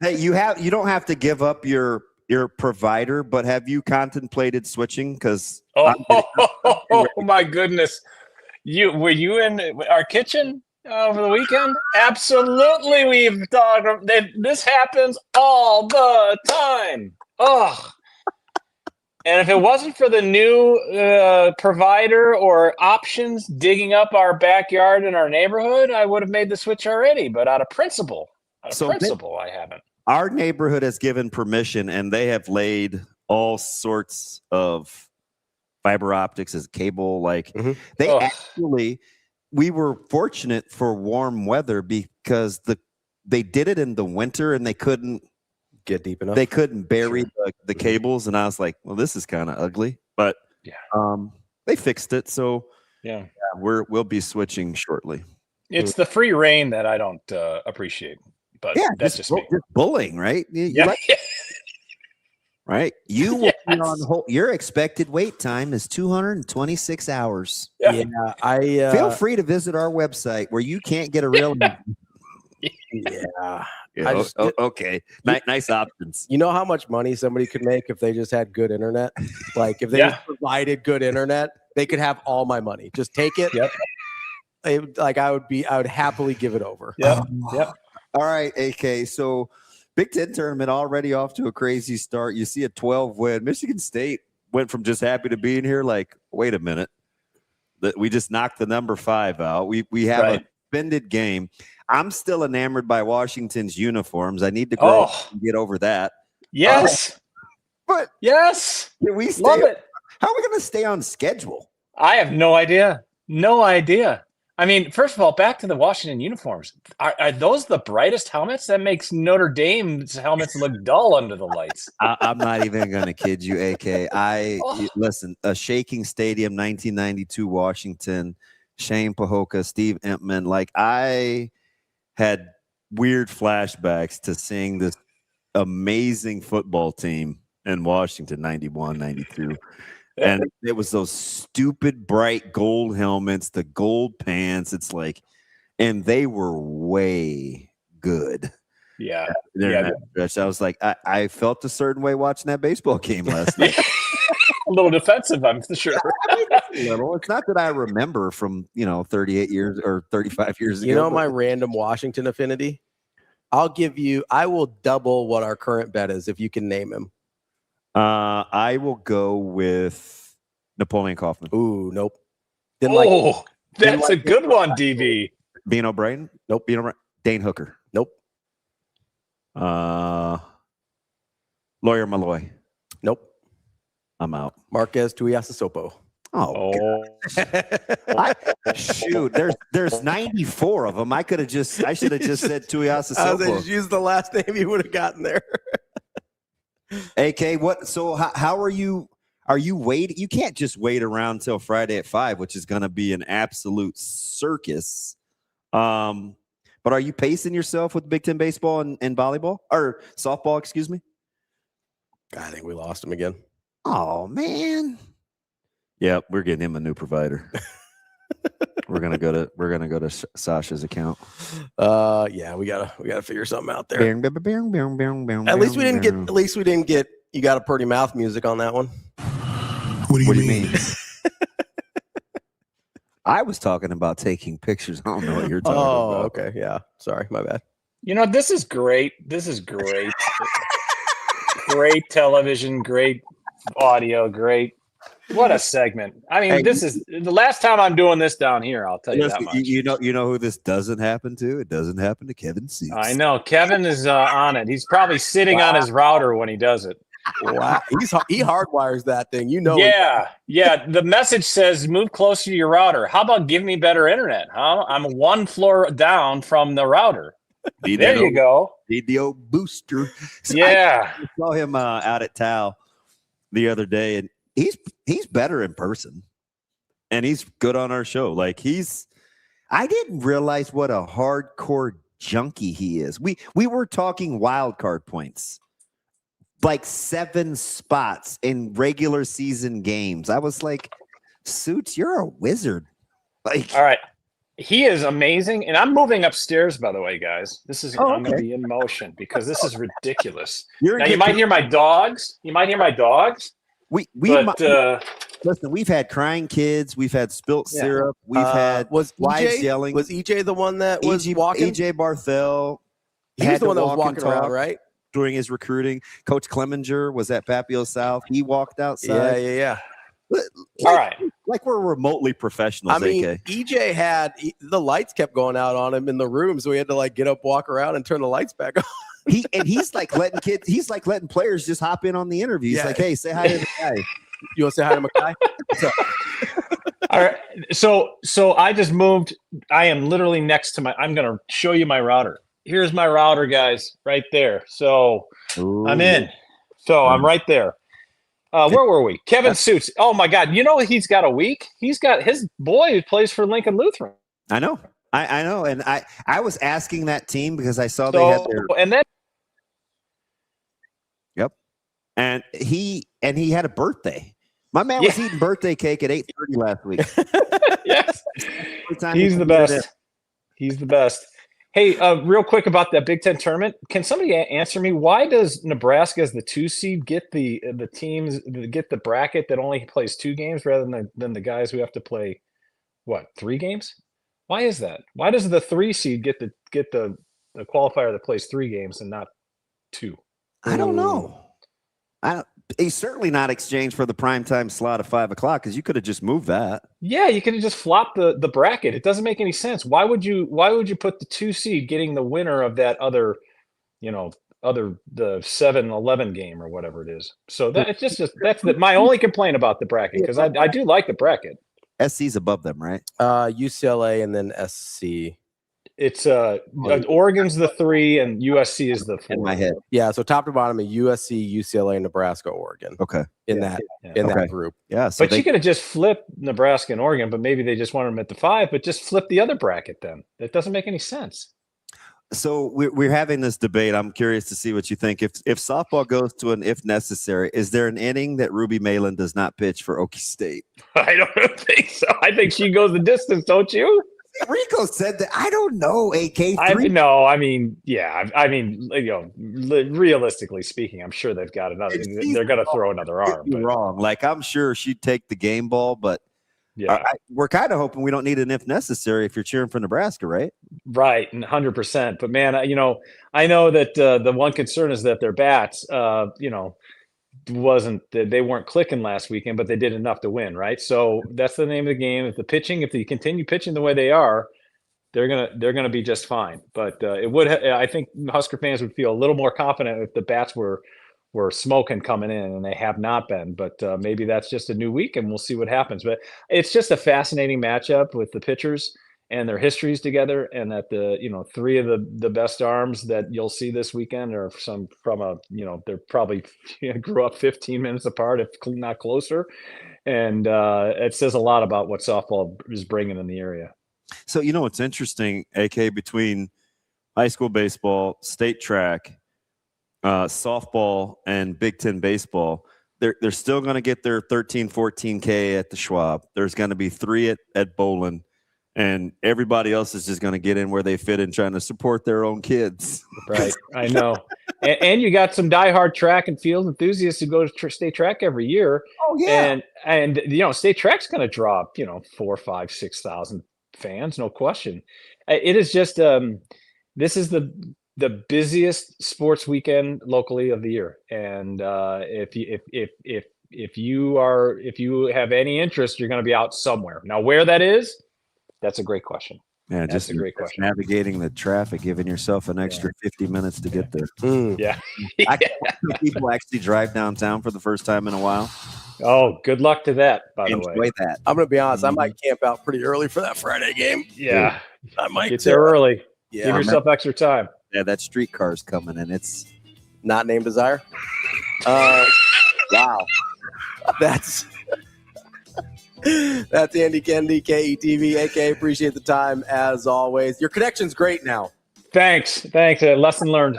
Hey, you don't have to give up your provider, but have you contemplated switching? Because oh my goodness. Were you in our kitchen over the weekend? Absolutely. We've talked. This happens all the time. Oh, and if it wasn't for the new provider or options digging up our backyard in our neighborhood, I would have made the switch already. But out of principle, I haven't. Our neighborhood has given permission, and they have laid all sorts of fiber optics as cable. Like actually, we were fortunate for warm weather because they did it in the winter and they couldn't get deep enough. They couldn't bury the cables, and I was like, well, this is kind of ugly, but they fixed it. So yeah, we'll be switching shortly. It's the free reign that I don't appreciate, but that's just me. Just bullying, right? Right. You will be on your expected wait time is 226 hours. Yeah. I feel free to visit our website where you can't get a real okay. Nice options. You know how much money somebody could make if they just had good internet? Like if they just provided good internet, they could have all my money. Just take it. Yep. I would happily give it over. Yep. All right, AK. So Big Ten tournament already off to a crazy start. You see a 12 win. Michigan State went from just happy to be in here like, wait a minute. We just knocked the number 5 out. We have a suspended game. I'm still enamored by Washington's uniforms. I need to grow and get over that. Yes. But yes. Can we love it. How are we going to stay on schedule? I have no idea. No idea. I mean, first of all, back to the Washington uniforms. Are those the brightest helmets? That makes Notre Dame's helmets look dull under the lights. I'm not even going to kid you, AK. Listen, a shaking stadium, 1992 Washington, Shane Pahoka, Steve Entman. Like, I had weird flashbacks to seeing this amazing football team in Washington, 91, 92. And it was those stupid bright gold helmets, the gold pants. It's like, and they were way good. Yeah. I was like, I felt a certain way watching that baseball game last night. A little defensive, I'm sure. It's not that I remember from 38 years or 35 years ago. You know my random Washington affinity? I will double what our current bet is if you can name him. I will go with Napoleon Kaufman. Ooh, nope. That's a good one, DB. Bean O'Brien? Nope. Bean O'Brien. Dane Hooker? Nope. Lawyer Malloy? Nope. I'm out. Marquez Tuiasosopo. Shoot, there's 94 of them. I should have just said Tuiasosopo. I just used the last name you would have gotten there. AK, what? So how are you? Are you waiting? You can't just wait around till Friday at 5, which is going to be an absolute circus. But are you pacing yourself with Big Ten baseball and volleyball or softball? Excuse me. I think we lost him again. Oh man. Yeah, we're getting him a new provider. We're gonna go to Sasha's account. Yeah, we gotta figure something out there. At least we didn't get You Got a Pretty Mouth music on that one. What do you mean? I was talking about taking pictures. I don't know what you're talking about. Oh, okay. Yeah. Sorry, my bad. This is great. Great television, great audio, great. What a segment. I mean, this is the last time I'm doing this down here, I'll tell you that much. You know who this doesn't happen to? It doesn't happen to Kevin Seeks. I know. Kevin is on it. He's probably sitting on his router when he does it. Wow. He hardwires that thing. Yeah. The message says move closer to your router. How about give me better internet? Huh? I'm one floor down from the router. There you go. Need the old booster. So yeah. I saw him out at Tao the other day, and he's better in person, and he's good on our show. Like I didn't realize what a hardcore junkie he is. We were talking wild card points like 7 spots in regular season games. I was like, Suits, you're a wizard. Like, all right. He is amazing. And I'm moving upstairs, by the way, guys. This is I'm gonna be in motion because this is ridiculous. Now you might hear my dogs. Listen, we've had crying kids, we've had spilt syrup, we've had was wives EJ, yelling. Was EJ the one that was walking? EJ Barthel. He was the one that was walking around, right? During his recruiting. Coach Clemenger was at Papio South. He walked outside. Yeah. All right. Like we're remotely professionals, I mean, AK. EJ had the lights kept going out on him in the room, so he had to like get up, walk around, and turn the lights back on. He's like letting players just hop in on the interview. He's like, hey, say hi to the guy. You want to say hi to Makai? All right. So I just moved. I am literally next to I'm going to show you my router. Here's my router, guys, right there. So I'm in. So I'm right there. Where were we? Kevin Suits. Oh my God. You know, he's got a week. He's got his boy who plays for Lincoln Lutheran. I know. I know. And I was asking that team because I saw they had their. And then. Yep. And he had a birthday. My man was eating birthday cake at 8:30 last week. Yes. He's the best. He's the best. Hey, real quick about that Big Ten tournament. Can somebody answer me? Why does Nebraska as the 2 seed get the teams get the bracket that only plays 2 games rather than the guys who have to play 3 games? Why is that? Why does the 3 seed get the qualifier that plays 3 games and not 2? I don't know. He's certainly not exchanged for the primetime slot of 5 o'clock because you could have just moved that. Yeah, you could have just flopped the bracket. It doesn't make any sense. Why would you put the 2 seed getting the winner of that other, the 7-11 game or whatever it is? So that's my only complaint about the bracket because I do like the bracket. SC's above them, right? UCLA and then SC. It's Oregon's the 3 and USC is the 4. In my head. Yeah, so top to bottom of USC, UCLA, Nebraska, Oregon. Okay. In that group. Yeah. So but you could have just flipped Nebraska and Oregon, but maybe they just wanted them at the 5, but just flip the other bracket then. That doesn't make any sense. So we're having this debate. I'm curious to see what you think. If softball goes to an if necessary, is there an inning that Ruby Malin does not pitch for Okie State? I don't think so. I think she goes the distance, don't you? Rico said that. I don't know. AK3. Realistically speaking, I'm sure they've got another. They're going to throw another arm. But. Wrong. Like I'm sure she'd take the game ball, but we're kind of hoping we don't need an if necessary if you're cheering for Nebraska, right? Right, 100%. But man, I know that the one concern is that their bats, they weren't clicking last weekend, but they did enough to win, right? So that's the name of the game. If they continue pitching the way they are, they're gonna be just fine. But I think Husker fans would feel a little more confident if the bats were smoking coming in, and they have not been. But maybe that's just a new week, and we'll see what happens. But it's just a fascinating matchup with the pitchers and their histories together, and that the 3 of the best arms that you'll see this weekend are they're probably grew up 15 minutes apart, if not closer, and it says a lot about what softball is bringing in the area. So what's interesting, AK, between high school baseball, state track, softball, and Big Ten baseball, they're still going to get their 13, 14K at the Schwab. There's going to be 3 at Bowling. And everybody else is just going to get in where they fit in, trying to support their own kids. Right. I know. And you got some diehard track and field enthusiasts who go to state track every year. Oh, yeah. And state track's going to draw, 4, 5, 6,000 fans, no question. It is just this is the busiest sports weekend locally of the year. And if you have any interest, you're going to be out somewhere. Now, where that is, that's a great question. Yeah, that's a great question. Navigating the traffic, giving yourself an extra 50 minutes to get there. Yeah. I can't see people actually drive downtown for the first time in a while. Oh, good luck to that, by the way. Enjoy that. I'm going to be honest. I might camp out pretty early for that Friday game. Yeah. I might get there early. Yeah. Give yourself extra time. Yeah, that streetcar's coming, and it's not named Desire. Wow. That's Andy KENDEIGH, KETV, AK. Appreciate the time as always. Your connection's great now. Thanks. Lesson learned.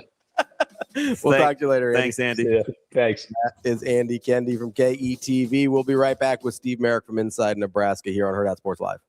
We'll talk to you later. Andy. Thanks, Andy. Yeah, thanks. That is Andy KENDEIGH from KETV. We'll be right back with Steve MARIK from inside Nebraska here on Hurrdat Sports Live.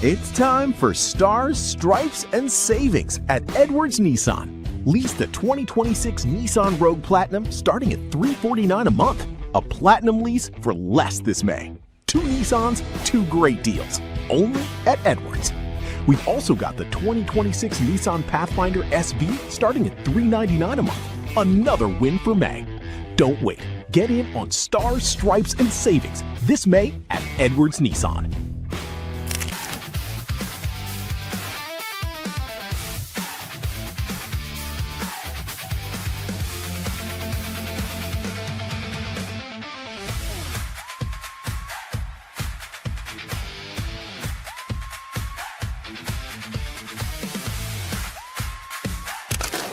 It's time for Stars, Stripes, and Savings at Edwards Nissan. Lease the 2026 Nissan Rogue Platinum starting at $349 a month. A platinum lease for less this May. 2 Nissans, 2 great deals. Only at Edwards. We've also got the 2026 Nissan Pathfinder SV starting at $399 a month. Another win for May. Don't wait. Get in on Stars, Stripes, and Savings this May at Edwards Nissan.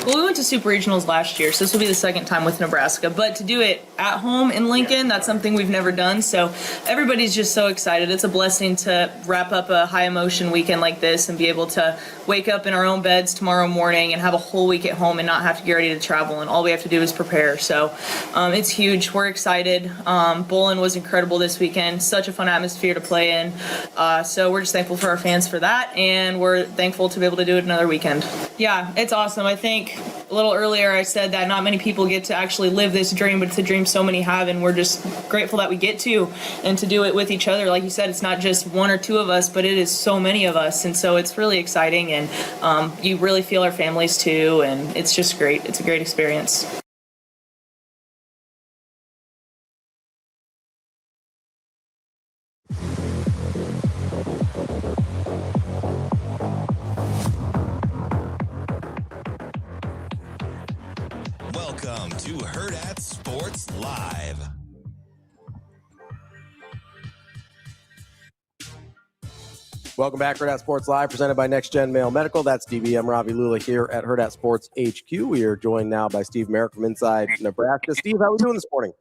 Well, we went to Super Regionals last year, so this will be the second time with Nebraska. But to do it at home in Lincoln, that's something we've never done. So everybody's just so excited. It's a blessing to wrap up a high emotion weekend like this and be able to wake up in our own beds tomorrow morning and have a whole week at home and not have to get ready to travel. And all we have to do is prepare. So it's huge. We're excited. Bowling was incredible this weekend. Such a fun atmosphere to play in. So we're just thankful for our fans for that. And we're thankful to be able to do it another weekend. Yeah, it's awesome. I think a little earlier I said that not many people get to actually live this dream, but it's a dream so many have, and we're just grateful that we get to, and to do it with each other. Like you said, it's not just 1 or 2 of us, but it is so many of us, and so it's really exciting, and you really feel our families too, and it's just great. It's a great experience. Welcome to Hurrdat Sports Live. Welcome back, Hurrdat Sports Live, presented by Next Gen Mail Medical. That's DV. I'm Ravi Lulla here at Hurrdat Sports HQ. We are joined now by Steve MARIK from inside Nebraska. Steve, how are we doing this morning?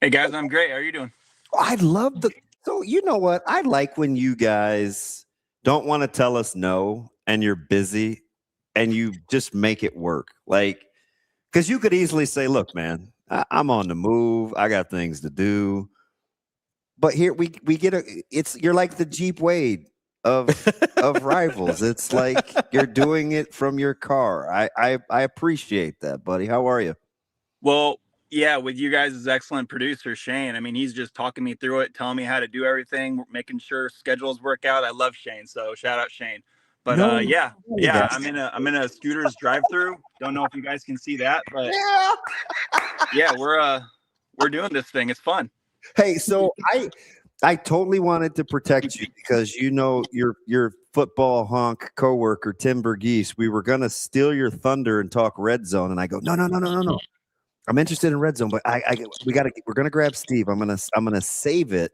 Hey, guys, I'm great. How are you doing? I love so you know what? I like when you guys don't want to tell us no and you're busy and you just make it work. Like, because you could easily say, look, man, I'm on the move. I got things to do. But here we get you're like the Jeep Wade of rivals. It's like you're doing it from your car. I appreciate that, buddy. How are you? Well, yeah, with you guys as excellent producer, Shane. I mean, he's just talking me through it, telling me how to do everything, making sure schedules work out. I love Shane. So shout out Shane. But yeah, I'm in a Scooters drive-through. Don't know if you guys can see that, but yeah, we're doing this thing. It's fun. Hey, so I totally wanted to protect you because you know your football honk coworker Tim Bergeese. We were gonna steal your thunder and talk red zone, and I go, no. I'm interested in red zone, but we're gonna grab Steve. I'm gonna save it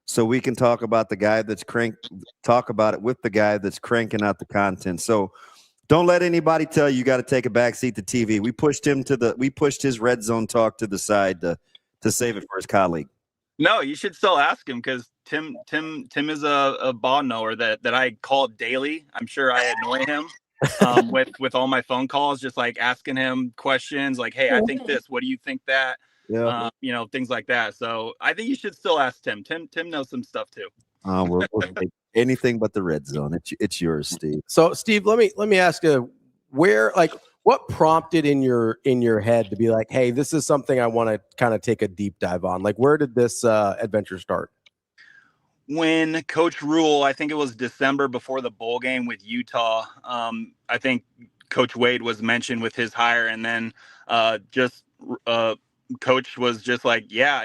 so we can talk about the guy that's talk about it with the guy that's cranking out the content. So don't let anybody tell you got to take a backseat to TV. We pushed his red zone talk to the side to save it for his colleague. No, you should still ask him because Tim is a ball knower that I call daily. I'm sure I annoy him with all my phone calls, just like asking him questions like, hey, I think this, what do you think that? Yeah. Things like that. So I think you should still ask Tim. Tim knows some stuff too. We'll anything but the red zone. It's yours, Steve. So Steve, let me ask you, what prompted in your head to be like, hey, this is something I want to kind of take a deep dive on? Like, where did this adventure start? When Coach Rule, I think it was December before the bowl game with Utah. I think Coach Wade was mentioned with his hire, and then Coach was just like, yeah,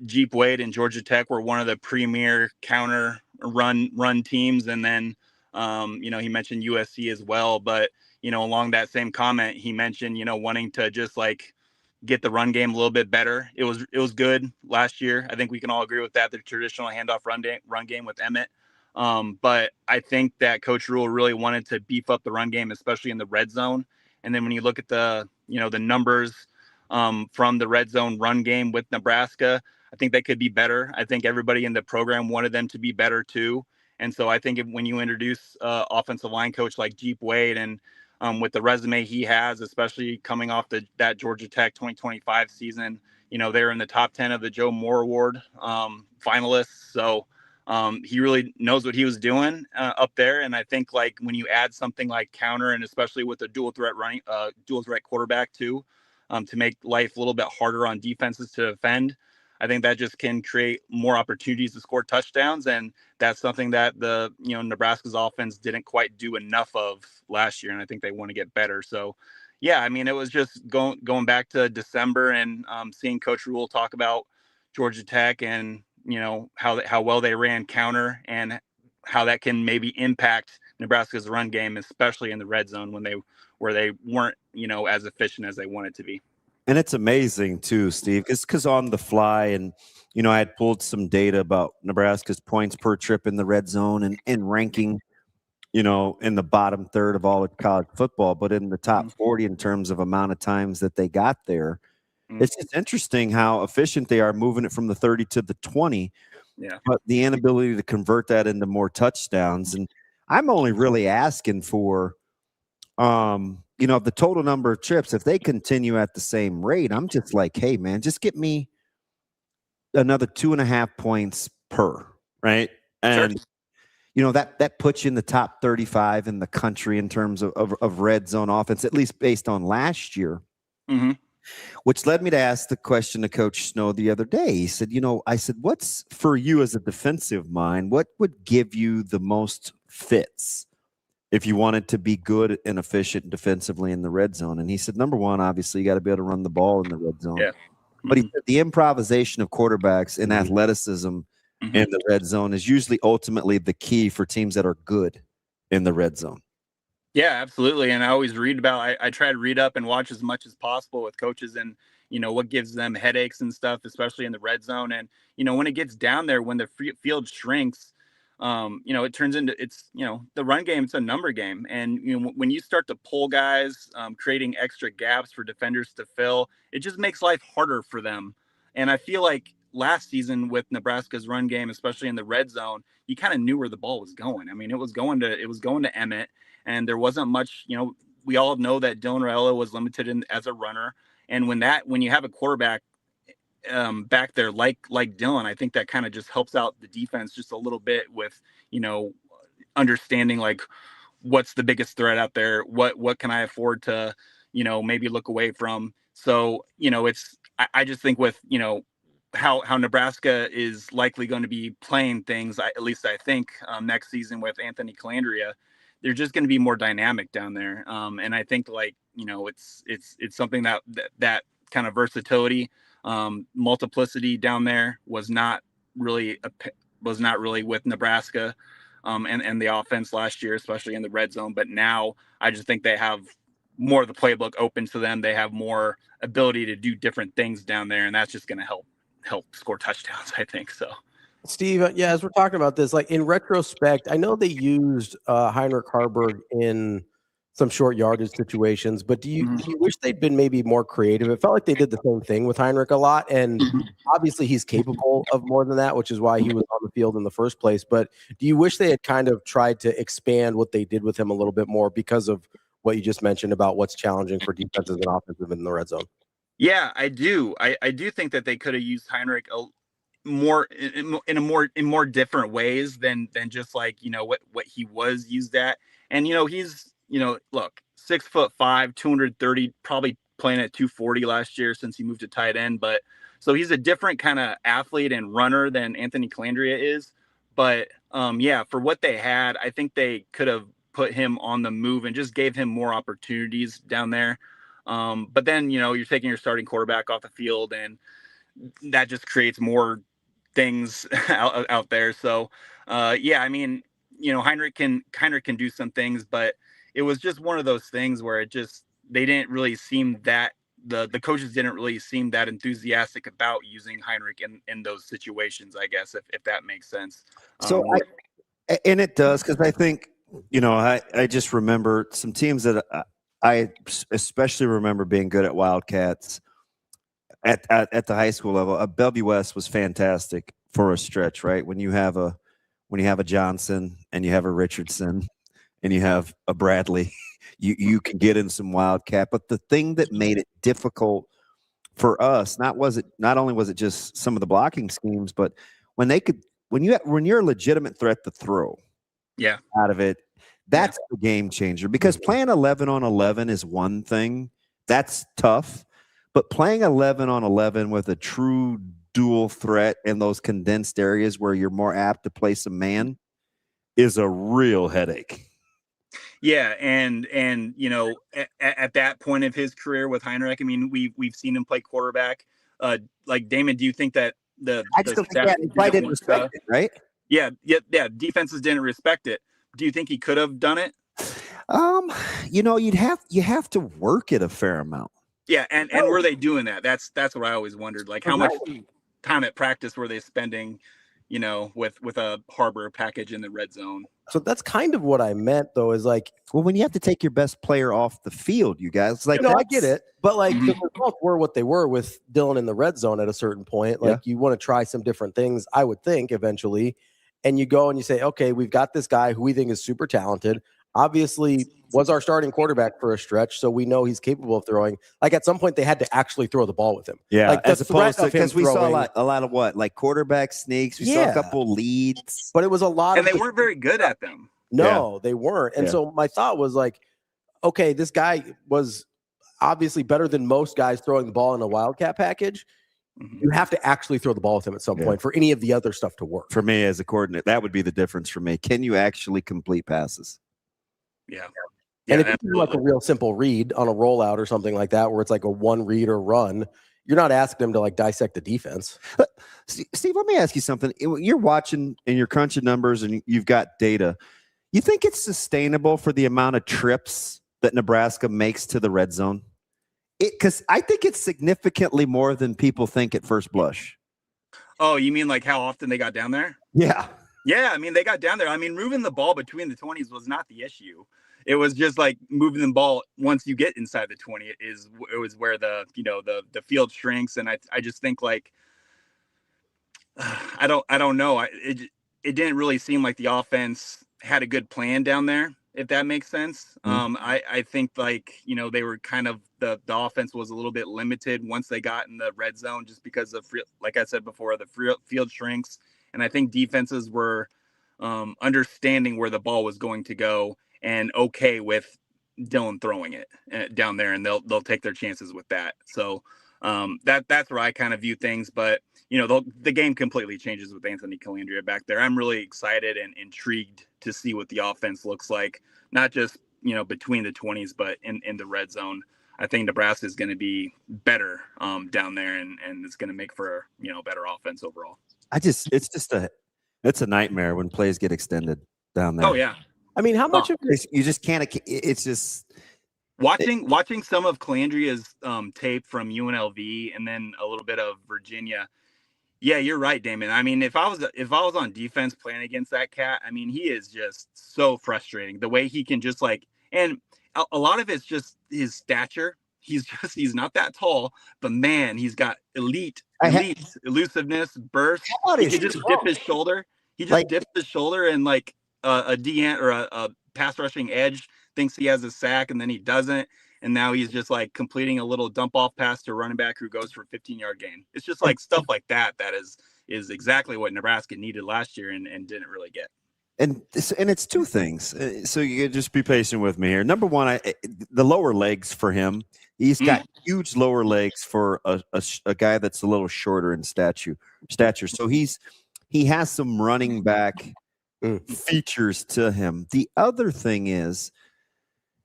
Jeep Wade and Georgia Tech were one of the premier counter run teams, and then he mentioned USC as well, but along that same comment, he mentioned, wanting to just like get the run game a little bit better. It was good last year. I think we can all agree with that. The traditional handoff run game with Emmett. But I think that Coach Rule really wanted to beef up the run game, especially in the red zone. And then when you look at the numbers from the red zone run game with Nebraska, I think they could be better. I think everybody in the program wanted them to be better too. And so I think when you introduce offensive line coach like Jeep Wade and with the resume he has, especially coming off that Georgia Tech 2025 season, they're in the top 10 of the Joe Moore Award finalists. So he really knows what he was doing up there. And I think like when you add something like counter, and especially with a dual threat quarterback too, to make life a little bit harder on defenses to defend, I think that just can create more opportunities to score touchdowns. And that's something that Nebraska's offense didn't quite do enough of last year. And I think they want to get better. So yeah, I mean, it was just going back to December and seeing Coach Rule talk about Georgia Tech and, how well they ran counter and how that can maybe impact Nebraska's run game, especially in the red zone where they weren't, as efficient as they wanted to be. And it's amazing too, Steve, because on the fly, and I had pulled some data about Nebraska's points per trip in the red zone and ranking, in the bottom third of all of college football, but in the top 40 in terms of amount of times that they got there. It's just interesting how efficient they are moving it from the 30 to the 20, but the inability to convert that into more touchdowns. And I'm only really asking for, the total number of trips. If they continue at the same rate, I'm just like, hey, man, just get me another 2.5 points per, right? And, that puts you in the top 35 in the country in terms of red zone offense, at least based on last year. Mm-hmm. Which led me to ask the question to Coach Snow the other day. He said, I said, what's for you as a defensive mind? What would give you the most fits if you wanted to be good and efficient defensively in the red zone? And he said, number one, obviously, you got to be able to run the ball in the red zone. Yeah. But he said the improvisation of quarterbacks and athleticism in the red zone is usually ultimately the key for teams that are good in the red zone. Yeah, absolutely. And I always read about, I try to read up and watch as much as possible with coaches and, what gives them headaches and stuff, especially in the red zone. And, when it gets down there, when the field shrinks, it turns into, the run game, it's a number game. And, when you start to pull guys, creating extra gaps for defenders to fill, it just makes life harder for them. And I feel like last season with Nebraska's run game, especially in the red zone, you kind of knew where the ball was going. I mean, it was going to Emmett. And there wasn't much, we all know that Dylan Raiola was limited as a runner. And when you have a quarterback back there like Dylan, I think that kind of just helps out the defense just a little bit with, understanding like what's the biggest threat out there, what can I afford to, maybe look away from. So, I just think with, how Nebraska is likely going to be playing things, at least I think next season with Anthony Calandria, they're just going to be more dynamic down there. And I think it's something that kind of versatility, multiplicity down there was not really with Nebraska and the offense last year, especially in the red zone. But now I just think they have more of the playbook open to them. They have more ability to do different things down there. And that's just going to help score touchdowns, I think. So. Steve, as we're talking about this, like in retrospect, I know they used Heinrich Harburg in some short yardage situations, but do you wish they'd been maybe more creative? It felt like they did the same thing with Heinrich a lot, and obviously he's capable of more than that, which is why he was on the field in the first place. But do you wish they had kind of tried to expand what they did with him a little bit more because of what you just mentioned about what's challenging for defenses and offensive in the red zone? Yeah, I do. I do think that they could have used Heinrich more in more different ways than just like what he was used at. And he's look, 6'5", 230, probably playing at 240 last year since he moved to tight end. But so he's a different kind of athlete and runner than Anthony Calandria is. But for what they had, I think they could have put him on the move and just gave him more opportunities down there. But then you're taking your starting quarterback off the field, and that just creates more things out there. So I mean, Heinrich can do some things, but it was just one of those things where they didn't really seem that the coaches didn't really seem that enthusiastic about using Heinrich in those situations, I guess, if that makes sense. So and it does, because I think, I just remember some teams that I especially remember being good at Wildcats at the high school level. Bellevue West was fantastic for a stretch, right? When you have a Johnson and you have a Richardson and you have a Bradley, you can get in some Wildcat. But the thing that made it difficult for us, not only was it just some of the blocking schemes, but when you're a legitimate threat to throw out of it, that's the game changer. Because playing 11 on 11 is one thing. That's tough. But playing 11 on 11 with a true dual threat in those condensed areas where you're more apt to play some man is a real headache. Yeah, and at that point of his career with Heinrich, I mean, we've seen him play quarterback. Like Damon, do you think that I just don't think that didn't respect it, right? Yeah. Defenses didn't respect it. Do you think he could have done it? You have to work it a fair amount. Yeah, and were they doing that? That's what I always wondered. Like, how much time at practice were they spending, with a Harbor package in the red zone? So that's kind of what I meant, though, is like, well, when you have to take your best player off the field, you guys, like, I get it, but like the results were what they were with Dylan in the red zone at a certain point. Like, you want to try some different things, I would think, eventually, and you go and you say, okay, we've got this guy who we think is super talented. Obviously, was our starting quarterback for a stretch, so we know he's capable of throwing. Like, at some point, they had to actually throw the ball with him. Yeah, like, as opposed to, because we saw a lot of what, like quarterback sneaks. We saw a couple leads, but it was a lot and they weren't very good at them. No, they weren't. And so my thought was like, okay, this guy was obviously better than most guys throwing the ball in a Wildcat package. You have to actually throw the ball with him at some point for any of the other stuff to work. For me as a coordinator, that would be the difference for me. Can you actually complete passes? Yeah. And if you do like a real simple read on a rollout or something like that, where it's like a one read or run, you're not asking them to like dissect the defense. Steve, let me ask you something. You're watching and you're crunching numbers and you've got data. You think it's sustainable for the amount of trips that Nebraska makes to the red zone? Because I think it's significantly more than people think at first blush. Oh, you mean like how often they got down there? Yeah. Yeah, I mean, they got down there. I mean, moving the ball between the 20s was not the issue. It was just like moving the ball once you get inside the 20 it was where the field shrinks. And I just think like, I don't know. It didn't really seem like the offense had a good plan down there, if that makes sense. I think like, they were kind of, the offense was a little bit limited once they got in the red zone, just because of, like I said before, the field shrinks. And I think defenses were understanding where the ball was going to go and okay with Dylan throwing it down there, and they'll take their chances with that. So that's where I kind of view things. But the game completely changes with Anthony Calandria back there. I'm really excited and intrigued to see what the offense looks like, not just between the 20s, but in the red zone. I think Nebraska is going to be better down there, and it's going to make for better offense overall. It's a nightmare when plays get extended down there. Oh yeah. I mean, how much of it, you just can't? It's just watching some of Calandria's tape from UNLV and then a little bit of Virginia. Yeah, you're right, Damon. I mean, if I was on defense playing against that cat, I mean, he is just so frustrating. The way he can just and a lot of it's just his stature. He's not that tall, but man, he's got elite elusiveness, burst. He can just dip his shoulder. He just dips his shoulder and like a DN or a pass rushing edge thinks he has a sack and then he doesn't. And now he's just like completing a little dump off pass to a running back who goes for a 15-yard gain. It's just like stuff like that is exactly what Nebraska needed last year and didn't really get. And it's two things. So you just be patient with me here. Number one, the lower legs for him. He's got huge lower legs for a guy that's a little shorter in stature. So he has some running back features to him. The other thing is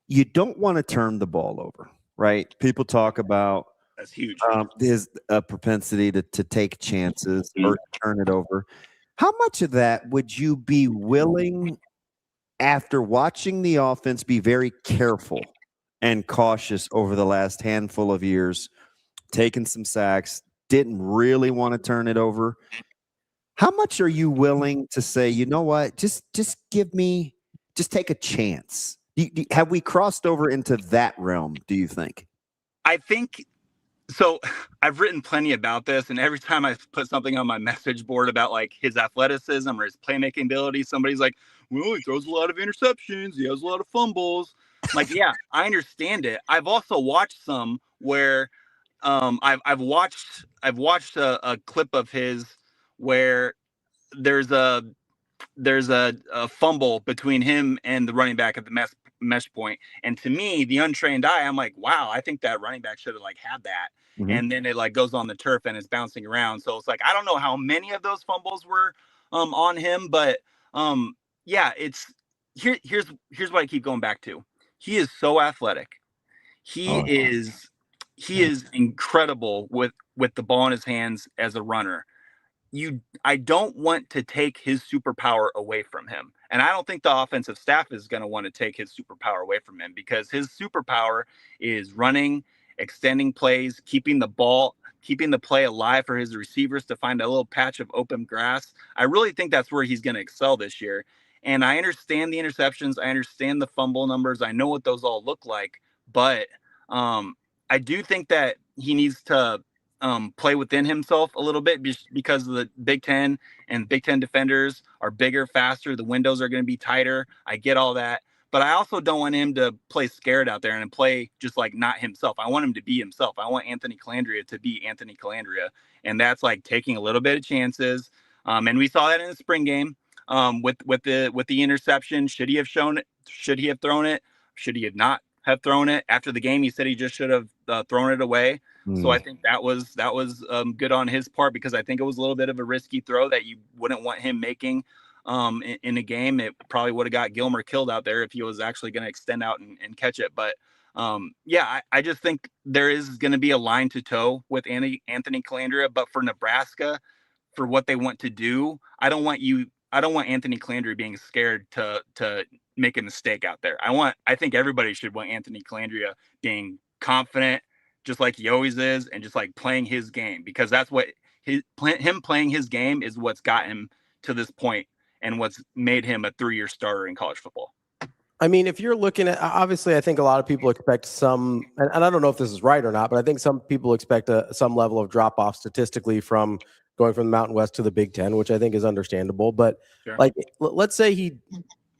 you don't want to turn the ball over, right? People talk about that's huge. His propensity to take chances or turn it over. How much of that would you be willing, after watching the offense, be very careful and cautious over the last handful of years, taking some sacks, didn't really want to turn it over. How much are you willing to say, you know what, just take a chance? Have we crossed over into that realm, do you think? I think so. I've written plenty about this, and every time I put something on my message board about like his athleticism or his playmaking ability, somebody's like, well, he throws a lot of interceptions, he has a lot of fumbles. I'm like, yeah, I understand it. I've also watched some where I've watched a clip of his where there's a fumble between him and the running back at the mesh point. And to me, the untrained eye, I'm like, wow, I think that running back should have like had that. Mm-hmm. And then it like goes on the turf and it's bouncing around. So it's like, I don't know how many of those fumbles were on him, but yeah, it's here's what I keep going back to. He is so athletic. He is incredible with the ball in his hands as a runner. I don't want to take his superpower away from him. And I don't think the offensive staff is going to want to take his superpower away from him, because his superpower is running, extending plays, keeping the play alive for his receivers to find a little patch of open grass. I really think that's where he's going to excel this year. And I understand the interceptions. I understand the fumble numbers. I know what those all look like. But I do think that he needs to play within himself a little bit, because the Big Ten and Big Ten defenders are bigger, faster. The windows are going to be tighter. I get all that. But I also don't want him to play scared out there and play just like not himself. I want him to be himself. I want Anthony Calandria to be Anthony Calandria. And that's like taking a little bit of chances. And we saw that in the spring game with the interception. Should he have shown it? Should he have thrown it? Should he have not have thrown it? After the game, he said he just should have thrown it away. So I think that was good on his part, because I think it was a little bit of a risky throw that you wouldn't want him making in a game. It probably would have got Gilmer killed out there if he was actually going to extend out and catch it. But yeah, I just think there is going to be a line to toe with Anthony Calandria. But for Nebraska, for what they want to do, I don't want Anthony Calandria being scared to make a mistake out there. I think everybody should want Anthony Calandria being confident, just like he always is, and just like playing his game, because that's what him playing his game is what's got him to this point and what's made him a 3-year starter in college football. I mean, if you're looking at, obviously, I think a lot of people expect some, and I don't know if this is right or not, but I think some people expect some level of drop off statistically from going from the Mountain West to the Big Ten, which I think is understandable. But sure, like, let's say he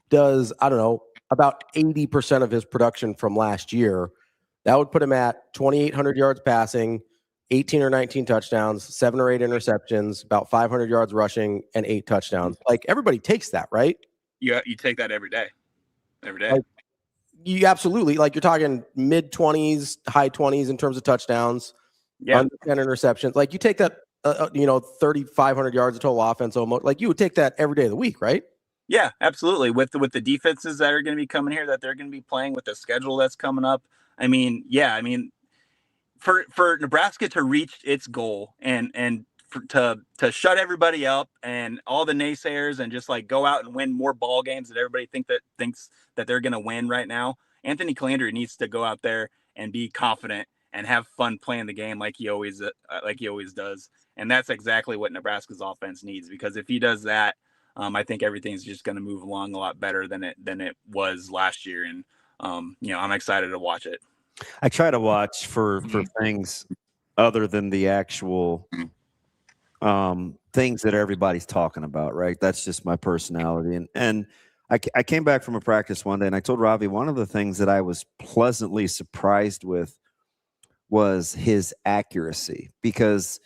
does, I don't know, about 80% of his production from last year. That would put him at 2,800 yards passing, 18 or 19 touchdowns, 7 or 8 interceptions, about 500 yards rushing, and 8 touchdowns. Like, everybody takes that, right? You take that every day. Like, you absolutely, like, you're talking mid 20s, high 20s in terms of touchdowns, under 10 interceptions. Like, you take that, 3,500 yards of total offense almost. Like, you would take that every day of the week, right? Yeah, absolutely. With the defenses that are going to be coming here, that they're going to be playing, with the schedule that's coming up. I mean, yeah, I mean, for Nebraska to reach its goal and to shut everybody up and all the naysayers and just like go out and win more ball games that everybody thinks that they're going to win right now, Anthony Calandria needs to go out there and be confident and have fun playing the game like he always does. And that's exactly what Nebraska's offense needs, because if he does that, I think everything's just going to move along a lot better than it was last year. And I'm excited to watch it. I try to watch for things other than the actual things that everybody's talking about, right? That's just my personality. And I came back from a practice one day, and I told Ravi one of the things that I was pleasantly surprised with was his accuracy, because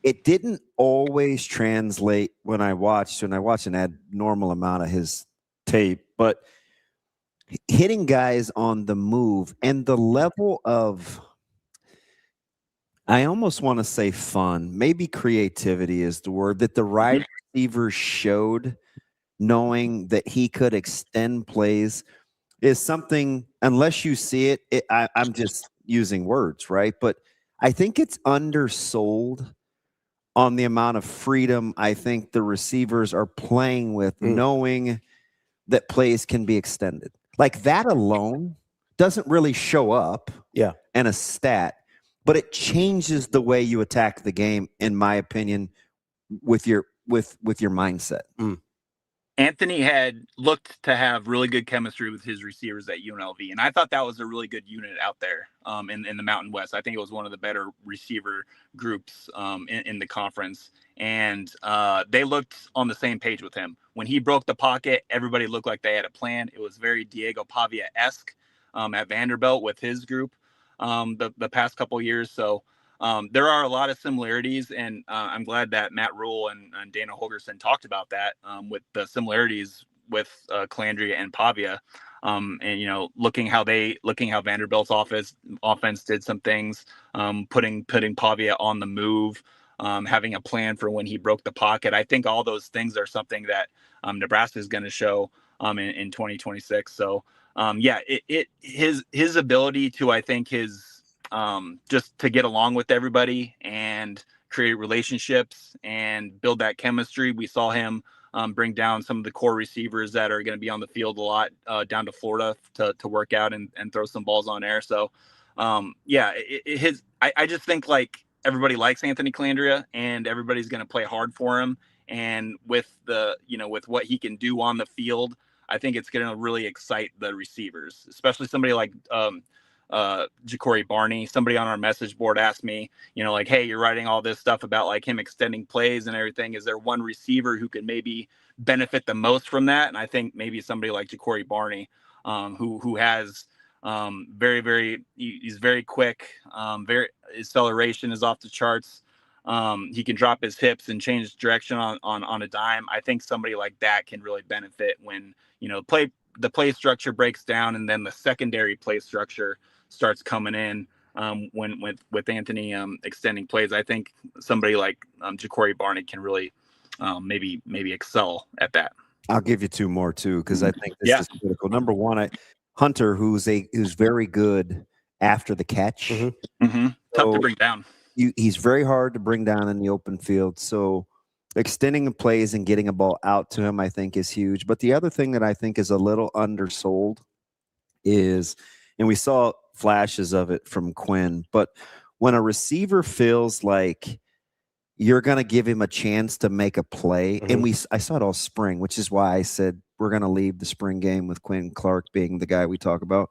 it didn't always translate when I watched an abnormal amount of his tape, but hitting guys on the move and the level of, I almost want to say fun, maybe creativity is the word, that the wide receiver showed, knowing that he could extend plays, is something, unless you see it, I'm just using words, right? But I think it's undersold on the amount of freedom I think the receivers are playing with, knowing that plays can be extended. Like that alone, doesn't really show up and a stat, but it changes the way you attack the game, in my opinion, with your mindset. Anthony had looked to have really good chemistry with his receivers at UNLV, and I thought that was a really good unit out there in the Mountain West. I think it was one of the better receiver groups in the conference, and they looked on the same page with him. When he broke the pocket, everybody looked like they had a plan. It was very Diego Pavia-esque at Vanderbilt with his group the past couple years. So there are a lot of similarities, and I'm glad that Matt Rule and Dana Holgerson talked about that with the similarities with Calandria and Pavia, and looking how Vanderbilt's offense did some things, putting Pavia on the move, having a plan for when he broke the pocket. I think all those things are something that Nebraska is going to show in 2026. So his ability to, I think just to get along with everybody and create relationships and build that chemistry. We saw him bring down some of the core receivers that are going to be on the field a lot down to Florida to work out and throw some balls on air. So I just think like everybody likes Anthony Calandria and everybody's going to play hard for him. And with with what he can do on the field, I think it's going to really excite the receivers, especially somebody like Ja'Cory Barney. Somebody on our message board asked me, like, hey, you're writing all this stuff about like him extending plays and everything. Is there one receiver who can maybe benefit the most from that? And I think maybe somebody like Ja'Cory Barney, who has he's very quick, his acceleration is off the charts. He can drop his hips and change direction on a dime. I think somebody like that can really benefit when the play structure breaks down and then the secondary play structure starts coming in with Anthony extending plays. I think somebody like Ja'Cory Barney can really maybe excel at that. I'll give you two more too, because I think this is critical. Number one, Hunter, who's very good after the catch. Tough to bring down. He's very hard to bring down in the open field. So extending the plays and getting a ball out to him, I think, is huge. But the other thing that I think is a little undersold is, and we saw flashes of it from Quinn, but when a receiver feels like you're going to give him a chance to make a play, and I saw it all spring, which is why I said we're going to leave the spring game with Quinn Clark being the guy we talk about.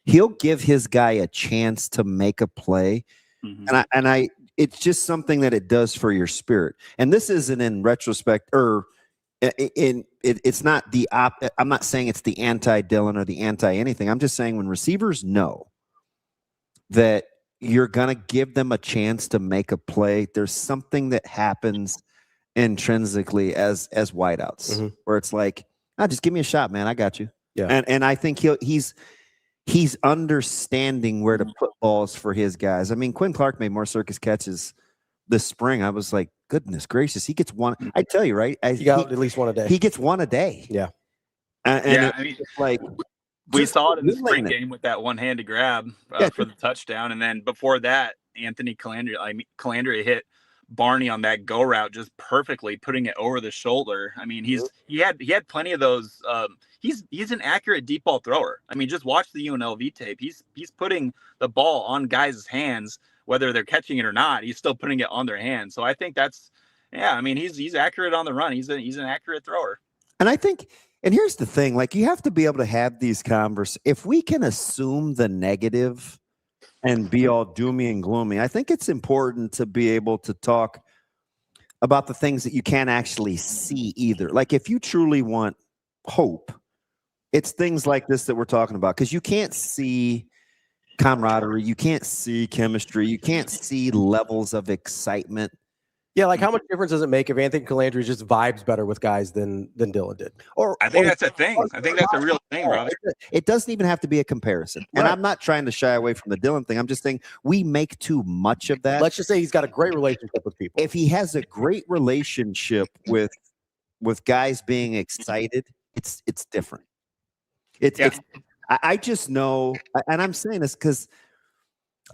He'll give his guy a chance to make a play. And I it's just something that it does for your spirit. And this isn't in retrospect or it's not the I'm not saying it's the anti-Dylan or the anti-anything. I'm just saying when receivers know that you're going to give them a chance to make a play, there's something that happens intrinsically as wideouts where it's like, just give me a shot, man. I got you. Yeah. And I think he's understanding where to put balls for his guys. I mean, Quinn Clark made more circus catches this spring. I was like, goodness gracious, he gets one. I tell you, right? He got at least one a day. He gets one a day. Yeah. And I mean, like we saw it in the spring game with that one-handed grab for the touchdown, and then before that, Anthony Calandria hit Barney on that go route just perfectly, putting it over the shoulder. I mean, he had plenty of those. He's an accurate deep ball thrower. I mean, just watch the UNLV tape. He's putting the ball on guys' hands, whether they're catching it or not. He's still putting it on their hands. So I think that's, I mean, he's accurate on the run. He's an accurate thrower. And I think, and here's the thing, like you have to be able to have these conversations. If we can assume the negative and be all doomy and gloomy, I think it's important to be able to talk about the things that you can't actually see either. Like if you truly want hope, it's things like this that we're talking about, because you can't see camaraderie, you can't see chemistry, you can't see levels of excitement. Yeah, like how much difference does it make if Anthony Calandria just vibes better with guys than Dylan did? I think that's a thing. I think that's a real thing, Rob. It doesn't even have to be a comparison. And I'm not trying to shy away from the Dylan thing. I'm just saying we make too much of that. Let's just say he's got a great relationship with people. If he has a great relationship with guys being excited, it's different. I just know, and I'm saying this because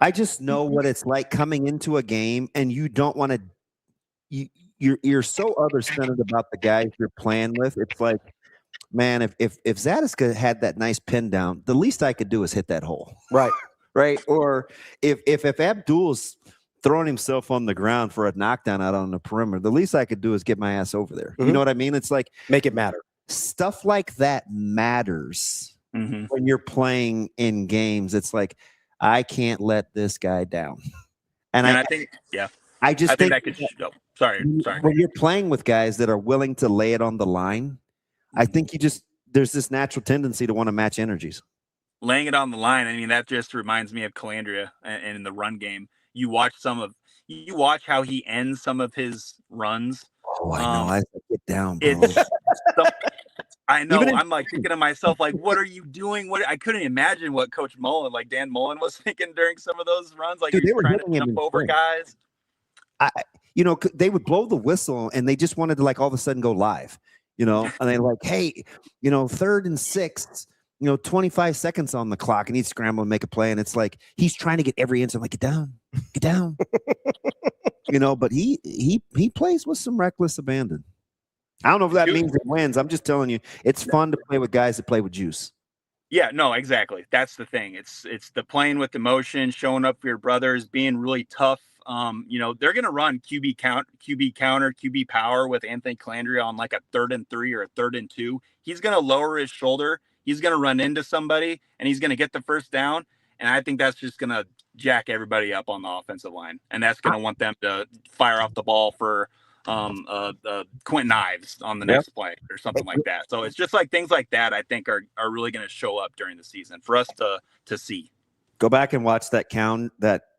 I just know what it's like coming into a game and you don't want to, you're so other-centered about the guys you're playing with. It's like, man, if Zadiska had that nice pin down, the least I could do is hit that hole. Right. Right. Or if Abdul's throwing himself on the ground for a knockdown out on the perimeter, the least I could do is get my ass over there. You know what I mean? It's like, make it matter. Stuff like that matters when you're playing in games. It's like, I can't let this guy down. And I think, yeah, I just think that could show. Sorry. When you're playing with guys that are willing to lay it on the line, I think there's this natural tendency to want to match energies. Laying it on the line. I mean, that just reminds me of Calandria and in the run game. You watch how he ends some of his runs. Oh, I know. I get down, bro. I know. I'm like thinking to myself, like, what are you doing? I couldn't imagine what Coach Mullen, like Dan Mullen, was thinking during some of those runs. Like, they were trying to jump over guys. They would blow the whistle and they just wanted to like all of a sudden go live, and they're like, hey, 3rd and 6, 25 seconds on the clock, and he'd scramble and make a play. And it's like, he's trying to get every inch. I'm like, get down, but he plays with some reckless abandon. I don't know if that means it wins. I'm just telling you, it's fun to play with guys that play with juice. Yeah, no, exactly. That's the thing. It's the playing with emotion, showing up for your brothers, being really tough. They're going to run QB counter, QB power with Anthony Calandria on like a 3rd and 3 or a 3rd and 2. He's going to lower his shoulder. He's going to run into somebody and he's going to get the first down. And I think that's just going to jack everybody up on the offensive line. And that's going to want them to fire off the ball for Quentin Ives on the next play or something like that. So it's just like things like that, I think are really going to show up during the season for us to see. Go back and watch that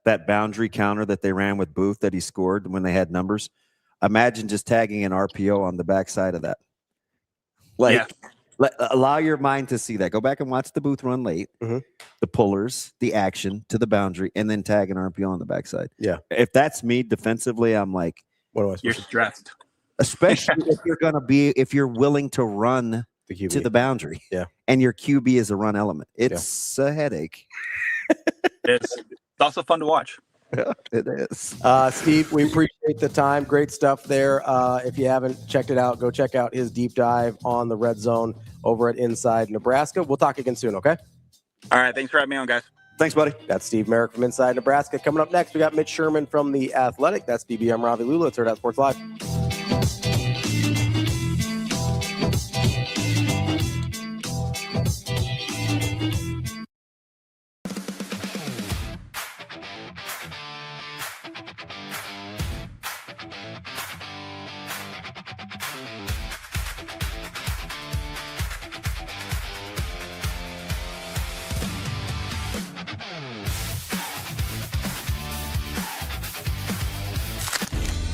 that boundary counter that they ran with Booth that he scored when they had numbers. Imagine just tagging an RPO on the backside of that. Allow your mind to see that. Go back and watch the Booth run late, the pullers, the action to the boundary, and then tag an RPO on the backside. Yeah. If that's me defensively, I'm like, what do I? You're stressed, especially if you're willing to run to the boundary. Yeah. And your QB is a run element. It's a headache. It's also fun to watch. Yeah, it is. Steve, we appreciate the time. Great stuff there. If you haven't checked it out, go check out his deep dive on the red zone over at Inside Nebraska. We'll talk again soon, okay? All right. Thanks for having me on, guys. Thanks, buddy. That's Steve MARIK from Inside Nebraska. Coming up next, we got Mitch Sherman from The Athletic. That's DBM Ravi Lulla. It's Hurrdat Sports Live.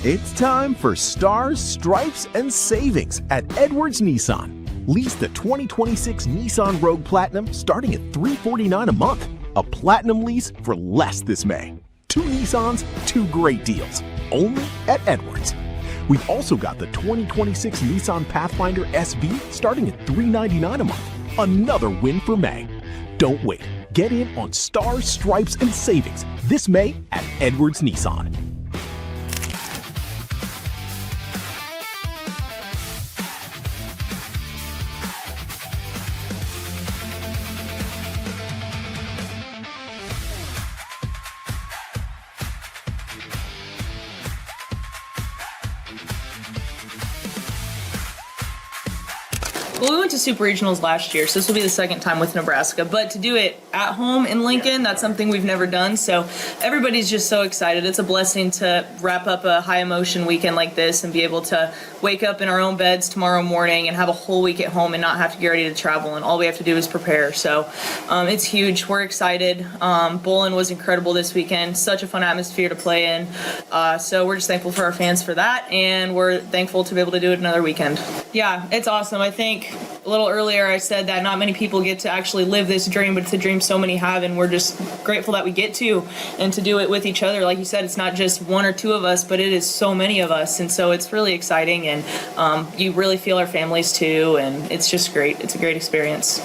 It's time for Stars, Stripes, and Savings at Edwards Nissan. Lease the 2026 Nissan Rogue Platinum starting at $349 a month. A platinum lease for less this May. 2 Nissans, 2 great deals. Only at Edwards. We've also got the 2026 Nissan Pathfinder SV starting at $399 a month. Another win for May. Don't wait. Get in on Stars, Stripes, and Savings this May at Edwards Nissan. Well, we went to Super Regionals last year, so this will be the second time with Nebraska. But to do it at home in Lincoln, that's something we've never done. So everybody's just so excited. It's a blessing to wrap up a high emotion weekend like this and be able to wake up in our own beds tomorrow morning and have a whole week at home and not have to get ready to travel. And all we have to do is prepare. So it's huge. We're excited. Bowling was incredible this weekend. Such a fun atmosphere to play in. So we're just thankful for our fans for that. And we're thankful to be able to do it another weekend. Yeah, it's awesome. I think a little earlier I said that not many people get to actually live this dream, but it's a dream so many have, and we're just grateful that we get to, and to do it with each other. Like you said, it's not just 1 or 2 of us, but it is so many of us, and so it's really exciting, and you really feel our families too, and it's just great. It's a great experience.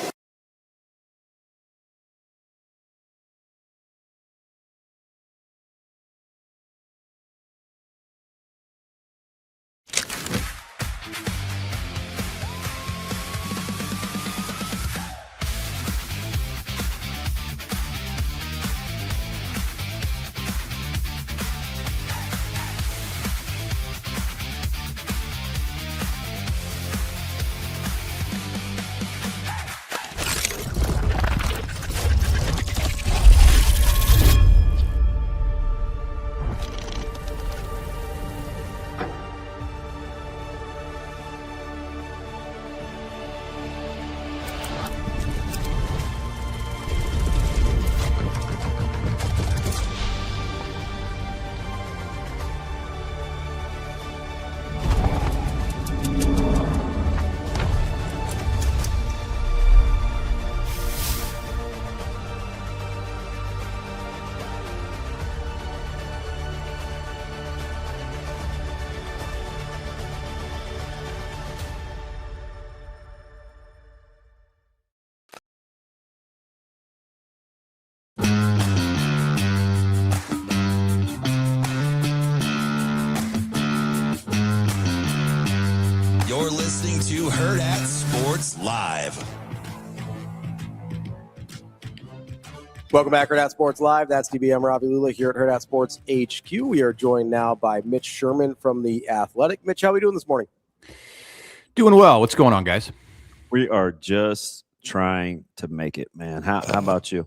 Live. Welcome back, Hurrdat Sports Live. That's DBM Ravi Lulla here at Hurrdat Sports HQ. We are joined now by Mitch Sherman from The Athletic. Mitch, how are we doing this morning? Doing well. What's going on, guys? We are just trying to make it, man. How about you?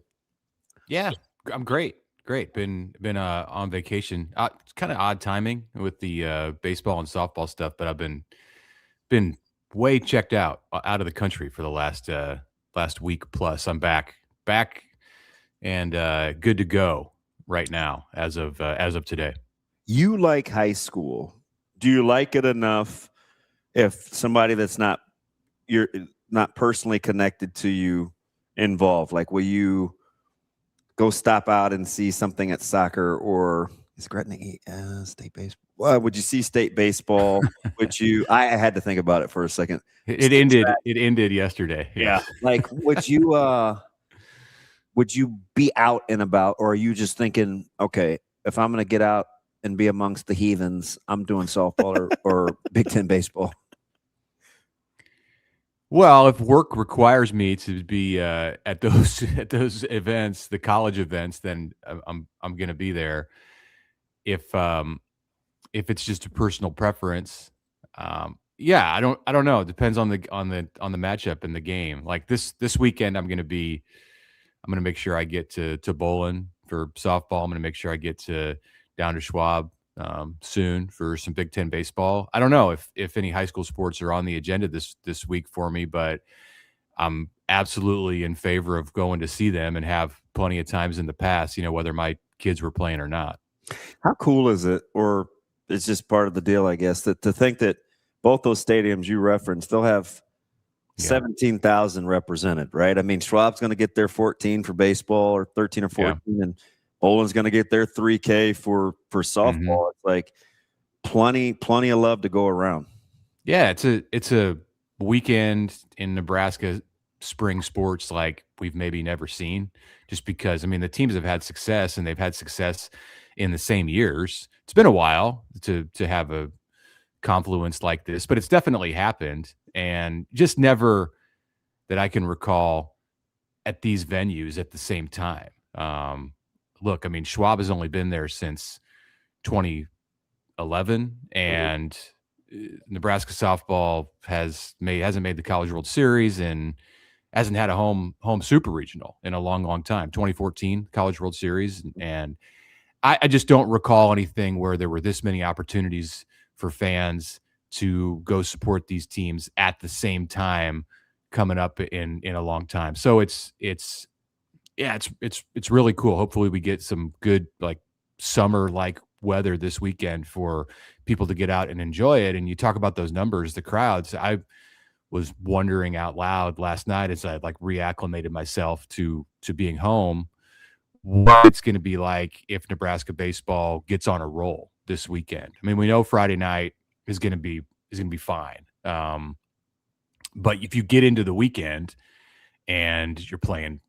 Yeah, I'm great. Great. Been on vacation. It's kind of odd timing with the baseball and softball stuff, but I've been way checked out of the country for the last week plus. I'm back and good to go right now as of today. You like high school. Do you like it enough if somebody that's you're not personally connected to you involved? Like, will you go stop out and see something at soccer, or is Gretna state baseball? Well, would you see state baseball? Would you? I had to think about it for a second. It ended yesterday. Yeah. Like, would you be out and about, or are you just thinking, okay, if I'm going to get out and be amongst the heathens, I'm doing softball or Big Ten baseball? Well, if work requires me to be at those events, the college events, then I'm going to be there. If it's just a personal preference, yeah, I don't know. It depends on the matchup in the game. Like this weekend, I'm going to make sure I get to Bowling for softball. I'm going to make sure I get down to Schwab soon for some Big Ten baseball. I don't know if any high school sports are on the agenda this week for me, but I'm absolutely in favor of going to see them and have plenty of times in the past, whether my kids were playing or not. How cool is it, or it's just part of the deal, I guess, that to think that both those stadiums you referenced, they'll have 17,000 represented, right? I mean, Schwab's going to get their 14 for baseball, or 13 or 14, and Bolin's going to get their 3K for softball. Mm-hmm. It's like plenty of love to go around. Yeah, it's a weekend in Nebraska spring sports like we've maybe never seen, just because, I mean, the teams have had success, and they've had success in the same years. It's been a while to have a confluence like this, but it's definitely happened, and just never that I can recall at these venues at the same time. Look, I mean, Schwab has only been there since 2011, and Nebraska softball hasn't made the College World Series and hasn't had a home super regional in a long time. 2014 College World Series, and I just don't recall anything where there were this many opportunities for fans to go support these teams at the same time coming up in a long time. So it's really cool. Hopefully we get some good like summer like weather this weekend for people to get out and enjoy it. And you talk about those numbers, the crowds. I was wondering out loud last night as I like reacclimated myself to being home, what it's going to be like if Nebraska baseball gets on a roll this weekend. I mean, we know Friday night is going to be fine. But if you get into the weekend and you're playing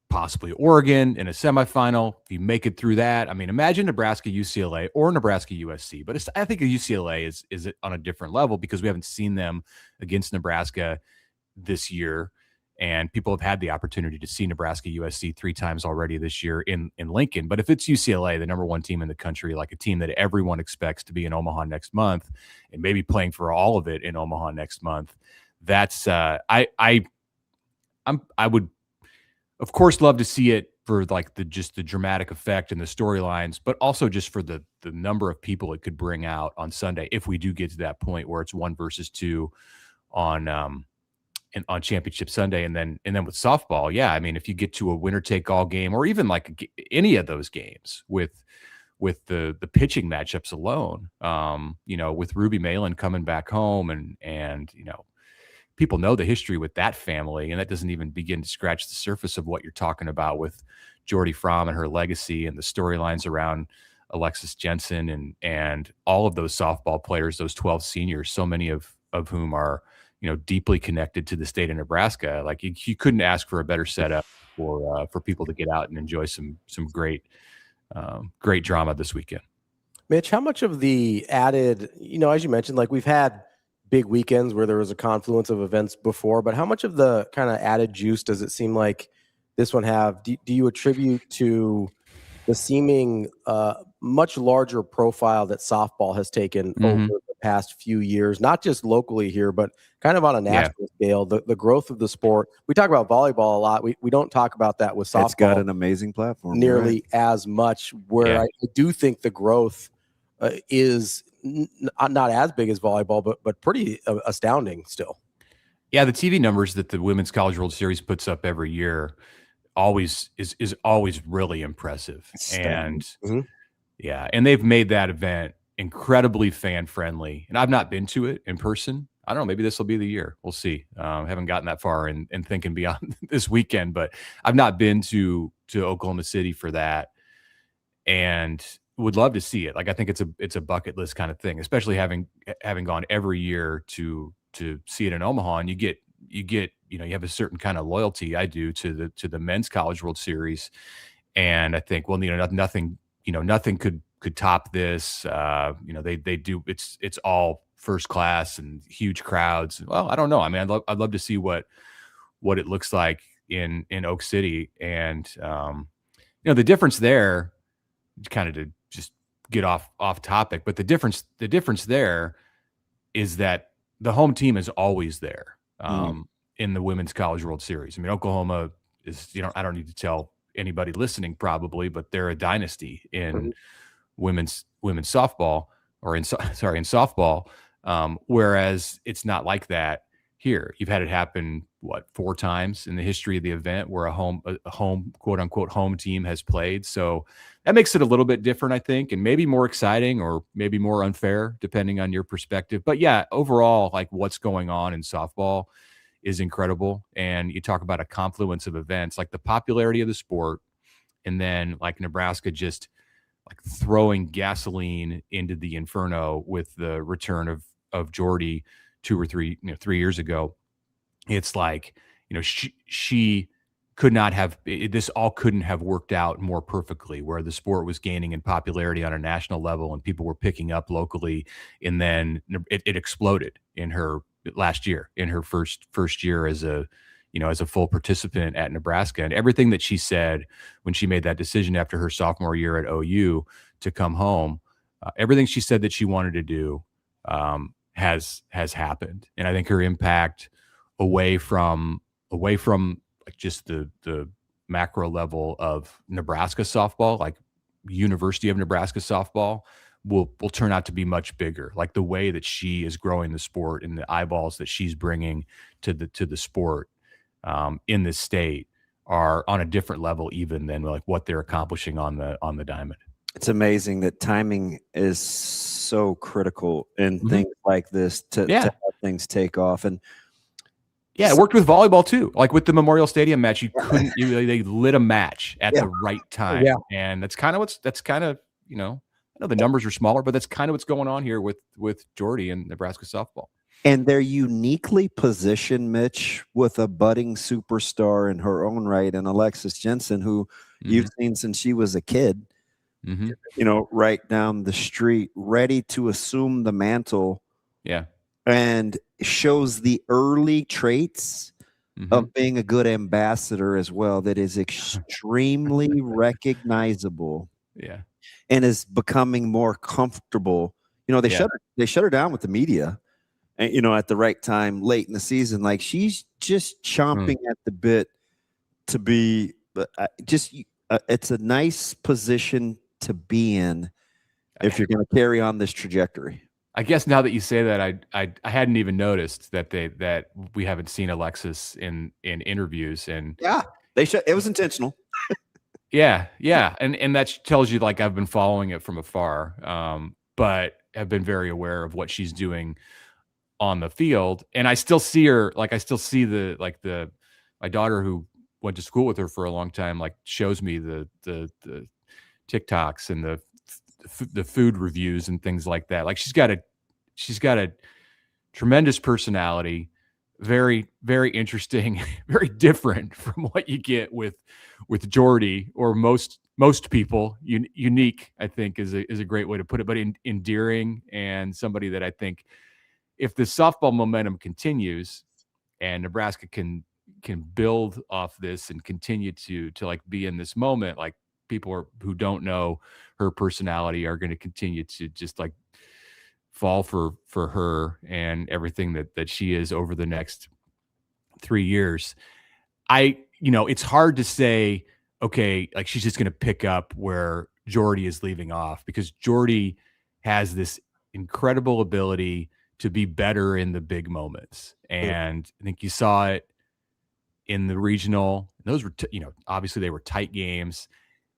possibly Oregon in a semifinal, if you make it through that, I mean, imagine Nebraska UCLA or Nebraska USC, but I think UCLA is on a different level because we haven't seen them against Nebraska this year. And people have had the opportunity to see Nebraska USC 3 times already this year in Lincoln. But if it's UCLA, the number 1 team in the country, like a team that everyone expects to be in Omaha next month and maybe playing for all of it in Omaha next month, that's I would, of course, love to see it for like the dramatic effect and the storylines, but also just for the number of people it could bring out on Sunday if we do get to that point where it's 1 versus 2 on Championship Sunday, and then with softball, yeah, I mean, if you get to a winner take all game, or even like any of those games with the pitching matchups alone, with Ruby Malin coming back home, and people know the history with that family, and that doesn't even begin to scratch the surface of what you're talking about with Jordy Fromm and her legacy and the storylines around Alexis Jensen and all of those softball players, those 12 seniors, so many of whom are deeply connected to the state of Nebraska. Like you couldn't ask for a better setup for people to get out and enjoy some great drama this weekend. Mitch, how much of the added, as you mentioned, like we've had big weekends where there was a confluence of events before, but how much of the kind of added juice does it seem like this one have? Do you attribute to the seeming much larger profile that softball has taken over the past few years, not just locally here, but kind of on a national scale, the growth of the sport? We talk about volleyball a lot. We don't talk about that with softball. It's got an amazing platform. Nearly as much, where I do think the growth is not as big as volleyball, but pretty astounding still. Yeah, the TV numbers that the Women's College World Series puts up every year always is always really impressive. And yeah, and they've made that event incredibly fan friendly. And I've not been to it in person. I don't know, maybe this will be the year. We'll see. Haven't gotten that far in thinking beyond this weekend, but I've not been to Oklahoma City for that, and would love to see it. Like, I think it's a bucket list kind of thing, especially having gone every year to see it in Omaha, and you get you have a certain kind of loyalty. I do to the Men's College World Series, and I think, well, nothing could top this. They do, it's all first class and huge crowds. Well, I don't know. I mean, I'd love to see what it looks like in Oak City, and the difference there, kind of to just get off topic, but the difference there is that the home team is always there in the Women's College World Series. I mean, Oklahoma is, I don't need to tell anybody listening probably, but they're a dynasty in women's softball, or in softball. Whereas it's not like that here. You've had it happen, 4 times in the history of the event where a home quote unquote home team has played. So that makes it a little bit different, I think, and maybe more exciting or maybe more unfair depending on your perspective. But yeah, overall, like, what's going on in softball is incredible. And you talk about a confluence of events, like the popularity of the sport, and then like Nebraska just like throwing gasoline into the inferno with the return of Jordy 2 or 3 years ago. It's like, she could not have, this all couldn't have worked out more perfectly, where the sport was gaining in popularity on a national level and people were picking up locally. And then it exploded in her last year, in her first year as a full participant at Nebraska. And everything that she said when she made that decision after her sophomore year at OU to come home, everything she said that she wanted to do has happened. And I think her impact away from like just the macro level of Nebraska softball, like University of Nebraska softball, will turn out to be much bigger. Like the way that she is growing the sport and the eyeballs that she's bringing to the sport in this state are on a different level even than like what they're accomplishing on the diamond. It's amazing that timing is so critical in things like this to have things take off. And yeah, it worked with volleyball too. Like with the Memorial Stadium match, they lit a match at the right time. Yeah. And that's kind of I know the numbers are smaller, but that's kind of what's going on here with Jordy and Nebraska softball. And they're uniquely positioned, Mitch, with a budding superstar in her own right, and Alexis Jensen, who you've seen since she was a kid, right down the street, ready to assume the mantle. Yeah. And shows the early traits of being a good ambassador as well, that is extremely recognizable. Yeah. And is becoming more comfortable. They shut her down with the media, and at the right time late in the season. Like, she's just chomping at the bit to be it's a nice position to be in if you're going to carry on this trajectory. I guess now that you say that, I hadn't even noticed that we haven't seen Alexis in interviews, and it was intentional. Yeah. And that tells you, like, I've been following it from afar, but have been very aware of what she's doing on the field. And I still see her, like, I still see my daughter, who went to school with her for a long time, like, shows me the TikToks and the food reviews and things like that. Like, she's got a tremendous personality, very, very interesting, very different from what you get with Jordy or most people. Unique, I think, is a great way to put it, but endearing, and somebody that I think if the softball momentum continues and Nebraska can build off this and continue to like be in this moment, like people who don't know her personality are going to continue to just like fall for her and everything that she is over the next 3 years. It's hard to say, okay, like she's just going to pick up where Jordy is leaving off, because Jordy has this incredible ability to be better in the big moments. And I think you saw it in the regional. Those were, obviously they were tight games,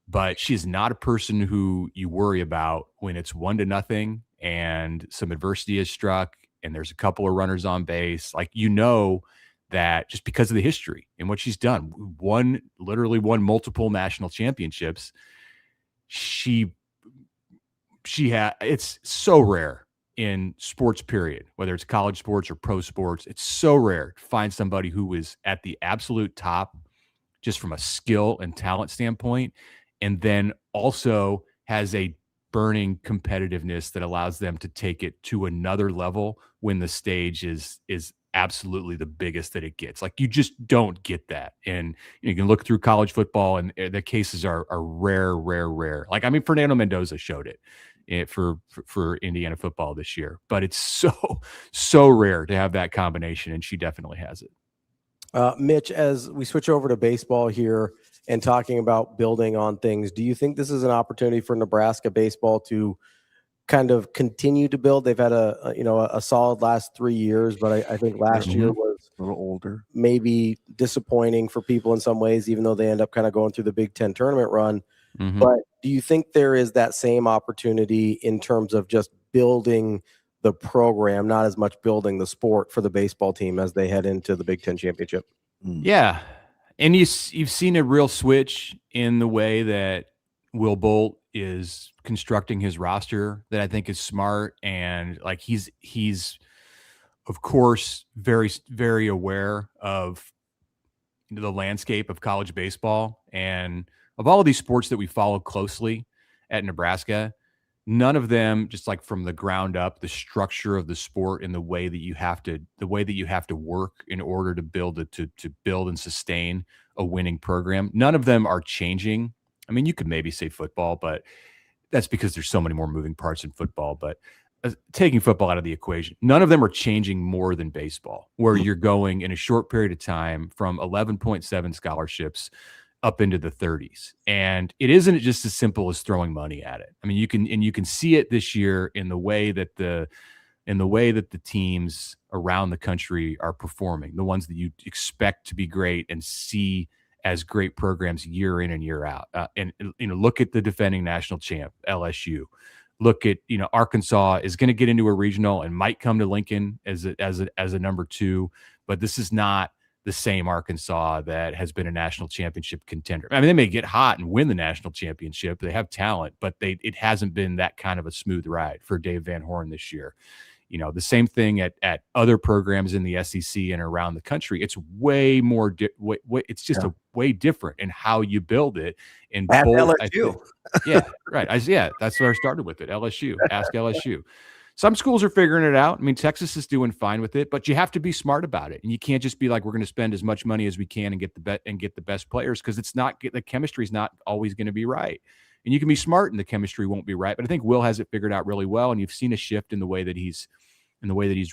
but she's not a person who you worry about when it's 1-0 and some adversity is struck and there's a couple of runners on base. Like, that just because of the history and what she's done, literally won multiple national championships. It's so rare in sports, period, whether it's college sports or pro sports. It's so rare to find somebody who is at the absolute top, just from a skill and talent standpoint, and then also has a burning competitiveness that allows them to take it to another level when the stage is absolutely the biggest that it gets. Like, you just don't get that. And you can look through college football and the cases are rare. Like, I mean, Fernando Mendoza showed it for Indiana football this year, but it's so rare to have that combination, and she definitely has it. Mitch, as we switch over to baseball here and talking about building on things, do you think this is an opportunity for Nebraska baseball to kind of continue to build? They've had a solid last 3 years, but I think last year was a little older, maybe disappointing for people in some ways, even though they end up kind of going through the Big Ten tournament run. Mm-hmm. But do you think there is that same opportunity in terms of just building the program, not as much building the sport for the baseball team as they head into the Big Ten championship? Yeah. And you've seen a real switch in the way that Will Bolt is constructing his roster that I think is smart. And like, he's of course very, very aware of the landscape of college baseball and of all of these sports that we follow closely at Nebraska. None of them, just like from the ground up, the structure of the sport and the way that you have to work in order to build and sustain a winning program, none of them are changing. I mean, you could maybe say football, but that's because there's so many more moving parts in football. But taking football out of the equation, none of them are changing more than baseball, where you're going in a short period of time from 11.7 scholarships up into the 30s. And it isn't just as simple as throwing money at it. I mean, you can see it this year in the way that the teams around the country are performing, the ones that you expect to be great and see as great programs year in and year out. And look at the defending national champ, LSU. Look at, Arkansas is going to get into a regional and might come to Lincoln as a number 2, but this is not the same Arkansas that has been a national championship contender. I mean, they may get hot and win the national championship. They have talent, but it hasn't been that kind of a smooth ride for Dave Van Horn this year. The same thing at other programs in the SEC and around the country. It's way more. It's just a way different in how you build it. And at LSU, right. That's where I started with it. LSU. Ask LSU. Some schools are figuring it out. I mean, Texas is doing fine with it, but you have to be smart about it, and you can't just be like, we're going to spend as much money as we can and get the best players, because the chemistry is not always going to be right. And you can be smart and the chemistry won't be right. But I think Will has it figured out really well, and you've seen a shift in the way that he's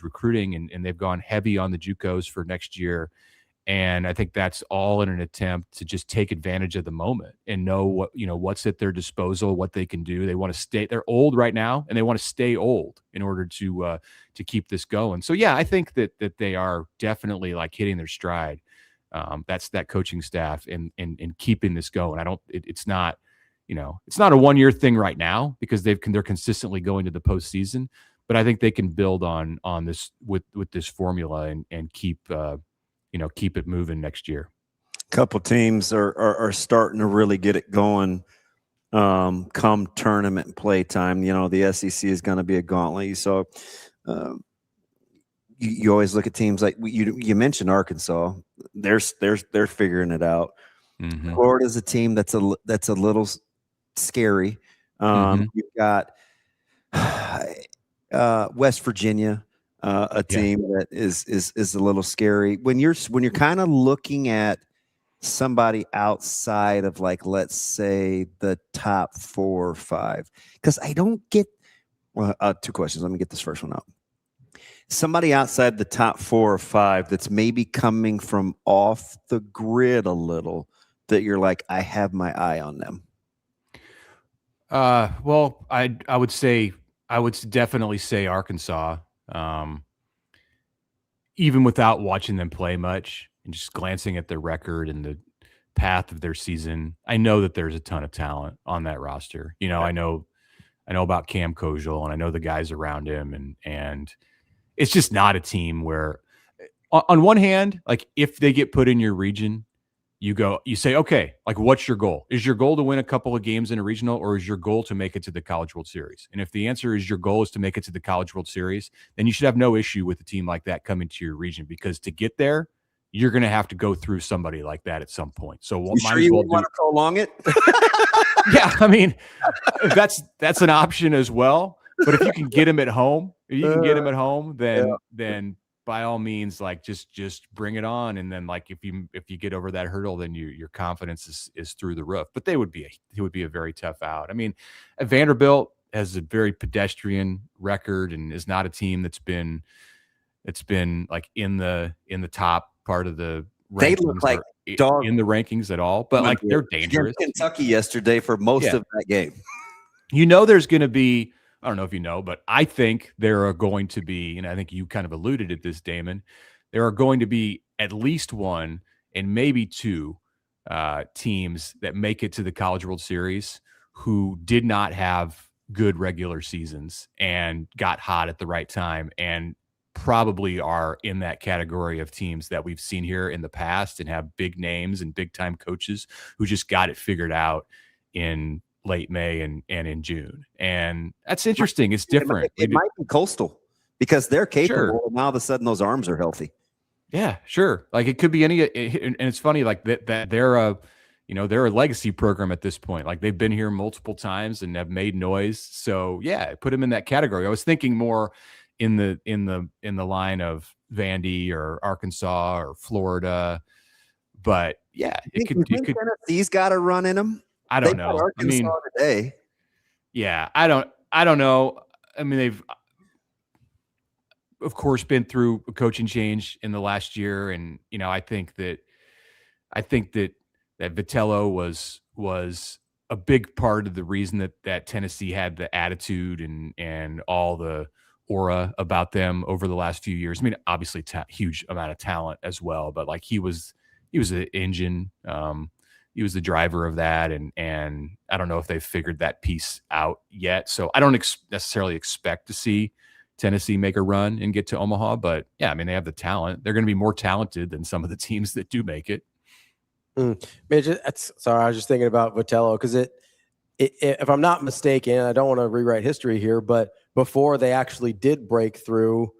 recruiting, and they've gone heavy on the JUCOs for next year. And I think that's all in an attempt to just take advantage of the moment and know what's at their disposal, what they can do. They want to stay. They're old right now, and they want to stay old in order to keep this going. So yeah, I think that they are definitely like hitting their stride. That's that coaching staff and keeping this going. It's not a 1-year thing right now, because they're consistently going to the postseason. But I think they can build on this with this formula and keep it moving next year. A couple teams are starting to really get it going come tournament and play time. The SEC is going to be a gauntlet. So you always look at teams like you mentioned Arkansas. They're figuring it out. Mm-hmm. Florida's a team that's a little scary. You've got West Virginia. a team that is a little scary when you're kind of looking at somebody outside of, like, let's say the top 4 or 5. Because I don't get 2 questions. Let me get this first one out. Somebody outside the top 4 or 5 that's maybe coming from off the grid a little, that you're like, I have my eye on them. Well, I would definitely say Arkansas. Even without watching them play much and just glancing at their record and the path of their season, I know that there's a ton of talent on that roster. You know, I know about Cam Kojal, and I know the guys around him, and it's just not a team where, on one hand, like, if they get put in your region, you say, okay, like, what's your goal? Is your goal to win a couple of games in a regional, or is your goal to make it to the College World Series? And if the answer is your goal is to make it to the College World Series, then you should have no issue with a team like that coming to your region, because to get there, you're going to have to go through somebody like that at some point. So you sure you want to prolong it? Yeah, I mean, that's an option as well. But if you can get him at home, then by all means, like, just bring it on. And then, like, if you get over that hurdle, then your confidence is through the roof. But it would be a very tough out. I mean, Vanderbilt has a very pedestrian record and is not a team that's been like in the top part of the rankings. They look like dog in the rankings at all, but like, they're dangerous. Kentucky yesterday for most of that game. You know, there's going to be, I don't know if you know, but I think there are going to be, and I think you kind of alluded at this, Damon, there are going to be at least 1 and maybe 2 teams that make it to the College World Series who did not have good regular seasons and got hot at the right time, and probably are in that category of teams that we've seen here in the past and have big names and big time coaches who just got it figured out in late May and in June. And that's interesting. It's different. It might be Coastal, because they're capable. Sure. And now all of a sudden those arms are healthy. Yeah, sure. Like, it could be any, and it's funny, like, that they're a legacy program at this point. Like, they've been here multiple times and have made noise. So yeah, put them in that category. I was thinking more in the line of Vandy or Arkansas or Florida, but yeah, it could. Tennessee's got a run in them. I don't know. Arkansas today. Yeah, I don't know. I mean, they've of course been through a coaching change in the last year, and you know, I think that Vitello was a big part of the reason that Tennessee had the attitude and all the aura about them over the last few years. I mean, obviously huge amount of talent as well, but like, he was an engine. He was the driver of that, and I don't know if they've figured that piece out yet. So I don't necessarily expect to see Tennessee make a run and get to Omaha, but yeah, I mean, they have the talent. They're going to be more talented than some of the teams that do make it. Sorry, I was just thinking about Vitello, because if I'm not mistaken, I don't want to rewrite history here, but before they actually did break through,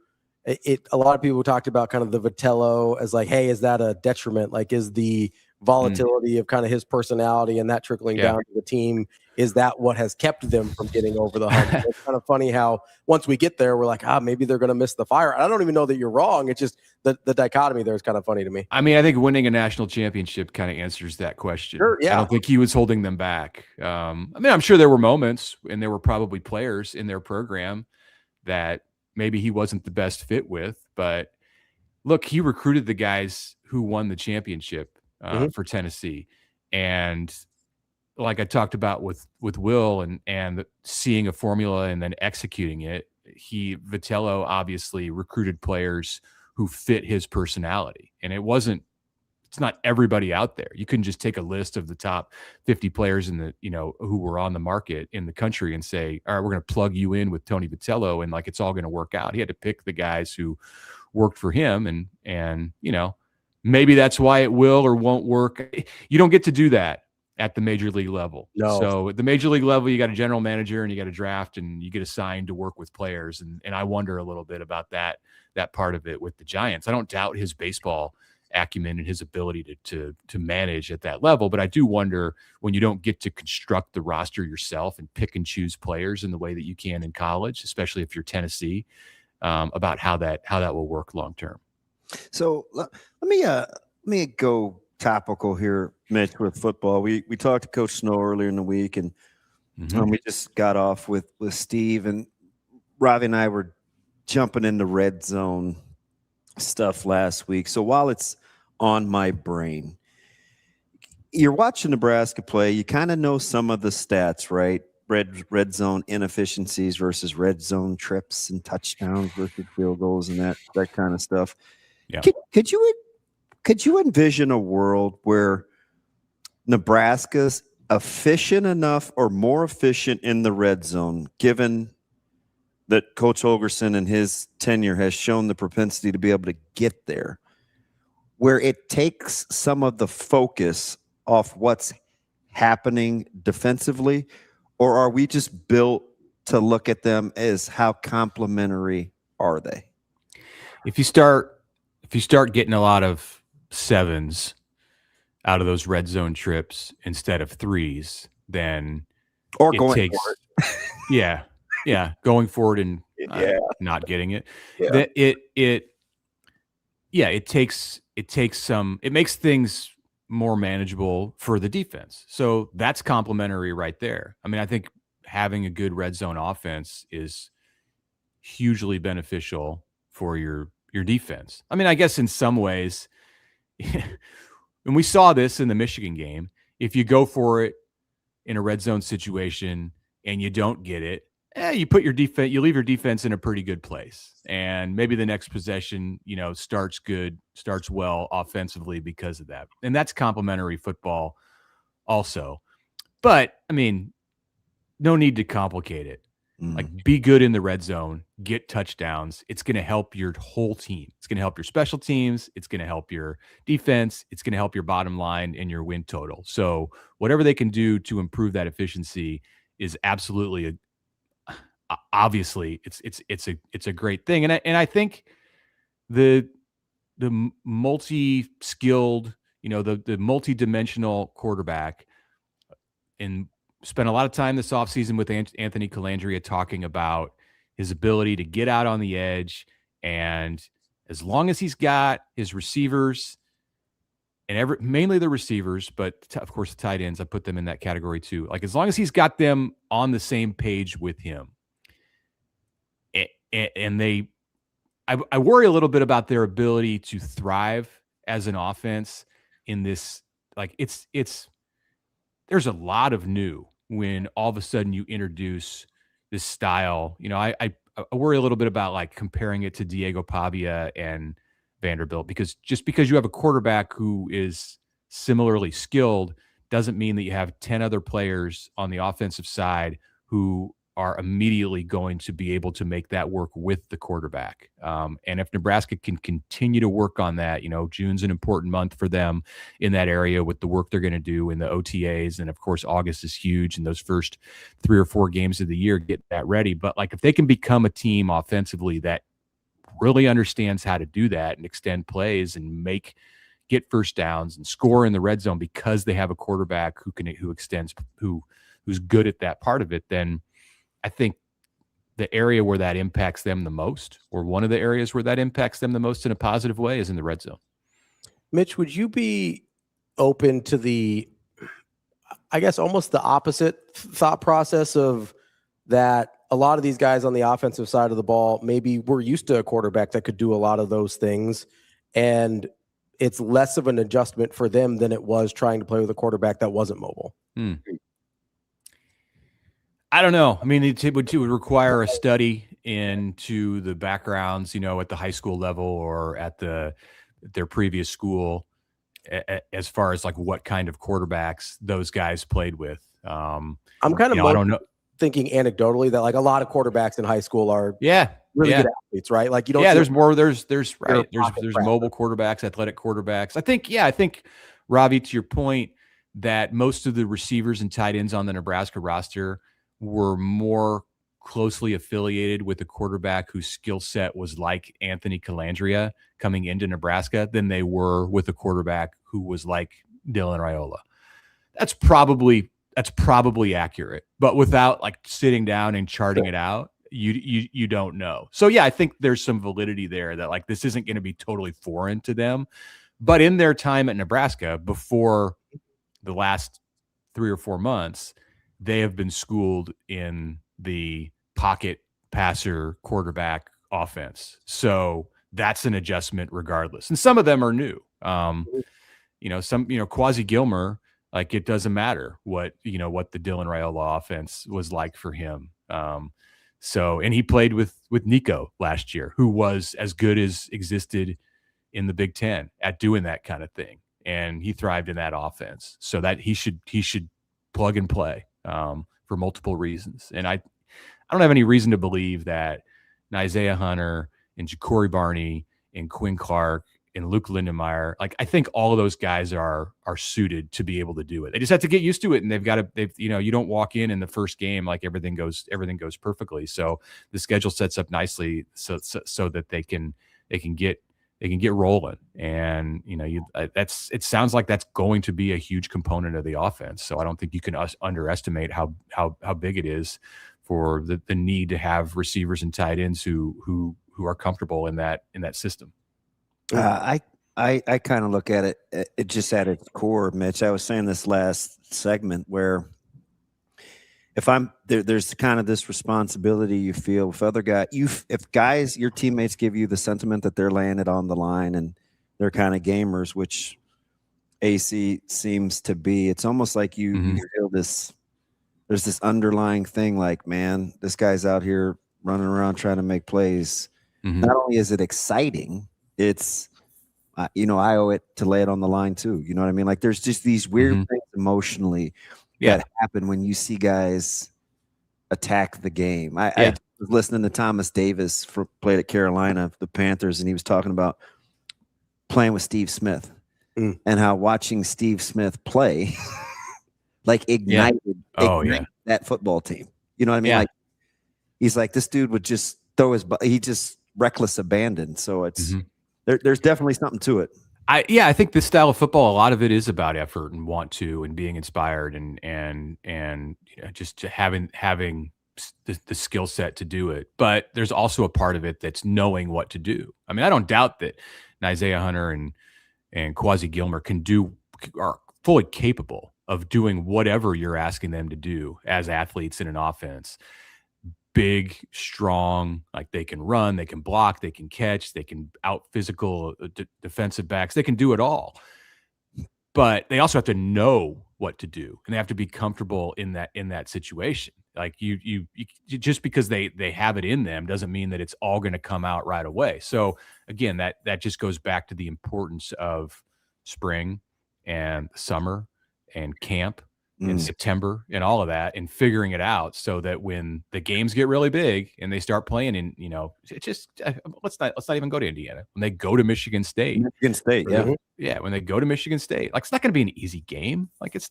a lot of people talked about kind of the Vitello as like, hey, is that a detriment? Like, is the volatility of kind of his personality and that trickling down to the team, is that what has kept them from getting over the hump? It's kind of funny how once we get there, we're like, maybe they're going to miss the fire. I don't even know that you're wrong. It's just the dichotomy there is kind of funny to me. I mean, I think winning a national championship kind of answers that question. Sure, yeah. I don't think he was holding them back. I mean, I'm sure there were moments, and there were probably players in their program that maybe he wasn't the best fit with, but look, he recruited the guys who won the championship for Tennessee. And like I talked about with Will and seeing a formula and then executing it, Vitello obviously recruited players who fit his personality. And it's not everybody out there. You couldn't just take a list of the top 50 players who were on the market in the country and say, all right, we're going to plug you in with Tony Vitello and like, it's all going to work out. He had to pick the guys who worked for him. And, maybe that's why it will or won't work. You don't get to do that at the major league level. No. So at the major league level, you got a general manager and you got a draft and you get assigned to work with players. And I wonder a little bit about that part of it with the Giants. I don't doubt his baseball acumen and his ability to manage at that level, but I do wonder when you don't get to construct the roster yourself and pick and choose players in the way that you can in college, especially if you're Tennessee, about how that will work long term. So let me go topical here, Mitch, with football. We talked to Coach Snow earlier in the week, and we just got off with Steve, and Ravi and I were jumping into red zone stuff last week. So while it's on my brain, you're watching Nebraska play, you kind of know some of the stats, right? Red zone inefficiencies versus red zone trips and touchdowns versus field goals and that kind of stuff. Yeah. Could you envision a world where Nebraska's efficient enough or more efficient in the red zone, given that Coach Holgorsen and his tenure has shown the propensity to be able to get there, where it takes some of the focus off what's happening defensively? Or are we just built to look at them as how complementary are they? If you start getting a lot of 7s out of those red zone trips instead of 3s, then or going forward. yeah, going forward and not getting it. Yeah. It makes things more manageable for the defense. So that's complimentary right there. I mean, I think having a good red zone offense is hugely beneficial for your defense. I mean, I guess in some ways, and we saw this in the Michigan game, if you go for it in a red zone situation and you don't get it, you leave your defense in a pretty good place. And maybe the next possession, starts well offensively because of that. And that's complementary football also. But I mean, no need to complicate it. Like, be good in the red zone, get touchdowns. It's going to help your whole team. It's going to help your special teams. It's going to help your defense. It's going to help your bottom line and your win total. So whatever they can do to improve that efficiency is absolutely obviously it's a great thing. And I think the multi-skilled, the multi-dimensional quarterback, and spent a lot of time this offseason with Anthony Calandria talking about his ability to get out on the edge. And as long as he's got his receivers and mainly the receivers, but of course the tight ends, I put them in that category too. Like, as long as he's got them on the same page with him, and I worry a little bit about their ability to thrive as an offense in this. Like, there's a lot of new when all of a sudden you introduce this style. I worry a little bit about like comparing it to Diego Pavia and Vanderbilt, because just because you have a quarterback who is similarly skilled doesn't mean that you have 10 other players on the offensive side who are immediately going to be able to make that work with the quarterback. And if Nebraska can continue to work on that, June's an important month for them in that area with the work they're going to do in the OTAs. And of course, August is huge in those first 3 or 4 games of the year, get that ready. But like, if they can become a team offensively that really understands how to do that and extend plays and get first downs and score in the red zone because they have a quarterback who's good at that part of it, then I think the area where that impacts them the most, or one of the areas where that impacts them the most in a positive way, is in the red zone. Mitch, would you be open to I guess almost the opposite thought process of that? A lot of these guys on the offensive side of the ball maybe were used to a quarterback that could do a lot of those things, and it's less of an adjustment for them than it was trying to play with a quarterback that wasn't mobile. I don't know. I mean, it would require a study into the backgrounds, at the high school level or at their previous school, as far as like what kind of quarterbacks those guys played with. I'm kind of I don't know, thinking anecdotally that like a lot of quarterbacks in high school are really good athletes, right? Like, you don't. Yeah, there's mobile quarterbacks, athletic quarterbacks. I think Ravi, to your point, that most of the receivers and tight ends on the Nebraska roster were more closely affiliated with a quarterback whose skill set was like Anthony Calandria coming into Nebraska than they were with a quarterback who was like Dylan Raiola. That's probably accurate, but without like sitting down and charting it out, you don't know. So yeah, I think there's some validity there that like this isn't going to be totally foreign to them. But in their time at Nebraska before the last 3 or 4 months, they have been schooled in the pocket passer quarterback offense. So that's an adjustment regardless. And some of them are new. Quasi Gilmer, like it doesn't matter what the Dylan Raiola offense was like for him. And he played with Nico last year, who was as good as existed in the Big Ten at doing that kind of thing. And he thrived in that offense. So that he should plug and play for multiple reasons. And I don't have any reason to believe that Isaiah Hunter and Ja'Cory Barney and Quinn Clark and Luke Lindenmeyer, like I think all of those guys are suited to be able to do it. They just have to get used to it, and you don't walk in the first game like everything goes perfectly. So the schedule sets up nicely so that they can get rolling. And it sounds like that's going to be a huge component of the offense. So I don't think you can underestimate how big it is for the need to have receivers and tight ends who are comfortable in that system. I kind of look at it just at its core, Mitch. I was saying this last segment where if I'm there's kind of this responsibility you feel with other guys. If your teammates give you the sentiment that they're laying it on the line and they're kind of gamers, which AC seems to be, it's almost like you feel this. There's this underlying thing like, man, this guy's out here running around trying to make plays. Not only is it exciting, it's, I owe it to lay it on the line too. You know what I mean? Like there's just these weird things emotionally that happen when you see guys attack the game. I was listening to Thomas Davis played at Carolina, the Panthers, and he was talking about playing with Steve Smith and how watching Steve Smith play like ignited that football team. You know what I mean? Yeah. Like he's like, this dude would just throw he just reckless abandon. So it's there's definitely something to it. I think this style of football, a lot of it is about effort and want to and being inspired and just having the skill set to do it. But there's also a part of it that's knowing what to do. I mean, I don't doubt that Isaiah Hunter and Quasi Gilmer are fully capable of doing whatever you're asking them to do as athletes in an offense. Big, strong, like they can run, they can block, they can catch, they can out physical defensive backs. They can do it all. But they also have to know what to do, and they have to be comfortable in that situation. Like you just because they have it in them doesn't mean that it's all going to come out right away. So again, that just goes back to the importance of spring and summer and camp in September and all of that, and figuring it out so that when the games get really big and they start playing in, it just let's not even go to Indiana. When they go to Michigan State, when they go to Michigan State, like it's not going to be an easy game. Like it's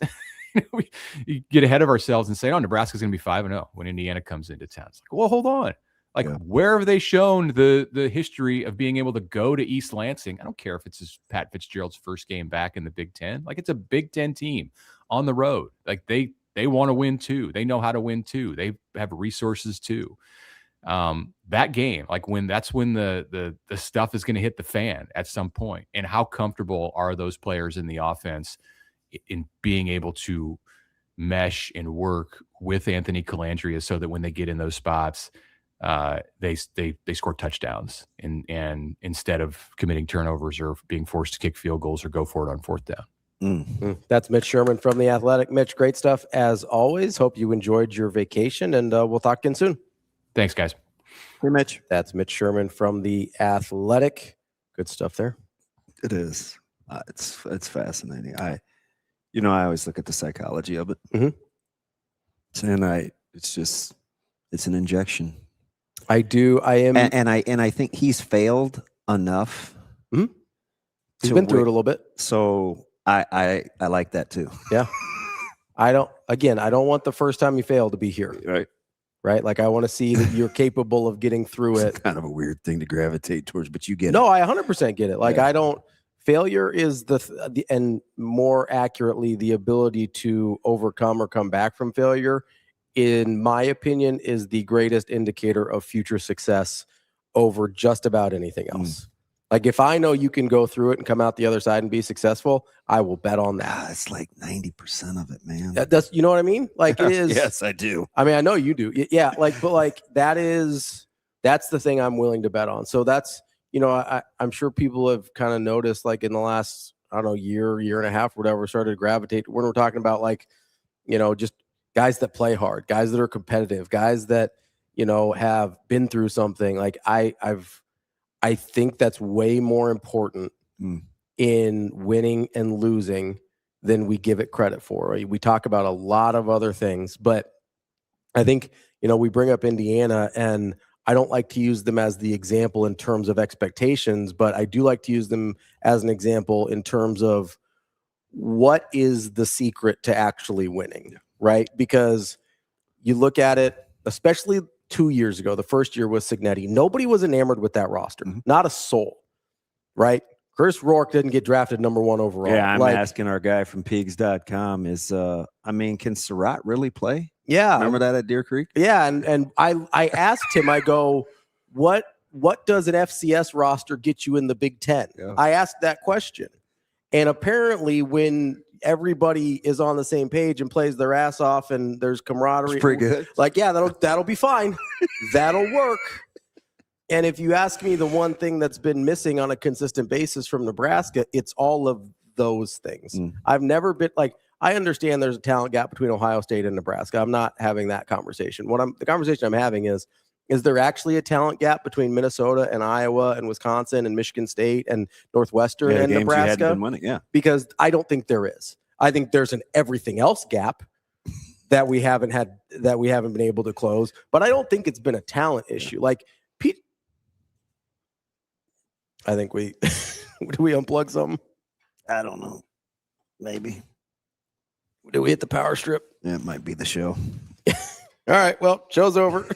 you get ahead of ourselves and say, oh, Nebraska's going to be 5-0 when Indiana comes into town. It's like, well, hold on. Like, where have they shown the history of being able to go to East Lansing? I don't care if it's Pat Fitzgerald's first game back in the Big Ten. Like, it's a Big Ten team on the road. Like, they want to win too. They know how to win too. They have resources too. That game, like that's when the stuff is going to hit the fan at some point. And how comfortable are those players in the offense in being able to mesh and work with Anthony Calandria so that when they get in those spots, they score touchdowns and instead of committing turnovers or being forced to kick field goals or go for it on fourth down. That's Mitch Sherman from The Athletic. Mitch, great stuff as always. Hope you enjoyed your vacation, and we'll talk again soon. Thanks, guys. Hey, Mitch. That's Mitch Sherman from The Athletic. Good stuff there. It is. It's fascinating. I always look at the psychology of it. And it's an injection. I do. I am. And I think he's failed enough. He's been through it a little bit. So I like that too. Yeah. I don't want the first time you fail to be here. Right. Like I want to see that you're capable of getting through it. It's kind of a weird thing to gravitate towards, but you get it. No, I 100% get it. Like failure is the and more accurately, the ability to overcome or come back from failure in my opinion, is the greatest indicator of future success over just about anything else. Like if I know you can go through it and come out the other side and be successful, I will bet on that. It's like 90% of it, man. That's, you know what I mean? Like it is. Yes, I do. I mean, I know you do. Yeah. Like, but like that's the thing I'm willing to bet on. So that's, you know, I'm sure people have kind of noticed like in the last, I don't know, year and a half, whatever, started to gravitate when we're talking about like, you know, just guys that play hard, guys that are competitive, guys that, you know, have been through something. Like I think that's way more important in winning and losing than we give it credit for. Right? We talk about a lot of other things, but I think, you know, we bring up Indiana, and I don't like to use them as the example in terms of expectations, but I do like to use them as an example in terms of what is the secret to actually winning, right? Because you look at it, especially 2 years ago, the first year was Cignetti. Nobody was enamored with that roster. Not a soul, right? Chris Rourke didn't get drafted #1 overall. Yeah, I'm asking our guy from pigs.com is, I mean, can Surratt really play? Yeah. Remember that at Deer Creek? Yeah, and I asked him, I go, what does an FCS roster get you in the Big Ten? Yeah. I asked that question. And apparently when everybody is on the same page and plays their ass off and there's camaraderie. It's pretty good. Like, yeah, that'll be fine. That'll work. And if you ask me the one thing that's been missing on a consistent basis from Nebraska, it's all of those things. I've never been like, I understand there's a talent gap between Ohio State and Nebraska. I'm not having that conversation. The conversation I'm having is there actually a talent gap between Minnesota and Iowa and Wisconsin and Michigan State and Northwestern and Nebraska? Because I don't think there is. I think there's an everything else gap that we haven't been able to close. But I don't think it's been a talent issue. Like Pete, I think do we unplug something? I don't know. Maybe. Do we hit the power strip? Yeah, it might be the show. All right. Well, show's over.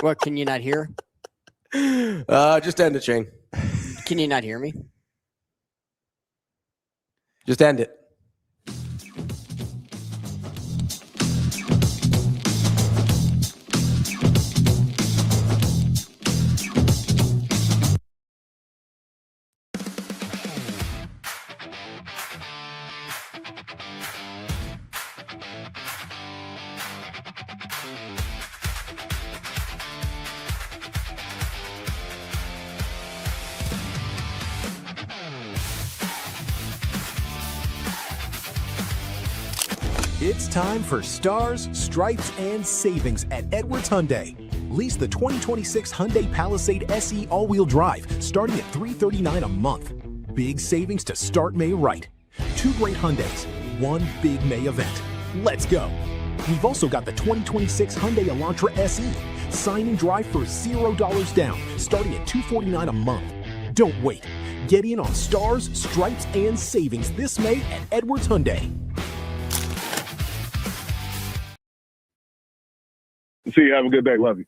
What, can you not hear? Just end it, Shane. Can you not hear me? Just end it. It's time for Stars, Stripes, and Savings at Edwards Hyundai. Lease the 2026 Hyundai Palisade SE all-wheel drive, starting at $339 a month. Big savings to start May right. 2 great Hyundais, 1 big May event. Let's go. We've also got the 2026 Hyundai Elantra SE. Sign and drive for $0 down, starting at $249 a month. Don't wait. Get in on Stars, Stripes, and Savings this May at Edwards Hyundai. See you. Have a good day. Love you.